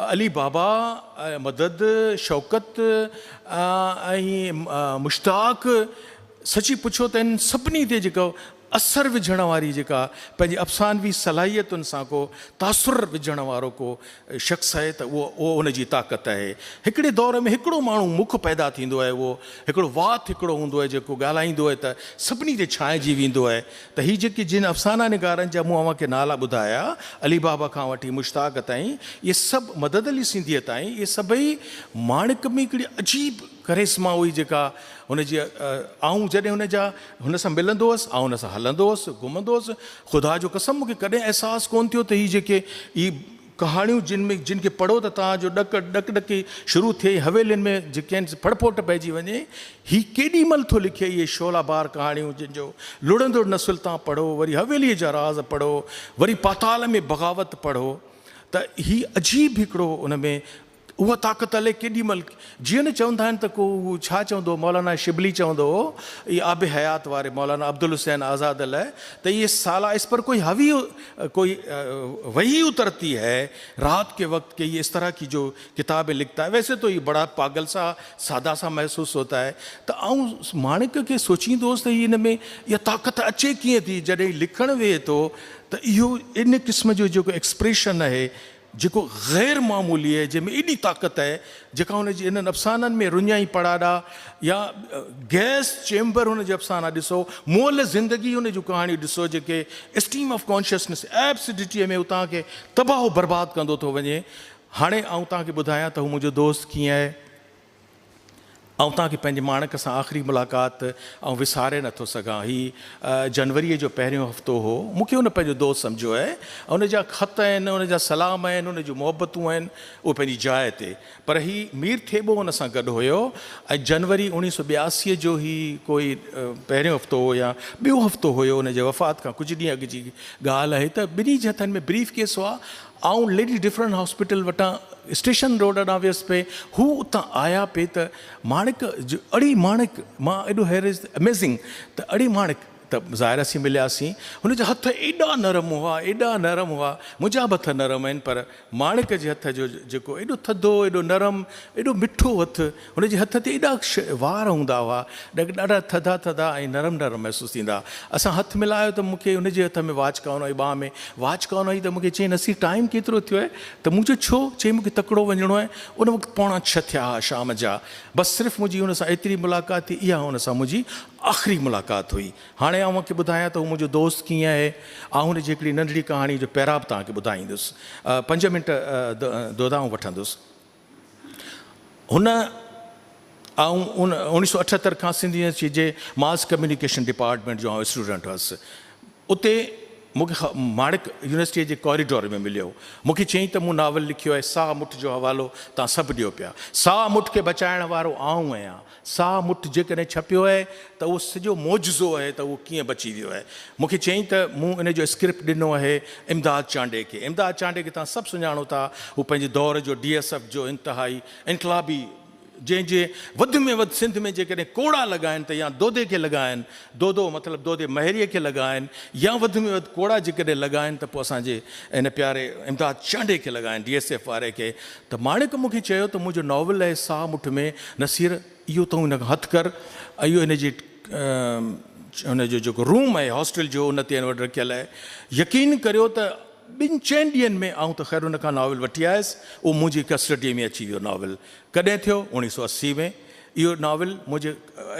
अली बाबा, मदद, शौकत ऐं मुश्ताक, सची पुछो त इन सभिनी ते जेको असर विझण वारी जेका पंहिंजी अफ़सानवी सलाहियतुनि सां को तासुर विझण वारो को शख़्स आहे, त उहो उनजी ताक़त आहे। हिकिड़े दौर में हिकिड़ो माण्हू मुख पैदा थींदो आहे, उहो हिकिड़ो वात हिकिड़ो हूंदो आहे जेको ॻाल्हाईंदो आहे त सभिनी ते छांइजी वेंदो आहे। त हीअ जेके जिन अफ़साना निगारनि जा मूं अव्हांखे नाला ॿुधाया, अली बाबा खां वठी मुश्ताक ताईं, इहे सभु मदद अली सिंधीअ ताईं, इहे सभई माणिक में हिकिड़ी अजीब करिश्मा हुई जेका हुनजी आऊं जॾहिं हुन सां मिलंदो हुअसि, आऊं हुन सां हलंदो हुअसि, घुमंदो हुअसि, ख़ुदा जो कसम मूंखे कॾहिं अहसासु कोन थियो त हीअ जेके कहाणियूं जिन खे पढ़ो त तव्हांजो ॾकी शुरू थिए, हवेलियुनि में जेके आहिनि फड़फोट पइजी वञे, हीअ केॾी महिल थो लिखे इहे शोलाबार कहाणियूं, जिन जो लुड़ंदड़ नस्ल तव्हां पढ़ो, वरी हवेलीअ जा राज़ पढ़ो, वरी पाताल में बग़ावत पढ़ो, त हीअ अजीब हिकिड़ो उन में उहा ताक़त हले केॾी महिल। जीअं न चवंदा आहिनि त को उहो छा चवंदो, मौलाना शिबली चवंदो हो, इहे आब हयात वारे मौलाना अब्दुल हुसैन आज़ाद लाइ, त ये साला इस पर कोई कोई वही उतरती है रात के वक्त के ये इस तरह की जो किताबें लिखता है। वैसे तो ये बड़ा पागल सा सादा सा महसूस होता है। त आऊं माणिक खे सोचींदोसि त हिन में इहा ताक़त अचे कीअं थी, जॾहिं लिखणु वेहे थो त इहो इन क़िस्म जो जेको एक्सप्रेशन आहे जेको ग़ैर मामूली आहे, जंहिंमें एॾी ताक़त आहे, जेका हुनजी इन्हनि अफ़साननि में रुञाई पड़ाड़ा या गैस चेंबर हुनजा अफ़साना ॾिसो, मोल ज़िंदगी हुन जूं कहाणियूं ॾिसो, जेके स्टीम ऑफ कॉन्शियसनेस एब्सिडिटीअ में उतां खे तबाह बर्बादु कंदो थो वञे। हाणे आउं तव्हांखे ॿुधायां त हू मुंहिंजो दोस्त कीअं आहे। ऐं तव्हांखे पंहिंजे माणक सां आख़िरी मुलाक़ात ऐं विसारे नथो सघां। हीअ जनवरीअ जो पहिरियों हफ़्तो हो। मूंखे हुन पंहिंजो दोस्त सम्झो आहे, ऐं उनजा ख़त आहिनि, उनजा सलाम आहिनि, उन जूं मोहबतूं आहिनि, उहे पंहिंजी जाइ ते। पर हीअ मीर थेबो हुन सां गॾु हुयो, ऐं जनवरी 1982 जो ही कोई पहिरियों हफ़्तो हो या ॿियो हफ़्तो हुयो उनजे वफ़ात खां कुझु ॾींहं अॻु जी ॻाल्हि आहे। त ॿिन्ही जे हथनि में ब्रीफ केस हुआ। ऐं लेडी डिफरेंट हॉस्पिटल वटां स्टेशन रोड ॾांहुं वियुसि पे, हू उतां आया पे त माणिक जो अड़ी माणिक, मां एॾो हैरिस अमेज़िंग त अड़ी माणिक त ज़ाहिर असीं मिलियासीं। हुनजा हथ एॾा नरम हुआ, एॾा नरम हुआ। मुंहिंजा बि हथ नरम आहिनि, पर माणिक जे हथ जो जेको एॾो थधो, एॾो नरम, एॾो मिठो हथु, हुनजे हथ ते एॾा वार हूंदा हुआ, ॾाढा थधा थधा ऐं नरम नरम महसूसु थींदा। असां हथु मिलायो त मूंखे हुनजे हथ में वाच कान हुई, ॿाह में वाच कान हुई, त मूंखे चई नसीर टाइम केतिरो थियो आहे? त मुंहिंजो छो? चई मूंखे तकिड़ो वञिणो आहे। उन वक़्तु 6:45 थिया हुआ शाम जा। बसि सिर्फ़ु मुंहिंजी हुन सां एतिरी मुलाक़ात थी, इहा हुन सां मुंहिंजी आख़िरी मुलाक़ात हुई। हाणे आउं मूंखे ॿुधायां त हू मुंहिंजो दोस्त कीअं आहे। ऐं हुनजी हिकिड़ी नंढड़ी कहाणी जो पहिरां बि तव्हांखे ॿुधाईंदुसि, 5 मिंट दोदाऊं वठंदुसि। हुन ऐं 1978 खां सिंधी यूनिवर्सिटी जे मास कम्युनिकेशन डिपार्टमेंट जो आउं स्टूडेंट हुअसि। उते मूंखे माणिक यूनिवर्सिटीअ जे कॉरिडोर में मिलियो। मूंखे चयईं त मूं नावल लिखियो आहे, साह मुठ जो हवालो तव्हां सभु ॾियो पिया। साह मुठ खे बचाइण वारो आऊं आहियां। साह मुठ जेकॾहिं छपियो आहे त उहो सॼो मौजज़ो आहे त उहो कीअं बची वियो आहे। मूंखे चयईं त मूं इन जो स्क्रिप्ट ॾिनो आहे इमदाद चांडे खे। इमदाद चांडे खे तव्हां सभु सुञाणो था, हू पंहिंजे दौर जो DSF जो इंतिहाई इनकलाबी, जंहिंजे वधि में वधि सिंध में जेकॾहिं कोड़ा लॻाइनि त या दोदे खे लॻाइनि, दोदो मतिलबु दोदे महरीअ खे लॻाइनि, या वधि में वधि कोड़ा जेकॾहिं लॻाइनि त पोइ असांजे इन प्यारे इमदाद चांडे खे लॻाइनि, DSF वारे खे। त माणिक मूंखे चयो त मुंहिंजो नॉवल आहे साह मुठ में, नसीर इहो तूं हिन खां हथु कर, ऐं इहो हिनजी हुनजो जेको रूम आहे हॉस्टल जो, उन ते वटि रखियलु आहे। यकीन करियो त 2-4 ॾींहंनि में आउं त ख़ैर हुन खां नॉवल वठी आयुसि। उहो मुंहिंजी कस्टडीअ में अची वियो नॉवल। कॾहिं थियो? 1980 में। इहो नॉवल मुंहिंजे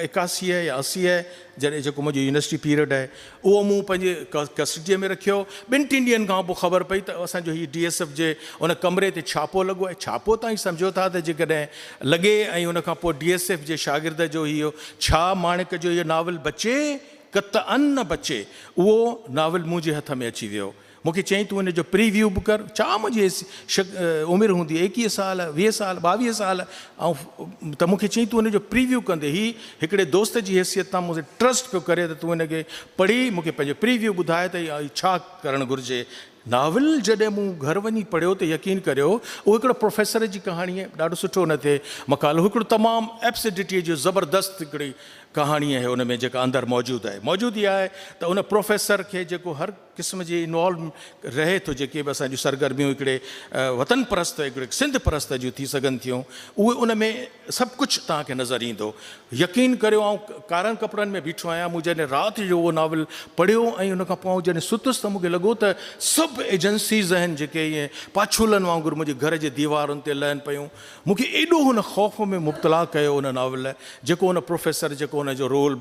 81 या 80 आहे, जॾहिं जेको मुंहिंजो यूनिवर्सिटी पीरियड आहे, उहो मूं पंहिंजे कस्टडीअ में रखियो। 2-3 ॾींहंनि खां पोइ ख़बर पई त असांजो हीउ DSF जे उन कमरे ते छापो लॻो आहे। छापो ताईं सम्झो था त जेकॾहिं लॻे ऐं उन खां पोइ DSF जे शागिर्द जो इहो छा माणिक जो इहो नॉवल बचे, क़तअन न बचे, उहो नॉवल मुंहिंजे हथ में अची वियो। मूंखे चयईं तूं हिन जो प्रीव्यू बि कर। छा मुंहिंजी उमिरि हूंदी 21 साल, 20 साल, 22 साल, ऐं त मूंखे चयईं तूं हिन जो प्रीव्यू कंदे। ही हिकिड़े दोस्त जी हैसियत तां मूंखे ट्रस्ट पियो करे त तूं हिनखे पढ़ी मूंखे पंहिंजो प्रीव्यू ॿुधाए त छा करणु घुरिजे। नावल जॾहिं मूं घर वञी पढ़ियो त यकीन करियो उहो हिकिड़ो प्रोफेसर जी कहाणी आहे। ॾाढो सुठो न थिए मकालो, हिकिड़ो तमामु एब्सिडिटीअ जो ज़बरदस्त हिकिड़ी कहाणी आहे हुन में जेका अंदरि मौजूदु आहे। मौजूदु इहा आहे त उन प्रोफेसर खे जेको हर क़िस्म जी इन्वॉल्व रहे थो, जेके बि असांजूं सरगर्मियूं हिकिड़े वतन परस्त, हिकिड़े सिंध परस्त जूं थी सघनि थियूं, उहे उन में सभु कुझु तव्हांखे नज़र ईंदो। यकीन करियो आउं कारनि कपिड़नि में बीठो आहियां। मूं जॾहिं राति जो उहो नॉवल पढ़ियो ऐं उन खां पोइ जॾहिं सुतुसि त मूंखे लॻो त सभु एजेंसीज़ आहिनि जेके ईअं पाछुलनि वांगुरु मुंहिंजे घर जे दीवारुनि ते लहनि पियूं। मूंखे एॾो हुन ख़ौफ़ में मुब्तला कयो उन नॉवल, जेको उन प्रोफेसर, जेको हुनजो रोल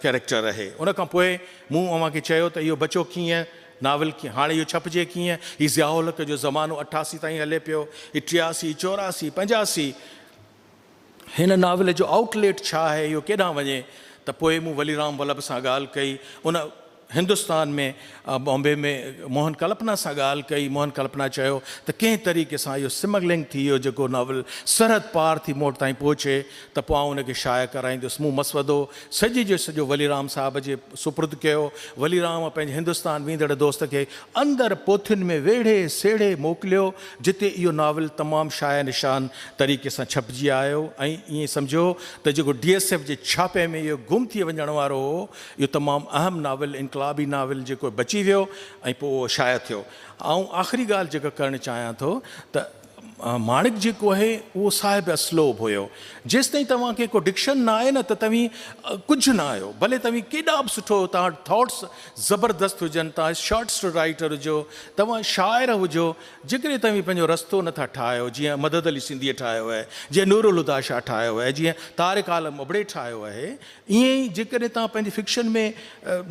कैरेक्टर आहे। उन खां पोइ मूं अव्हांखे चयो त इहो बचो कीअं, नावल कीअं, हाणे इहो छपिजे कीअं। हीउ ज़ियाउल जो ज़मानो 88 ताईं हले पियो, 83, 84, 85। हिन नावल जो आउटलेट छा आहे, इहो केॾांहुं वञे। त पोइ मूं वलीराम वल्लभ सां ॻाल्हि कई। उन हिंदुस्तान में बॉम्बे में मोहन कल्पना सां ॻाल्हि कई। मोहन कल्पना चयो त कंहिं तरीक़े सां इहो स्मगलिंग थी वियो, जेको नॉवल सरहद पार थी मोट ताईं पहुचे, त पोइ आउं उनखे शाया कराईंदुसि। मूं मसवदो सॼे जो सॼो वलीराम साहिब जे सुपुर्द कयो। वलीराम पंहिंजे हिंदुस्तान वेंदड़ दोस्त खे अंदरि पोथियुनि में वेढ़े सेड़े मोकिलियो, जिते इहो नॉवल तमामु शाया निशान तरीक़े सां छपिजी आयो। ऐं ईअं सम्झो त जेको DSF जे छापे में इहो गुम थी वञण वारो हो, इहो तमामु अहम नॉवल, इनकलाबी नॉवल जेको बची वियो ऐं पोइ उहो शाया थियो। ऐं आख़िरी ॻाल्हि जेका करणु चाहियां थो त माणिक जेको आहे उहो साहिब असलोब हुयो। जेसिताईं तव्हांखे को डिक्शन न आहे न त तव्हीं कुझु न आहियो, भले तव्हीं केॾा बि सुठो तव्हां थॉट्स ज़बरदस्त हुजनि, तव्हां शॉर्ट स्टोरी राइटर हुजो, तव्हां शाइर हुजो, जेकॾहिं तव्हीं पंहिंजो रस्तो नथा ठाहियो, जीअं मदद अली सिंधीअ ठाहियो आहे, जीअं नूरुल हुदा शाह ठाहियो आहे, जीअं तारिक आलम अबड़े ठाहियो आहे, ईअं ई जेकॾहिं तव्हां पंहिंजी फिक्शन में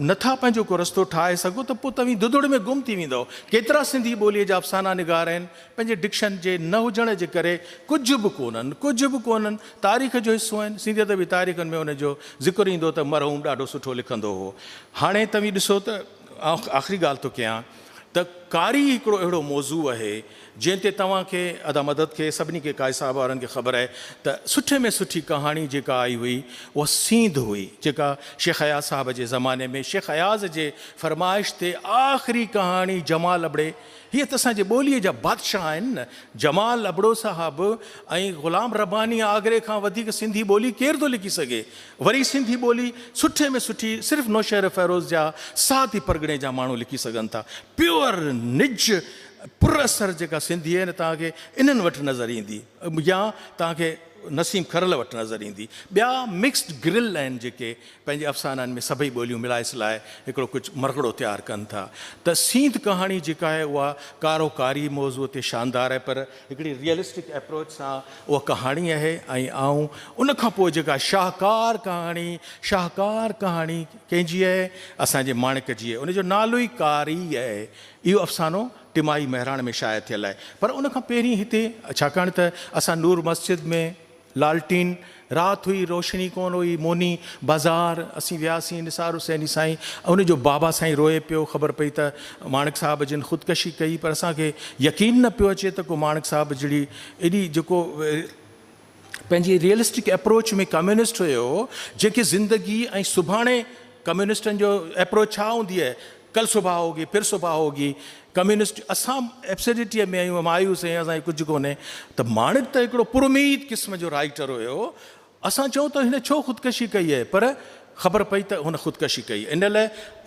नथा पंहिंजो को रस्तो ठाहे सघो त पोइ तव्हीं दुधड़ में गुम थी वेंदव। केतिरा सिंधी ॿोलीअ जा अफ़साना निगार आहिनि पंहिंजे डिक्शन जे न हुजण जे करे कुझु बि कोन्हनि, तारीख़ जो हिसो आहिनि। सिंधियत बि तारीख़नि में हुनजो ज़िक्र ईंदो त मरहूम ॾाढो सुठो लिखंदो हो। हाणे तव्हीं ॾिसो त आख़िरी ॻाल्हि थो कयां त कारी हिकिड़ो अहिड़ो मौज़ू आहे जंहिं ते तव्हांखे अदा मदद खे सभिनी खे काए साहब वारनि खे ख़बर आहे त सुठे में सुठी कहाणी जेका आई हुई उहा सींध हुई, जेका शेख अयाज़ साहब जे ज़माने में शेख अयाज़ जे फरमाइश ते आख़िरी कहाणी जमाल अबड़े, हीअ त असांजे ॿोलीअ जा बादशाह आहिनि न, जमाल अबड़ो साहब ऐं ग़ुलाम रब्बानी आगरे खां वधीक सिंधी ॿोली केरु थो लिखी सघे। वरी सिंधी ॿोली सुठे में सुठी सिर्फ़ु नौशहर फ़ैरोज़ जा साती परगिणे जा माण्हू लिखी सघनि था। प्योर निज पुर असर जेका सिंधी आहे न तव्हांखे इन्हनि वटि नज़र ईंदी, या तव्हांखे नसीम खरल वटि नज़र ईंदी। ॿिया मिक्सड ग्रिल आहिनि जेके पंहिंजे अफ़साननि में सभई ॿोलियूं मिलाए सिलाए हिकिड़ो कुझु मरकड़ो तयारु कनि था। त सींध कहाणी जेका आहे उहा कारोकारी मौज़ूअ ते शानदार आहे, पर हिकिड़ी रियलिस्टिक एप्रोच सां उहा कहाणी आहे। ऐं उनखां पोइ जेका शाहकार कहाणी कंहिंजी आहे, असांजे माणिक जी आहे, उनजो नालो ई कारी आहे। इहो अफ़सानो टिमाही महिराण में शाया थियल आहे, पर उनखां पहिरीं हिते छाकाणि त असां नूर मस्जिद में लालटीन राति हुई, रोशनी कोन हुई, मोनी बाज़ार असीं वियासीं, निसार हुसैनी साईं उनजो बाबा साईं रोए पियो, ख़बर पई त माणिक साहब जिन ख़ुदकशी कई, पर असांखे यकीन न पियो अचे त को माणिक साहब जहिड़ी एॾी जेको पंहिंजी रियलिस्टिक एप्रोच में कम्युनिस्ट हुयो, जेके ज़िंदगी ऐं सुभाणे कम्युनिस्टनि जो एप्रोच छा हूंदी आहे, कल सुबह होगी फिर सुबह होगी, कम्युनिस्ट असां एब्सर्डिटीअ में आहियूं, मायूस आहियूं, असांखे कुझु कोन्हे। त माणिक त हिकिड़ो पुरउमीद क़िस्म जो राइटर हुयो। असां चऊं त हिन छो ख़ुदकशी कई आहे, पर ख़बर पई त हुन ख़ुदकशी कई। इन लाइ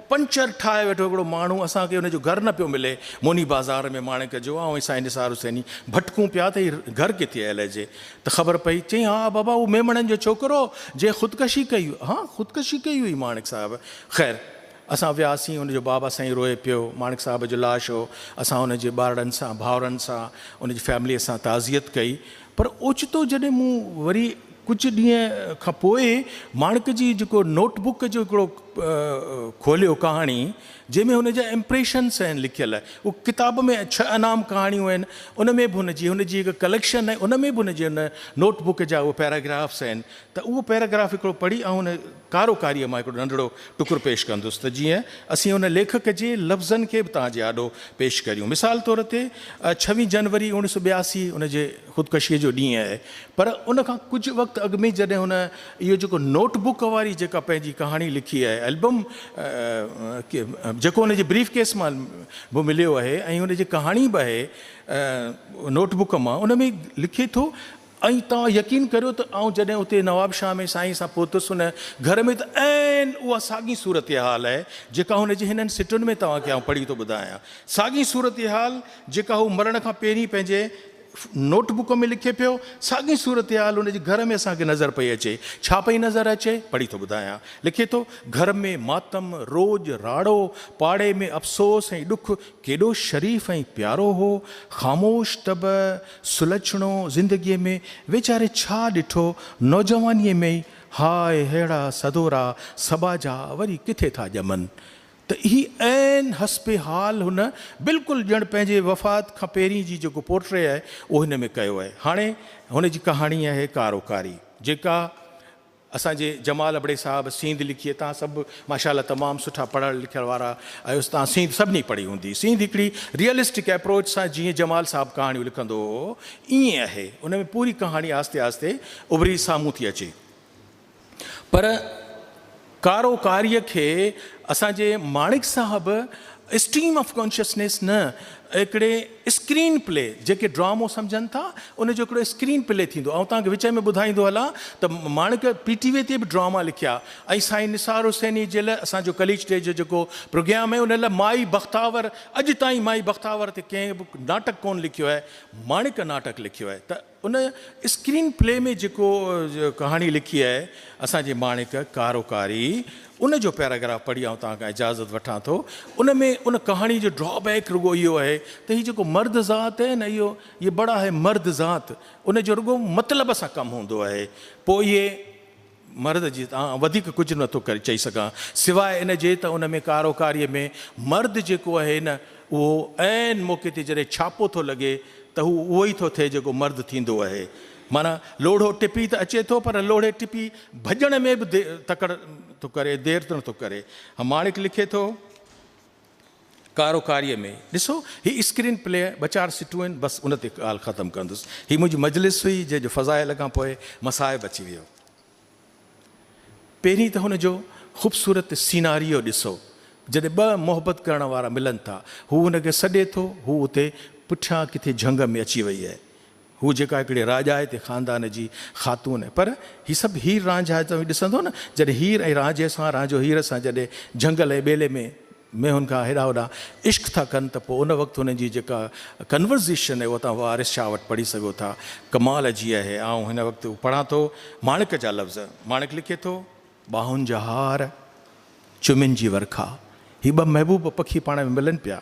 पंचर ठाहे वेठो हिकिड़ो माण्हू, असांखे हुनजो घर न पियो मिले मोनी बाज़ार में माणिक जो, ऐं साईं निसार हुसैनी भटकूं पिया त हीउ घर किथे आयल जे, त ख़बर पई। चई हा बाबा उहो मेमणनि जो छोकिरो जंहिं ख़ुदकशी कई, हा ख़ुदकशी कई हुई माणिक साहब। ख़ैर असां वियासीं, हुनजो बाबा साईं रोए पियो, माणिक साहब जो लाश हो, असां हुनजे ॿारनि सां भाउरनि सां हुनजी फैमिलीअ सां ताज़ियत कई। पर ओचितो जॾहिं मूं वरी कुझु ॾींहं खां पोइ माणिक जी जेको नोटबुक जो हिकिड़ो खोलियो कहाणी, जंहिंमें हुनजा इम्प्रेशन्स आहिनि लिखियल, उहो किताब में 6 अनाम कहाणियूं आहिनि, उन में बि हुनजी हिकु कलेक्शन आहे, उन में बि हुनजे हुन नोटबुक जा उहे पैराग्राफ्स आहिनि। त उहो पैराग्राफ हिकिड़ो पढ़ी ऐं हुन कारोकारीअ मां हिकिड़ो नंढिड़ो टुकुर पेश कंदुसि, त जीअं असीं हुन लेखक जे लफ़्ज़नि खे बि तव्हांजे आॾो पेश करियूं। मिसाल तौर ते 26 जनवरी 1982 हुनजे ख़ुदकशीअ जो ॾींहुं आहे, पर उनखां कुझु वक़्तु अॻु में जॾहिं हुन इहो जेको नोटबुक वारी जेका पंहिंजी कहाणी लिखी आहे, एल्बम जेको हुनजे ब्रीफ केस मां बि मिलियो आहे ऐं हुनजी कहाणी बि आहे नोटबुक मां, उन में लिखे थो। ऐं तव्हां यकीन करियो त जॾहिं उते नवाब शाह में साईं सां पहुतुसि हुन घर में, त ऐं उहा साॻी सूरत हाल आहे जेका हुनजे हिननि सिटुनि में तव्हांखे पढ़ी थो ॿुधायां। साॻी सूरत हाल जेका हू मरण खां पहिरीं पंहिंजे नोटबुक में लिखे पियो, साॻी सूरत हाल हुनजे घर में असांखे नज़र पई अचे। छा पई नज़र अचे, पढ़ी थो ॿुधायां। लिखे थो, घर में मातम रोज़ राड़ो, पाड़े में अफ़सोस ऐं ॾुख, केॾो शरीफ़ ऐं प्यारो हो, ख़ामोश तब सुलछणो ज़िंदगीअ में, वीचारे छा ॾिठो नौजवानीअ में ई, हाय अहिड़ा सदोरा सबा जा वरी किथे था ॼमनि। त ही ऐन हस्बे हाल हुन बिल्कुलु ॼण पंहिंजे वफ़ात खां पहिरीं जी जेको पोर्ट्रे आहे उहो हिन में कयो आहे। हाणे हुनजी कहाणी आहे कारोकारी, जेका असांजे जमाल अबड़े साहब सींध लिखी आहे। तव्हां सभु माशाल्लाह तमामु सुठा पढ़ियल लिखियल वारा आहियो, तव्हां सींध सभिनी पढ़ी हूंदी। सींध हिकिड़ी रियलिस्टिक एप्रोच सां जीअं जमाल साहब कहाणियूं लिखंदो हो ईअं आहे, उन में पूरी कहाणी आस्ते आस्ते उभरी साम्हूं थी अचे। पर कारोकारीअ खे असांजे माणिक साहब स्ट्रीम ऑफ कॉन्शियसनेस न हिकिड़े स्क्रीन प्ले जेके ड्रामो सम्झनि था उन जो हिकिड़ो स्क्रीन प्ले थींदो। ऐं तव्हांखे विच में ॿुधाईंदो हलां त माणिक PTV ते बि ड्रामा लिखिया ऐं साईं निसार हुसैनी जे लाइ असांजो कलीज डे जो जेको प्रोग्राम आहे उन लाइ माई बख़्तावर, अॼु ताईं माई बख़्तावर ते कंहिं बि नाटक कोन लिखियो आहे, माणिक नाटक लिखियो आहे। त उन स्क्रीन प्ले में जेको कहाणी लिखी आहे असांजे माणिक कारोकारी, उन जो पैराग्राफ पढ़ी ऐं तव्हां खां इजाज़त वठां थो। उन में उन कहाणी जो ड्रॉबैक रुगो इहो आहे त हीउ जेको मर्द ज़ात आहे न, ये बड़ा है मर्द ज़ात, उन जो रुगो मतिलब सां कमु हूंदो आहे। पोइ इहे मर्द जी तव्हां वधीक कुझु नथो करे चई सघां सवाइ इन जे त उन में कारोकारीअ में मर्द जेको आहे न उहो ऐन मौक़े ते जॾहिं छापो थो लॻे त हू उहो ई थो थिए जेको मर्द थींदो आहे। माना लोढ़ो टिपी त अचे थो पर लोढ़े टिपी भॼण में बि तकड़ थो करे, देरि त नथो करे। माणिक लिखे थो कारोकारीअ में, ॾिसो हीअ स्क्रीन प्ले 2-4 सिटूं आहिनि, बसि उन ते ॻाल्हि ख़तमु कंदुसि। हीअ मुंहिंजी मजलिस हुई जंहिंजो फ़ज़ाइल खां पोइ मसाइब अची वियो। पहिरीं त हुनजो ख़ूबसूरत सीनारियो ॾिसो, जॾहिं ॿ मोहबत करण वारा मिलनि था, हू हुनखे सॾे थो, हू उते पुठियां किथे झंग में अची वई आहे। हू जेका हिकिड़े राजा आहे ते ख़ानदान जी ख़ातून आहे, पर हीअ सभु हीर रांझ आहे। तव्हां ॾिसंदो न जॾहिं हीर ऐं रांझे सां, रांझो हीर सां जॾहिं झंगल ऐं ॿेले में हुनखां हेॾा होॾा इश्क था कनि त पोइ उन वक़्तु हुननि जी जेका कन्वर्ज़ेशन आहे उहा तव्हां वारिस शाह वटि पढ़ी सघो था, कमाल जी आहे। ऐं हिन वक़्तु पढ़ां थो माणिक जा लफ़्ज़। माणिक लिखे थो बाहुनि जा हार, चुमिन जी वरखा। हीअ ॿ महबूब पखी पाण में मिलनि पिया,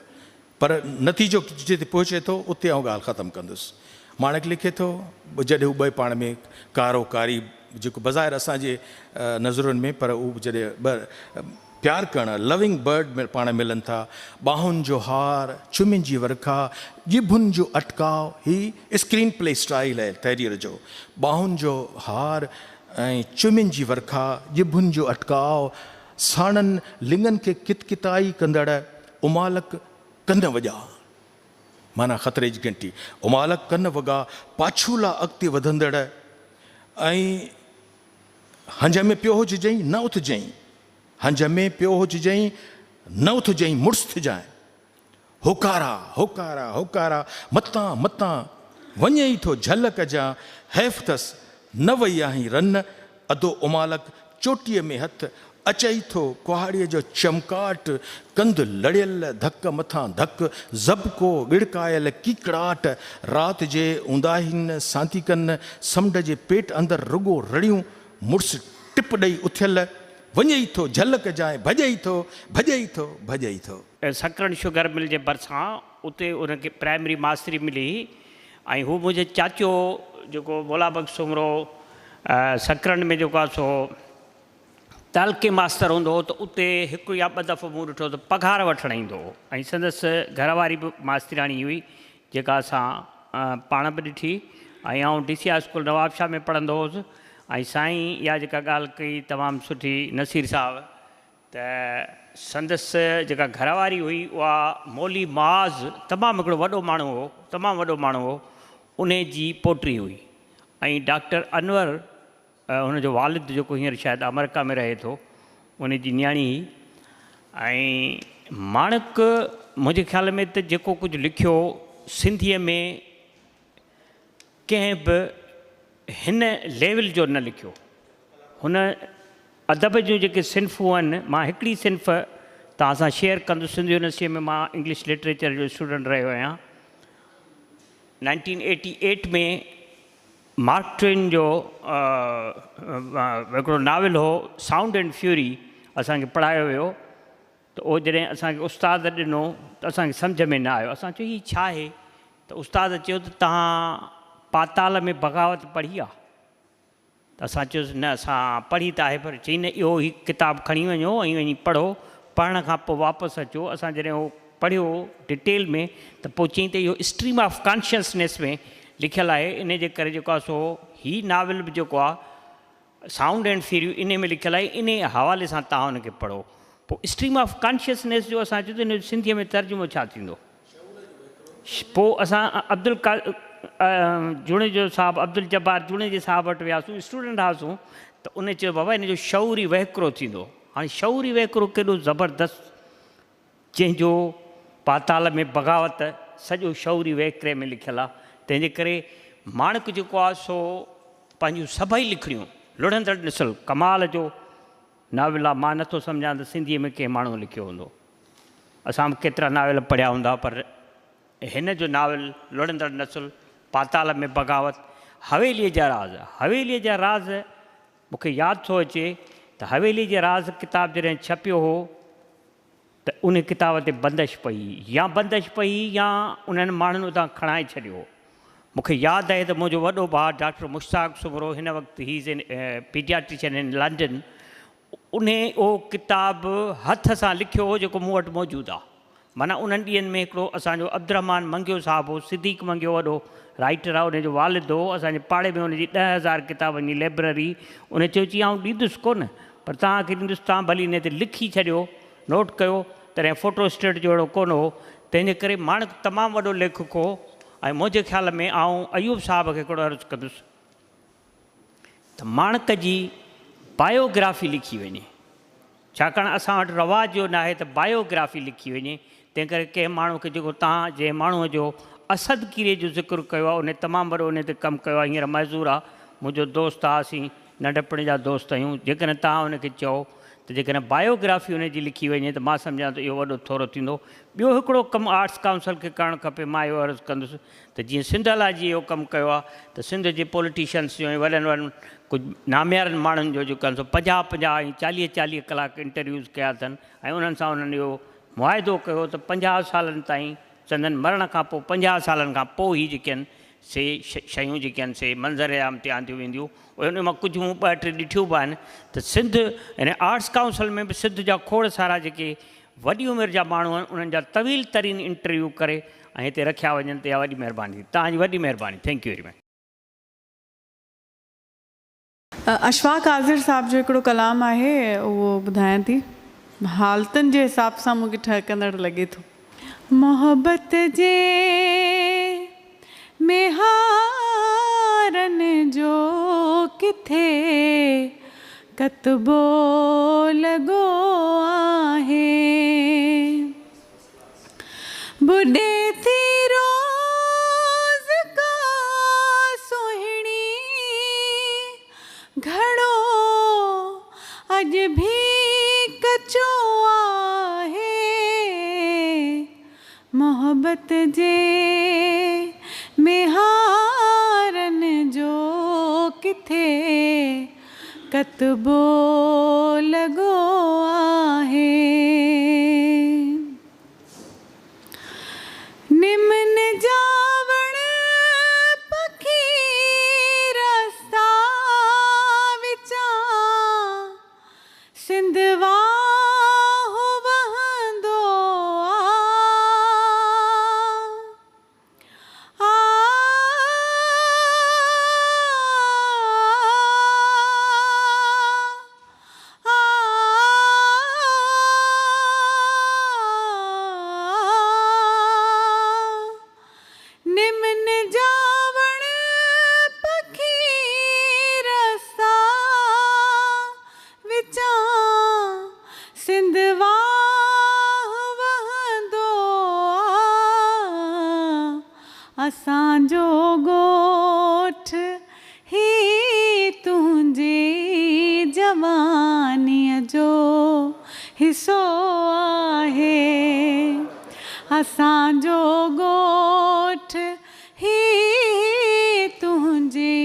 पर नतीजो जिते पहुचे थो उते आउं ॻाल्हि ख़तमु कंदुसि। माणिक लिखे थो जॾहिं हू ॿई पाण में कारोकारी जेको बज़ाहिर असांजे नज़रुनि में, पर उहे जॾहिं प्यार करणु लविंग बर्ड में पाण मिलनि था। बाहुनि जो हार, चुमिन जी वरखा, जिभुनि जो अटकाव, ही स्क्रीन प्ले स्टाइल आहे तहरीर जो। बाहुनि जो हार ऐं चुमिन जी वरखा, जिभुनि जो अटकाव, साणनि लिंगनि खे कितकिताई कंदड़ उमालक कन वॼा, माना ख़तरे जी घंटी। उमालक कन वॻा पाछूला अॻिते वधंदड़, ऐं हंज में पियो हुजई न उथजई, हंज में पियो हुजई न उथजई मुड़ुस थिजांइ। होकारा होकारा होकारा मतां मतां वञई थो झलक जा, हैफ़ अथसि न वई आहीं रन। अधो उमालक चोटीअ में हथ अचई थो कुहाड़ीअ जो चमकाट, कंध लड़ियल धक मथां धक, ज़बको गिड़कायल कीकड़ाट। राति जे ऊंदाहिन सांतीकनि समुंड जे पेट अंदरि रुगो रड़ियूं, मुड़ुस टिप ॾेई उथियल वञई थो झलक जाए, भॼई थो भॼई थो भॼई थो। सकरन शुगर मिल जे भरिसां उते उनखे प्राइमरी मास्तरी मिली, ऐं हू मुंहिंजे चाचो जेको मोला बख़्श सुमरो सकरन में जेको आहे सो तालके मास्तर हूंदो हो, त उते हिकु या ॿ दफ़ो मूं ॾिठो त पघार वठणु ईंदो हो। ऐं संदसि घरवारी बि मास्तराणी हुई जेका असां पाण बि ॾिठी। ऐं आउं DCI स्कूल नवाबशाह में पढ़ंदो हुउसि। ऐं साईं इहा जेका ॻाल्हि कई तमामु सुठी नसीर साहब, त संदसि जेका घरवारी हुई उहा मौली माज़ तमामु हिकिड़ो वॾो माण्हू हो, तमामु वॾो माण्हू हो, उन जी पोटी हुई। ऐं डॉक्टर अनवर हुनजो वालिद जेको हींअर शायदि अमेरिका में रहे थो, उन जी न्याणी हुई। ऐं माणिक मुंहिंजे ख़्याल में त जेको कुझु लिखियो सिंधीअ में कंहिं बि हिन लेवल जो न लिखियो। हुन अदब जूं जेके सिन्फ़ूं आहिनि, मां हिकिड़ी सिन्फ़ तव्हां सां शेयर कंदुसि। सिंधी यूनिवर्सिटीअ में मां इंग्लिश लिटरेचर जो स्टूडेंट रहियो आहियां। 1988 में मार्क ट्वेन जो हिकिड़ो नाविल हो साउंड एंड फ्यूरी, असांखे पढ़ायो वियो। त उहो जॾहिं असांखे उस्ताद ॾिनो त असांखे सम्झ में न आयो। असां चयो हीअ छा आहे? त उस्ताद चयो त तव्हां पाताल में बग़ावत पढ़ी आहे? त असां चयोसीं न असां पढ़ी त आहे, पर चई न इहो ही किताबु खणी वञो ऐं वञी पढ़ो, पढ़ण खां पोइ वापसि अचो। असां जॾहिं उहो पढ़ियो डिटेल में त पोइ चई त इहो स्ट्रीम ऑफ कॉन्शियसनेस में लिखियलु आहे। इन जे करे जेको आहे सो हीउ नाविल बि जेको आहे साउंड एंड फ्यूरी इन में लिखियलु आहे, इन हवाले सां तव्हां हुनखे पढ़ो। पोइ स्ट्रीम ऑफ कॉन्शियसनेस जो असां चयो त हिन सिंधीअ में तर्जुमो छा थींदो? पोइ असां जुणे जो साहिबु अब्दुल जब्बार जुणे जे साहिब वटि वियासीं, स्टूडेंट हुआसीं। त उन चयो बाबा हिन जो शऊरी वहिकिरो थींदो। हाणे शऊरी वहिकिरो केॾो ज़बरदस्त, जंहिंजो पाताल में बग़ावत सॼो शौरी वहकिरे में लिखियलु आहे। तंहिंजे करे माणिक जेको आहे सो पंहिंजूं सभई लिखड़ियूं लुड़ंदड़ ॾिसल कमाल जो नाविल आहे। मां नथो सम्झां त सिंधीअ में कंहिं माण्हू लिखियो हूंदो। असां बि केतिरा नाविल पढ़िया हूंदा, पर हिन जो नाविल लुड़ंदड़ नसुल, पाताल में बग़ावत, हवेलीअ जा राज़। हवेलीअ जा राज़ मूंखे यादि थो अचे त हवेलीअ जे राज़ किताब जॾहिं छपियो हो त उन किताब ते बंदिश पई या उन्हनि माण्हुनि उतां खणाए छॾियो। मूंखे यादि आहे त मुंहिंजो वॾो भाउ डॉक्टर मुश्ताक सुमरो, हिन वक़्तु he is in paediatrician in London, उन उहो किताबु हथ सां लिखियो हो जेको मूं वटि मौजूदु आहे। माना उन्हनि ॾींहंनि में हिकिड़ो असांजो अब्दुरहमान मंगियो साहिबु हो, सिद्दीक़ मंगियो वॾो राइटर आहे, उनजो वालिद हो। असांजे पाड़े में उनजी 10,000 किताबनि जी लाइब्रेरी। उन चयो चई आउं ॾींदुसि कोन, पर तव्हांखे ॾींदुसि, तव्हां भली हिन ते लिखी छॾियो, नोट कयो। तॾहिं फोटोस्टेट जो अहिड़ो कोन हो। तंहिंजे करे माणिक तमामु वॾो लेखक हो। ऐं मुंहिंजे ख़्याल में आउं अयूब साहिब खे हिकिड़ो अर्ज़ु कंदुसि त माणिक जी बायोग्राफी लिखी वञे, छाकाणि असां वटि रवाज जो न आहे त बायोग्राफी लिखी वञे। तंहिं करे कंहिं माण्हू खे जेको तव्हां जंहिं माण्हूअ जो असद कीरे जो ज़िक्र कयो आहे, उन तमामु वॾो उन ते कमु कयो आहे। हींअर मज़ूर आहे, मुंहिंजो दोस्त आहे, असीं नंढपण जा दोस्त आहियूं। जेकॾहिं तव्हां उनखे चओ त जेकॾहिं बायोग्राफी उनजी लिखी वञे त मां सम्झां त इहो वॾो थोरो थींदो। ॿियो हिकिड़ो कमु आर्ट्स काउंसिल खे करणु खपे। मां इहो अर्ज़ु कंदुसि त जीअं सिंधला जी इहो कमु कयो आहे त सिंध जे पॉलिटिशियन्स जो ऐं वॾनि वॾनि कुझु नामियारनि माण्हुनि जो जेको आहे सो 50-50 ऐं 40-40 कलाक इंटरव्यूज़ कया अथनि ऐं उन्हनि सां उन्हनि इहो मुआइदो कयो त 50 सालनि ताईं संदन मरण खां पोइ 50 सालनि खां पोइ ई जेके आहिनि से शयूं जेके आहिनि से मंज़र आम ते आंदियूं वेंदियूं। उन मां कुझु मूं 2-3 ॾिठियूं बि आहिनि त सिंध यानी आर्ट्स काउंसिल में बि सिंध जा खोड़ सारा जेके वॾी उमिरि जा माण्हू आहिनि उन्हनि जा तवील तरीन इंटरव्यू करे ऐं हिते रखिया वञनि त इहा वॾी महिरबानी। तव्हांजी वॾी महिरबानी। Thank you very much. Ashfaq Aazir साहब जो हिकिड़ो कलाम आहे, उहो ॿुधायां थी। हालतुनि जे हिसाब सां मूंखे ठहकंदड़ लॻे थो। मोहबत जे मेहारनि जो किथे कतबो लॻो आहे, बुॾे थी रोज़ का सुहिणी घड़ो अॼु भी कचो आहे। मोहब्बत जे मेहारनि जो किथे कतबो लॻो आहे। निमन जावण पखी रस्ता विचां सिंधवा असांजो गोठ ही तुंहिंजी जवानीअ जो हिसो आहे। असांजो गोठ ही तुंहिंजी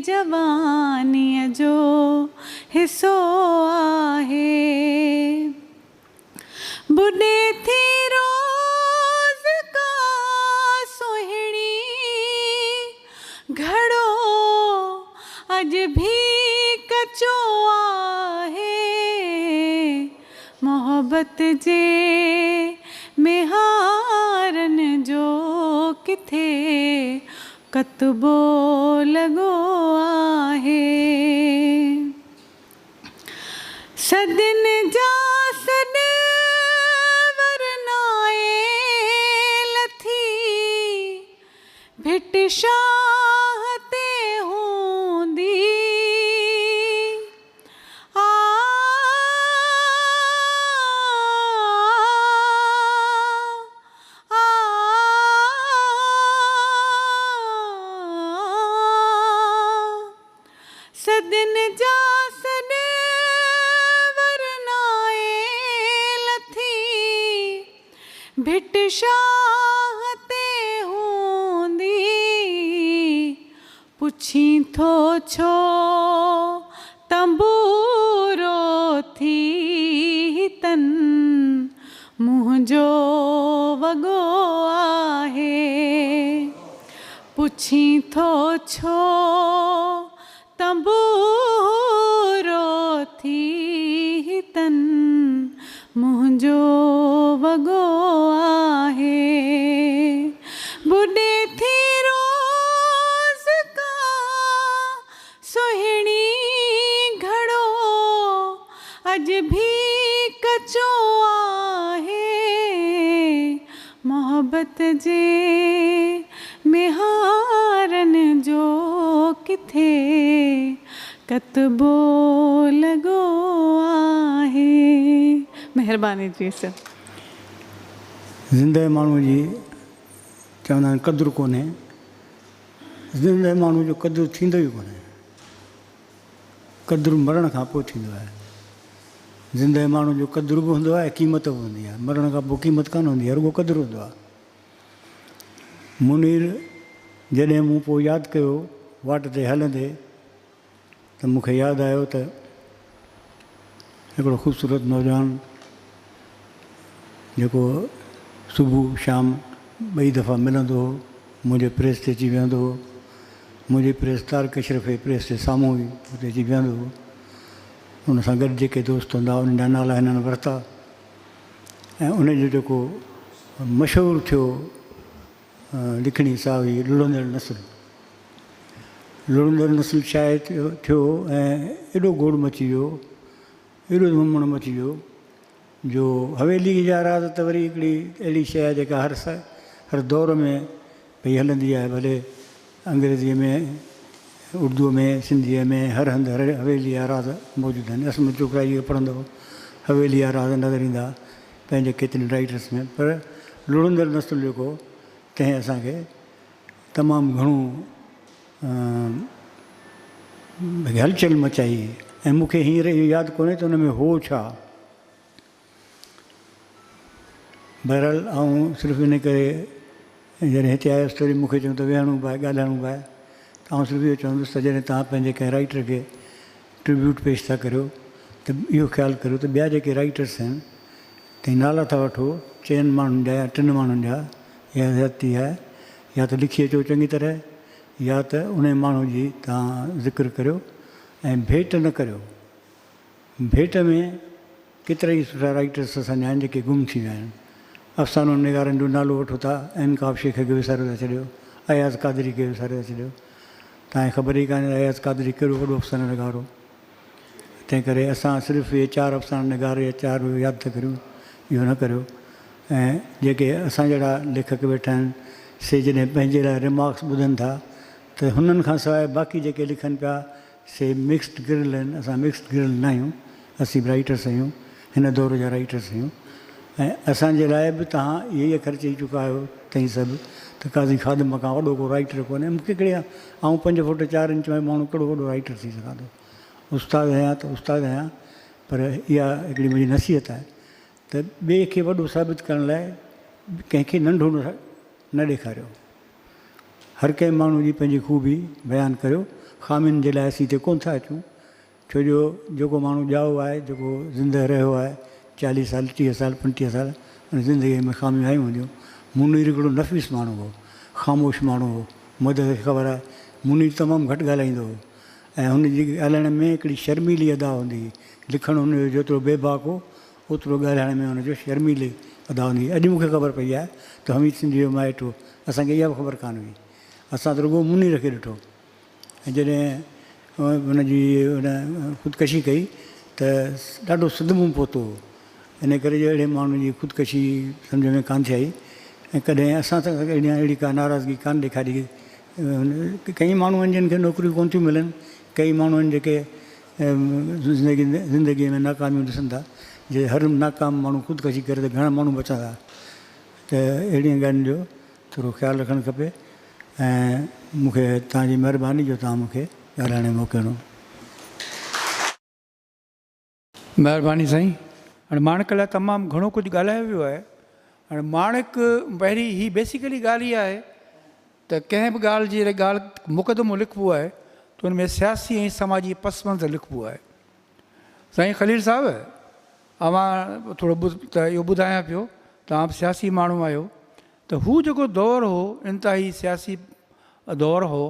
जवानीअ जो हिसो आहे। बुॾे थी रोज़ का सुहिणी घड़ो अॼु भी कचो आहे। मोहब्बत जे मेहारनि जो किथे कतबो लॻो आहे। सदिन जा सॾ वरनाए लथी भिट शाह ते हूंदी। सदिन जा सॾ वरनाए लथी भिट शाह ते हूंदी पुछी थो छो तंबूरो थी तन मुंहिंजो वॻो आहे पुछी थो छो तंबूरो थी तन मुंहिंजो वॻो आहे बुॾे थी रोज़ का सुहिणी घड़ो अॼु भी कचो आहे मोहब्बत जे मेहारनि जो किथे कतबो लॻो आहे। महिरबानी जी सर। ज़िंदह माण्हू जी चवंदा आहिनि क़दुरु कोन्हे, ज़िंदह माण्हू जो क़दुरु थींदो ई कोन्हे, क़दुरु मरण खां पोइ थींदो आहे। ज़िंदह माण्हू जो क़दुरु बि हूंदो आहे, क़ीमत बि हूंदी आहे, मरण खां पोइ क़ीमत कान हूंदी आहे, रुॻो क़दुरु हूंदो आहे। मुनीर जॾहिं मूं पोइ यादि कयो वाट ते हलंदे त मूंखे यादि आयो त हिकिड़ो ख़ूबसूरत नौजवान जेको सुबुह शाम ॿई दफ़ा मिलंदो हो, मुंहिंजे प्रेस ते अची वेहंदो हो, मुंहिंजी प्रेस तारक अशरफ जे प्रेस ते साम्हूं ई हुते अची वेहंदो हो। उन सां गॾु जेके दोस्त हूंदा उन्हनि जा नाला हिननि वरिता ऐं उनजो जेको मशहूरु थियो लिखणी साहु हुई लुड़ंदड़ नसुल। लुड़ंदड़ नसुल शायदि थियो ऐं एॾो गोड़ मची वियो, एॾो धुमण मची वियो जो हवेली जा राज़ त वरी हिकिड़ी अहिड़ी शइ आहे जेका हर दौर में भई हलंदी आहे, भले अंग्रेज़ीअ में उर्दूअ में सिंधीअ में हर हंधि हवेली जा राज़ मौजूदु आहिनि। असम चोकरा इहो पढ़ंदो हवेली जा राज़ नज़र ईंदा पंहिंजे केतिरनि राइटर्स में, पर लुड़ंदड़ नसुल जेको तंहिं असांखे तमामु घणो हलचल मचाई ऐं मूंखे हींअर इहो यादि कोन्हे त हुन में हो छा। बहरहाल आऊं सिर्फ़ु इन करे जॾहिं हिते आयुसि त वरी मूंखे चयूं त वेहणो बि आहे ॻाल्हाइणो बि आहे त आउं सिर्फ़ु इहो चवंदुसि त जॾहिं तव्हां पंहिंजे कंहिं राइटर खे ट्रिब्यूट पेश था करियो त इहो ख़्यालु करियो त ॿिया जेके राइटर्स आहिनि तंहिं नाला था वठो 4 माण्हुनि जा या 3 माण्हुनि जा या ज़्यादती आहे, या त लिखी अचो चङी तरह या त उन माण्हू जी तव्हां ज़िक्र करियो ऐं भेट न करियो। भेट में केतिरा ई सुठा राइटर्स असांजा आहिनि जेके गुम थी विया आहिनि। अफ़सानो निगारनि जो नालो वठो था, इनकाब शेख खे विसारे था छॾियो, अयाज़ कादरी खे विसारे था छॾियो। तव्हांखे ख़बर ई कान्हे अयाज़ कादरी कहिड़ो वॾो अफ़सानो निगारो। तंहिं करे असां सिर्फ़ु इहे 4 अफ़साना निगार या 4 यादि था करियूं, इहो न करियो। ऐं जेके असां जहिड़ा लेखक वेठा आहिनि से जॾहिं पंहिंजे लाइ रिमार्क्स ॿुधनि था त हुननि खां सवाइ बाक़ी जेके लिखनि पिया से मिक्सड गिरल आहिनि। असां मिक्सड गिरल न आहियूं, असीं बि राइटर्स आहियूं, हिन दौर जा राइटर्स आहियूं। ऐं असांजे लाइ बि तव्हां इहे ई अखर चई चुका आहियो तई सभु त काज़ी ख़ादिम खां वॾो को राइटर कोन्हे। मूंखे कहिड़े आऊं 5 फुट 4 इंच में माण्हू कहिड़ो वॾो राइटर थी सघां थो। उस्तादु आहियां त उस्तादु आहियां, पर इहा हिकिड़ी मुंहिंजी नसीहत आहे त ॿिए खे वॾो साबित करण लाइ कंहिंखे नंढो न ॾेखारियो। हर कंहिं माण्हू जी पंहिंजी ख़ूबी बयानु करियो। ख़ामियुनि जे लाइ असीं हिते कोन था अचूं, छो जो जेको माण्हू ॼाओ आहे, जेको ज़िंदह रहियो आहे 40 साल 30 साल 35 साल, ज़िंदगीअ में ख़ामियूं आयूं हूंदियूं। मुनीर हिकिड़ो नफ़ीस माण्हू हो, ख़ामोश माण्हू हो। मदद खे ख़बर आहे मुनीर तमामु घटि ॻाल्हाईंदो हो ऐं हुनजी ॻाल्हाइण में हिकिड़ी शर्मीली अदा हूंदी हुई। लिखणु हुनजो जेतिरो बेबाक हो ओतिरो ॻाल्हाइण में हुनजो शर्मीली अदा हूंदी हुई। अॼु मूंखे ख़बर पई आहे त हमीद सिंधी जो माइट हो, असांखे इहा बि ख़बर कान हुई। असां त रुॻो मुनीर खे ॾिठो ऐं जॾहिं हुनजी हुन ख़ुदकशी कई त ॾाढो सदमो पहुतो हो। इन करे जो अहिड़े माण्हुनि जी ख़ुदकशी सम्झ में कान थी आई ऐं कॾहिं असां त अहिड़ी का नाराज़गी कान ॾेखारी। कई माण्हू आहिनि जिन खे नौकरियूं कोन थियूं मिलनि, कई माण्हू आहिनि जेके ज़िंदगीअ में नाकामियूं ॾिसनि था। जे हर नाकाम माण्हू ख़ुदकशी करे त घणा माण्हू बचंदा। त अहिड़ियूं ॻाल्हियुनि जो थोरो ख़्यालु रखणु खपे ऐं मूंखे तव्हांजी महिरबानी जो तव्हां मूंखे ॻाल्हाइण जो मौक़ो ॾिनो। महिरबानी साईं। हाणे माणिक लाइ तमामु घणो कुझु ॻाल्हायो वियो आहे। हाणे माणिक पहिरीं ही बेसिकली ॻाल्हि इहा आहे त कंहिं बि ॻाल्हि जी ॻाल्हि मुक़दमो लिखिबो आहे त हुन में सियासी ऐं समाजी पस मंज़र लिखिबो आहे। साईं ख़लील साहिबु, अवां थोरो त इहो ॿुधायां पियो, तव्हां बि सियासी माण्हू आहियो, त हू जेको दौरु हो इंतिहाई सियासी दौरु हो,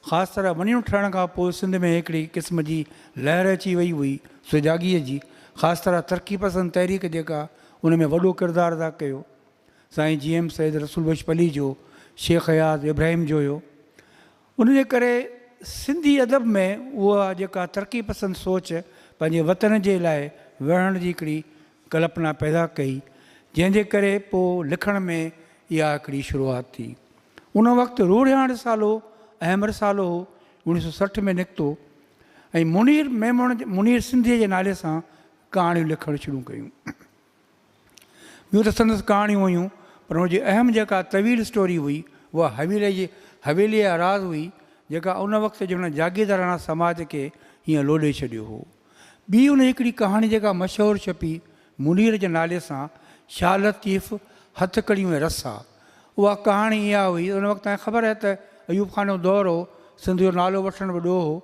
ख़ासि तरह वञणु ठहण खां पोइ सिंध में हिकिड़ी क़िस्म जी लहर अची वई हुई सुजागीअ जी, ख़ासि तरह तरक़ी पसंदि तहरीक जेका उन में वॾो किरदारु अदा कयो। साईं GM सैद रसूल बख्श पली जो, शेख हयात इब्राहिम जो हुयो। उनजे करे सिंधी अदब में उहा जेका तरक़ी पसंदि सोच पंहिंजे वतन जे लाइ विढ़ण जी हिकिड़ी कल्पना पैदा कई, जंहिंजे करे पोइ लिखण में इहा हिकिड़ी शुरूआति थी। उन वक़्तु रूढ़ियाण सालो अहम रसालो हो, 1960 में निकितो, ऐं मुनीर सिंधीअ जे नाले सां कहाणियूं लिखणु शुरू कयूं। ॿियूं त संदसि कहाणियूं हुयूं, पर हुनजी अहम जेका तवील स्टोरी हुई उहा हवेलीअ जा राज़ हुई, जेका उन वक़्तु जो हुन जागीरदाराना समाज खे हीअं लोॾे छॾियो हो। ॿी उन हिकिड़ी कहाणी जेका मशहूरु छपी मुनीर जे नाले सां, शाह लतीफ़ हथकड़ियूं ऐं रसा, उहा कहाणी इहा हुई। उन वक़्तु तव्हांखे ख़बर आहे त अयूब खान जो दौरु हो, सिंध जो नालो वठणु वॾो हो,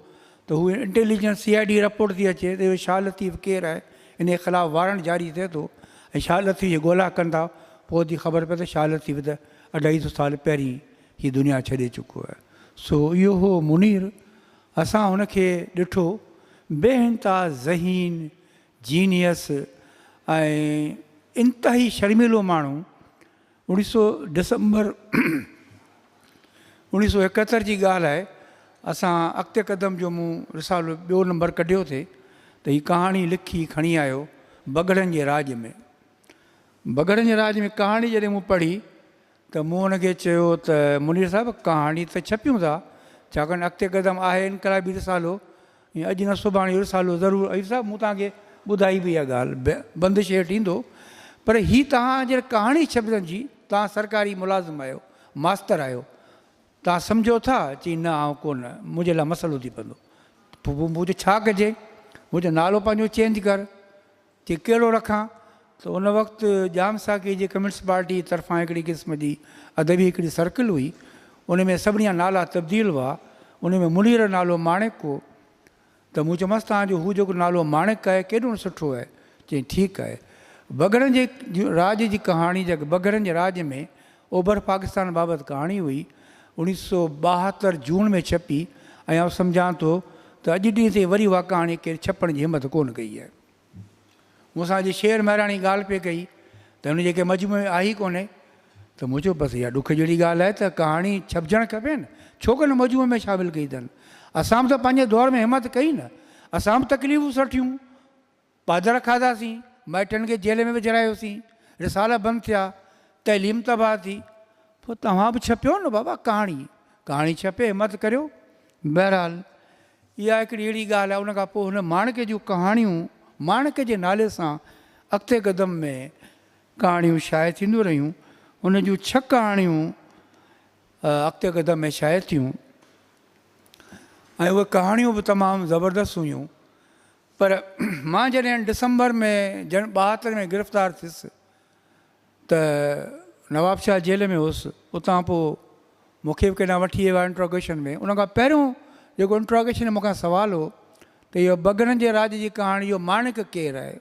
त हू इंटेलिजेंस CID रिपोर्ट थी अचे त इहो शाह लतीफ़ केरु आहे, इन जे ख़िलाफ़ु वारंट जारी थिए थो ऐं शाह लतीफ़ जी ॻोल्हा कंदा, पोइ थी ख़बर पए त शाह लतीफ़ त 250 साल पहिरीं हीअ दुनिया छॾे चुको आहे। सो इहो हो मुनीर। असां हुनखे ॾिठो बेइंतहा ज़हीन, जीनियस ऐं इंतिहाई शर्मिलो माण्हू। 19 दिसंबर 1971 जी ॻाल्हि आहे, असां अॻिते क़दम जो मूं रिसालो ॿियो नंबर कढियो थिए त हीअ कहाणी लिखी खणी आयो बगड़नि जे राज में। बगड़नि जे राज में कहाणी जॾहिं मूं पढ़ी त मूं हुनखे चयो त मुनीर साहिबु कहाणी त छपियूं था, छाकाणि अॻिते क़दम आहे इनकलाबी रिसालो, ईअं अॼु न सुभाणे इहो रिसालो ज़रूरु। अयूब साहिबु मूं तव्हांखे ॿुधाई बि इहा ॻाल्हि, बंदिश हेठि ईंदो, पर हीअ तव्हां जॾहिं कहाणी छपजनि जी, तव्हां सरकारी मुलाज़िम आहियो, मास्तर आहियो, तव्हां सम्झो था चई न आउं कोन, मुंहिंजे लाइ मसइलो थी पवंदो। पोइ मुंहिंजो छा कजे, मुंहिंजो नालो पंहिंजो चेंज कर, चई कहिड़ो रखां। त उन वक़्तु जाम साकी जे कम्यूनिस्ट पार्टी तरफ़ां हिकिड़ी क़िस्म जी अदबी हिकिड़ी सर्कल हुई, उन में सभिनी जा नाला तब्दील हुआ, उन में मुनीर नालो माणिक हो। त मूं चयोमांसि तव्हांजो हू जेको नालो माणिक आहे केॾो सुठो आहे, चई ठीकु आहे। बगड़नि जे राज जी कहाणी, जेका बगड़नि जे राज में ओभर पाकिस्तान बाबति कहाणी हुई, 1972 जून में छपी, ऐं आउं सम्झां थो त अॼु ॾींहं ते वरी उहा कहाणी केरु छपण जी हिमत कोन कई आहे। मूंसां अॼु शेर महिराणी ॻाल्हि पे कई त हुन जेके मजमूए में आई कोन्हे, त मूं चयो बसि इहा ॾुख जहिड़ी ॻाल्हि आहे त कहाणी छपजणु खपे न, छो कोन मजमूए में शामिलु कई अथनि। असां बि त पंहिंजे दौर में हिमत कई न, असां बि तकलीफ़ूं सठियूं, पादर खाधासीं, माइटनि खे जेल में विझायोसीं, रिसाला बंदि थिया, तइलीम तबाह थी, पोइ तव्हां बि छपियो न बाबा कहाणी छपे, हिमत करियो। बहरहाल इहा हिकिड़ी अहिड़ी ॻाल्हि आहे। उन खां पोइ हुन माणिक जूं कहाणियूं माणिक जे नाले सां अॻिते क़दम में कहाणियूं शाये थींदियूं रहियूं। हुन जूं 6 कहाणियूं अॻिते क़दम में शाये थियूं, ऐं उहे कहाणियूं बि तमामु ज़बरदस्त हुयूं। पर मां जॾहिं डिसंबर में 72 में गिरफ़्तार थियुसि त नवाब शाह जेल में हुउसि, उतां पोइ मूंखे बि केॾांहुं वठी विया इंट्रोगेशन में। उन खां पहिरियों जेको इंट्रोगेशन में मूंखां सुवालु हो त इहो बगड़नि जे राज जी कहाणी, इहो माणिक केरु आहे,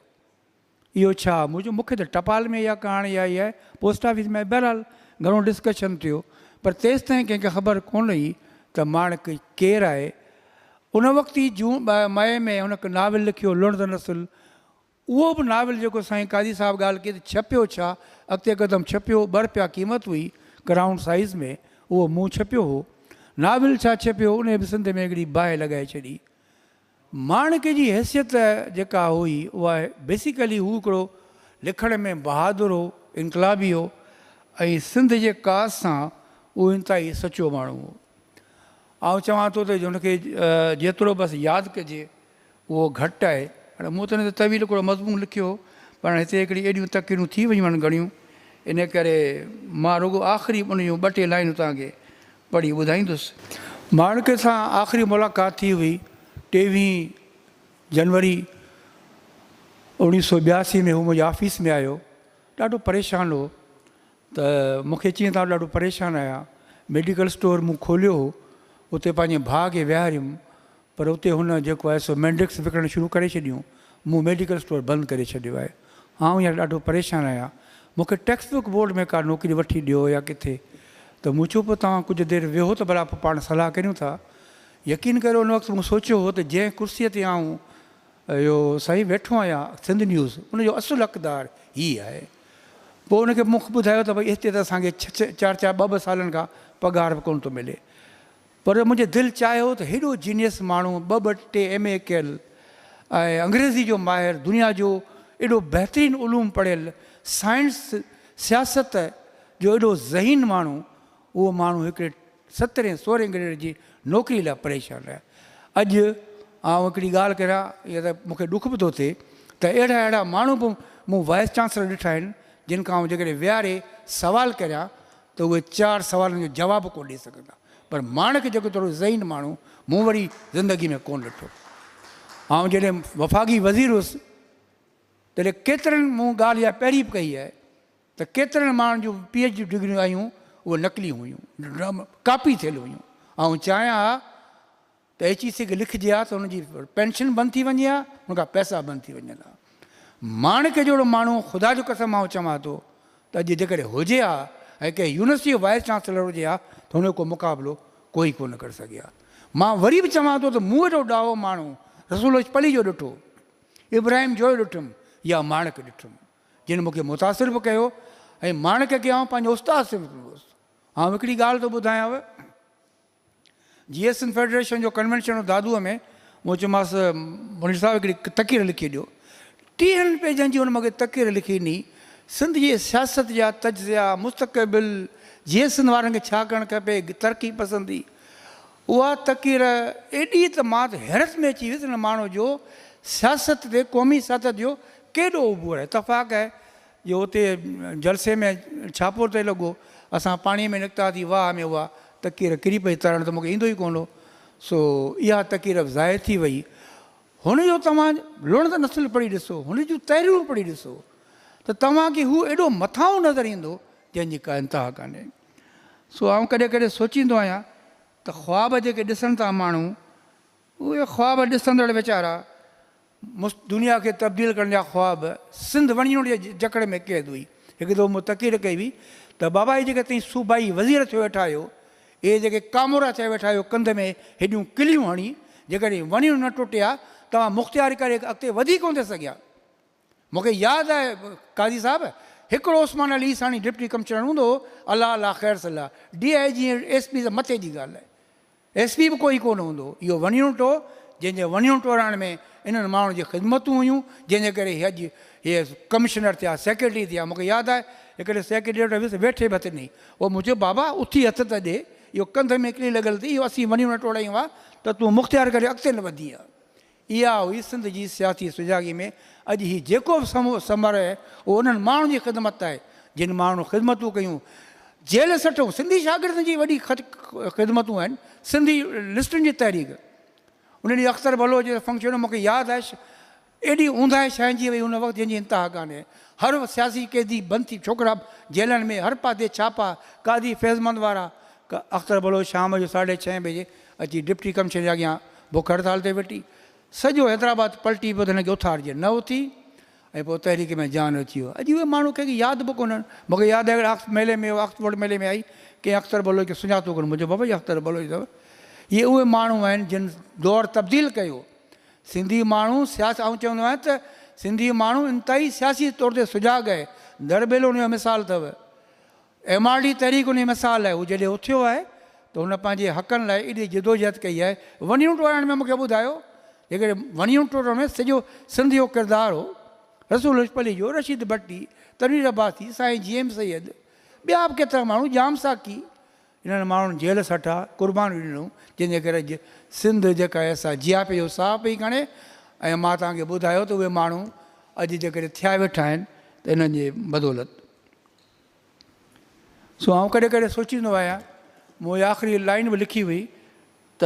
इहो छा? मूंखे त टपाल में इहा कहाणी आई आहे, पोस्ट ऑफिस में। बहरहाल घणो डिस्कशन थियो, पर तेसि ताईं कंहिंखे ख़बर कोन हुई त माणिक केरु आहे। उन वक़्तु ई मई में हुन हिकु नाविल लिखियो लुणद नसुल, उहो बि नाविल जेको साईं काज़ी साहिबु ॻाल्हि कई त छपियो छा, अॻिते क़दम छपियो, 2 रुपया क़ीमत हुई क्राउन साइज़ में, उहो मूं छपियो हो। नाविल छा छपियो, उन बि सिंध में हिकिड़ी बाहि लॻाए छॾी। माणिक जी हैसियत जेका हुई उहा बेसिकली हू हिकिड़ो लिखण में बहादुर हो, इनकलाबी हो, ऐं सिंध जे कास सां उहो इंतिहाई सचो माण्हू हो। आउं चवां थो त हुनखे जेतिरो बसि यादि कजे उहो घटि आहे। हाणे मूं त तवील हिकिड़ो मज़मून लिखियो, पर हिते हिकिड़ी एॾियूं तक़रीरूं थी वयूं आहिनि घणियूं, इन करे मां रुॻो आख़िरी उन जूं 2 टे लाइनूं तव्हांखे पढ़ी ॿुधाईंदुसि। माणिक सां आख़िरी मुलाक़ात थी हुई 23 जनवरी 1982 में हू मुंहिंजे ऑफिस में आयो, ॾाढो परेशान हो, त मूंखे चई तव्हां ॾाढो परेशान आहियां। मेडिकल स्टोर मूं खोलियो हो, उते पंहिंजे भाउ खे विहारियुमि, पर उते हुन जेको आहे सो मैंड्रिक्स विकिणणु शुरू करे छॾियूं, मूं मेडिकल स्टोर बंदि करे छॾियो आहे। आउं हींअर ॾाढो परेशान आहियां, मूंखे टेक्स्ट बुक बोर्ड में का नौकिरी वठी ॾियो या किथे। त मूं चयो पोइ तव्हां कुझु देरि वेहो त भला पोइ पाण सलाह करियूं था। यकीन करियो उन वक़्तु मूं सोचियो हो त जंहिं कुर्सीअ ते आऊं इहो साईं वेठो आहियां सिंध न्यूज़, उनजो असुलु हक़दार हीअ आहे। पोइ उनखे मूंखे ॿुधायो त भई हिते त असांखे 4-4 सालनि खां पघार बि कोन थो मिले, पर मुंहिंजे दिलि चाहियो त हेॾो जीनियस माण्हू 2-2 MA कयल ऐं अंग्रेज़ी जो माहिर, दुनिया जो एॾो बहितरीनु उलूम पढ़ियल, साइंस सियासत जो एॾो ज़हीन माण्हू, उहो माण्हू हिकिड़े 17-16 ग्रेड जी नौकिरी लाइ परेशान आहे। अॼु आउं हिकिड़ी ॻाल्हि करियां, इहा त मूंखे ॾुख बि थो थिए त अहिड़ा माण्हू बि मूं वाइस चांसलर ॾिठा आहिनि, जिन खां जेकॾहिं विहारे सवाल करियां त उहे 4 सवालनि जो जवाबु कोन ॾेई सघंदा। पर माण्हू जेको थोरो ज़हीन माण्हू मूं वरी ज़िंदगी में कोन ॾिठो। ऐं जॾहिं वफ़ाक़ी वज़ीर हुउसि तॾहिं केतिरनि मूं ॻाल्हि इहा पहिरीं बि कई आहे त केतिरनि माण्हुनि जूं PhD डिग्रियूं आयूं, उहे नकली हुयूं, कापी थियल हुयूं। ऐं चाहियां त HEC खे लिखिजे हा त हुनजी पेंशन बंदि थी वञे हा, हुनखां पैसा बंदि थी वञनि हा। माण्हू जहिड़ो माण्हू ख़ुदा जो कसम मां चवां थो त अॼु जेकॾहिं हुजे हा ऐं कंहिं यूनिवर्सिटी जो वाइस चांसलर हुजे हा त हुनजो को मुक़ाबिलो कोई कोन करे सघे हा। मां वरी बि चवां थो त मूं वटि ॾाहो माण्हू रसूल पली जो ॾिठो, इब्राहिम जो ॾिठुमि या माणक ॾिठुमि, जिन मूंखे मुतासिर बि कयो ऐं माणक खे आउं पंहिंजो उस्ताद सम्झंदुसि। ऐं हिकिड़ी ॻाल्हि थो ॿुधायांव, GSN फेडरेशन जो कन्वेंशन दादूअ में मूं चयोमांसि मुंहिंजे साहिबु हिकिड़ी तकीर लिखी ॾियो। 30 पेजनि जी हुन मूंखे तकीर लिखी ॾिनी, सिंध जी सियासत जा तजिया, मुस्तक़बिल, GSN वारनि खे छा करणु खपे, तरक़ी पसंदी। उहा तकीर एॾी त मां त हैरत में अची वियुसि, हिन माण्हू जो सियासत ते, क़ौमी सियासत जो केॾो उबूर आहे। इतफ़ाक़ आहे जो हुते जलसे में छापो ते लॻो, असां पाणीअ में निकितासीं, वाह में उहा तकीर किरी पई तरणु, त मूंखे ईंदो ई कोन हो। सो इहा तकीर ज़ाहिर थी वई। हुनजो तव्हां लुणत नस्ल पढ़ी ॾिसो, हुन जूं तहरीरूं पढ़ी ॾिसो त तव्हांखे हू एॾो मथां नज़र ईंदो जंहिंजी का इंतिहा कान्हे। सो आउं कॾहिं कॾहिं सोचींदो आहियां त ख़्वाब जेके ॾिसनि था माण्हू, उहे ख़्वाब ॾिसंदड़ वीचारा दुनिया खे तब्दील करण जा ख़्वाब सिंध वञण जे जकड़ में क़ैद हुई। हिकु दफ़ो मूं तकीर कई हुई त बाबा जी जेके तव्हां सूबाई वज़ीर थियो वेठा आहियो, इहे जेके कामोरा चए वेठा आहियो कंध में हेॾियूं किलियूं हणी, जेकॾहिं वञणु न टुटिया तव्हां मुख़्तियार करे अॻिते वधी कोन थिए सघिया। मूंखे यादि आहे काज़ी साहिबु, हिकिड़ो उस्मान अली ईसानी डिप्टी कमिश्नर हूंदो हो, अलाह अलाह ख़ैर सलाह, DIG SP सां मथे जी ॻाल्हि आहे, SP बि कोई कोन हूंदो। इहो वञणु टो, जंहिंजे वञणु टोड़ण में इन्हनि माण्हुनि जी ख़िदमतूं हुयूं, जंहिंजे करे अॼु इहे कमिश्नर थिया, सेक्रेटरी थिया। मूंखे यादि आहे हिकिड़े सेक्रेटरी वटि वियुसि, वेठे बि हथु ॾिनी, उहो मुंहिंजो बाबा उथी हथु त ॾे, इहो कंध में किली लॻल थी, इहो असीं वञूं न टोड़ायूं आहे त तूं मुख़्तियार करे अॻिते न वधी आहे। इहा हुई सिंध जी सियासी सुजागी में। अॼु हीउ जेको बि समर आहे उहो उन्हनि माण्हुनि जी ख़िदमत आहे, जिन माण्हू ख़िदमतूं कयूं, जेल सटूं, सिंधी शागिर्दनि जी वॾी ख़िदमतूं आहिनि, सिंधी लिस्टुनि जी तहरीक। उन ॾींहुं अख़्तर बलोच जो फंक्शन मूंखे यादि आहे, एॾी ऊंदाहे छांइजी वई उन वक़्तु जंहिंजी इंतिहा कान्हे। हर सियासी कैदी बंदि थी, छोकिरा जेलनि में, हर पासे छापा, कादी फैज़मंद वारा। अख़्तर बलोच शाम जो 6:30 बजे अची डिप्टी कमिश्नर जे अॻियां बुख हड़ताल ते वेठी, सॼो हैदराबाद पलटी पियो त हिनखे उथारिजे, न उथी ऐं पोइ तहरीक में जान अची वियो। अॼु उहे माण्हू कंहिंखे यादि बि कोन्हनि। मूंखे यादि आहे मेले में, ऑक्सफोर्ड मेले में आई, कंहिं अख़्तर बलोच खे सुञातो कोन्हे, मुंहिंजो बाबा जी अख़्तर बलोच अथव। इहे उहे माण्हू आहिनि जिन दौर तब्दील कयो। सिंधी माण्हू सियासत, आउं चवंदो आहियां त सिंधी माण्हू इंतिहाई सियासी तौर ते सुजाॻ आहे। दरबेल उनजो मिसाल अथव, MRD तहरीक उन जी मिसाल आहे। हू जॾहिं उथियो आहे त हुन पंहिंजे हक़नि लाइ एॾी जिदोजहद कई आहे। वञणु टोड़ण में मूंखे ॿुधायो, जेकॾहिं वञणु टोड़ण में सॼो सिंध जो किरदारु हो, रसूल लजपली जो, रशीद भट्टी, तनवीर अब्बासी, साईं GM सैयद, ॿिया बि केतिरा माण्हू, जाम साकी, इन्हनि माण्हुनि जेल सठा, क़ुर्बानियूं ॾिनूं, जंहिंजे करे सिंध जेका आहे असां जियापे जो साह पई खणे। ऐं मां तव्हांखे ॿुधायो त उहे माण्हू अॼु जेकॾहिं थिया वेठा आहिनि त इन्हनि जे बदौलत। सो आउं कॾहिं कॾहिं सोचींदो आहियां, मूं आख़िरी लाइन बि लिखी हुई त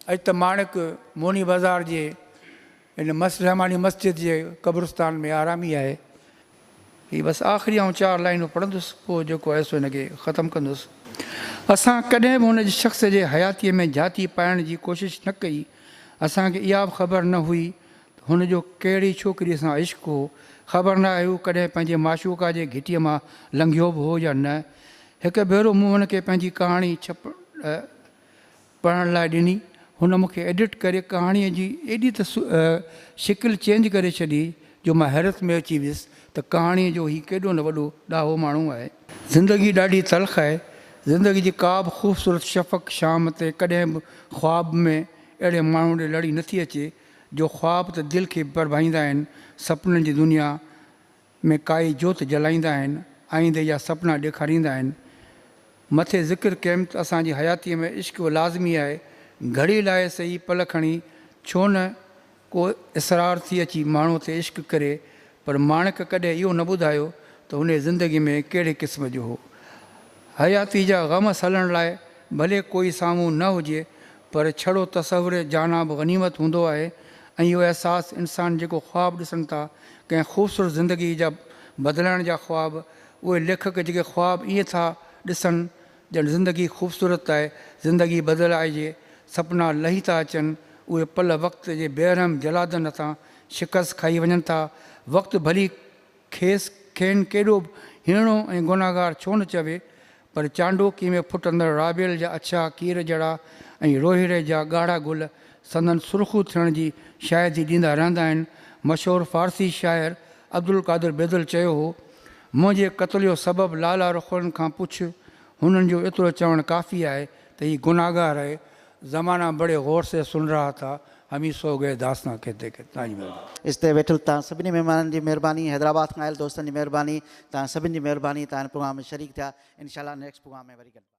अॼु त माणिक मोनी बाज़ार जे इन रहमानी मस्जिद जे क़ब्रिस्तान में आरामी आहे। हीअ बसि आख़िरी ऐं 4 लाइनूं पढ़ंदुसि, पोइ जेको आहे सो हिनखे ख़तमु कंदुसि। असां कॾहिं बि हुन जे शख़्स जे हयातीअ में जाती पाइण जी कोशिशि न कई। असांखे इहा बि ख़बर न हुई हुनजो कहिड़ी छोकिरीअ सां इश्क़ हो। ख़बर न आहे हू कॾहिं पंहिंजे माशूका जे घिटीअ मां लंघियो बि हो या न। हिकु भेरो मूं हुनखे पंहिंजी कहाणी पढ़ण लाइ ॾिनी। हुन मूंखे एडिट करे कहाणीअ जी एॾी त शिकिल चेंज करे छॾी जो मां हैरत में अची वियुसि त कहाणीअ जो हीउ केॾो न वॾो ॾाहो माण्हू आहे। ज़िंदगी ॾाढी तलख़ आहे। ज़िंदगी जी का बि ख़ूबसूरत शफ़क़ शाम ते कॾहिं बि ख़्वाब में अहिड़े माण्हू ॾे लड़ी नथी अचे जो ख़्वाब त दिलि खे परभाईंदा आहिनि, सपननि जी दुनिया में काई जोति जलाईंदा आहिनि, आईंदे जा सपना ॾेखारींदा आहिनि। मथे ज़िक्र कयमि त असांजी हयातीअ में इश्क़ लाज़मी आहे। घड़ी लाइ सही पल खणी छो न को इसरार थी अची माण्हू ते इश्क़ करे, पर माणिक कॾहिं इहो न ॿुधायो त हुन ज़िंदगी में कहिड़े क़िस्म जो हो। हयाती जा ग़म सलण लाइ भले कोई साम्हूं न हुजे, पर छड़ो तसवुर जाना बि गनीमत हूंदो आहे। ऐं इहो अहसासु इंसान जेको ख़्वाब ॾिसनि था कंहिं ख़ूबसूरत ज़िंदगी जा बदिलाइण जा ख़्वाब, उहे लेखक जेके ख़्वाब ईअं था ॾिसनि ॼण ज़िंदगी ख़ूबसूरत आहे, ज़िंदगी बदिलाइजे, सपना लही था अचनि, उहे पल वक़्त जे बेरहम जलादनि सां शिकस्त खाई वञनि था। वक़्तु भली खेनि केॾो बि हीणो ऐं गुनाहगार छो न चवे, पर चांडोकी में फुटंदड़ राबेल जा अछा कीर जहिड़ा ऐं रोहिड़े जा ॻाढ़ा गुल संदन सुर्ख़ू थियण जी शायदि ई ॾींदा रहंदा आहिनि। मशहूरु फ़ारसी शाइर अब्दुल क़ादिर बेदल चयो हो, मुंहिंजे क़त्ल जो सबबु लाला रुख़नि खां पुछ, हुननि जो एतिरो चवणु काफ़ी आहे त हीउ गुनाहगार आहे। ज़माना बड़े गौर से सुन रहा था, हम ही सो गए दास्तां कहते कहते। तव्हांजी महिरबानी। इस ते वेठल तव्हां सभिनी महिमाननि जी महिरबानी, हैदराबाद खां आयल दोस्तनि जी महिरबानी, तव्हां सभिनी जी महिरबानी, तव्हां हिन प्रोग्राम में शरीक थिया। इंशाल्लाह नेक्स्ट प्रोग्राम में वरी गॾु।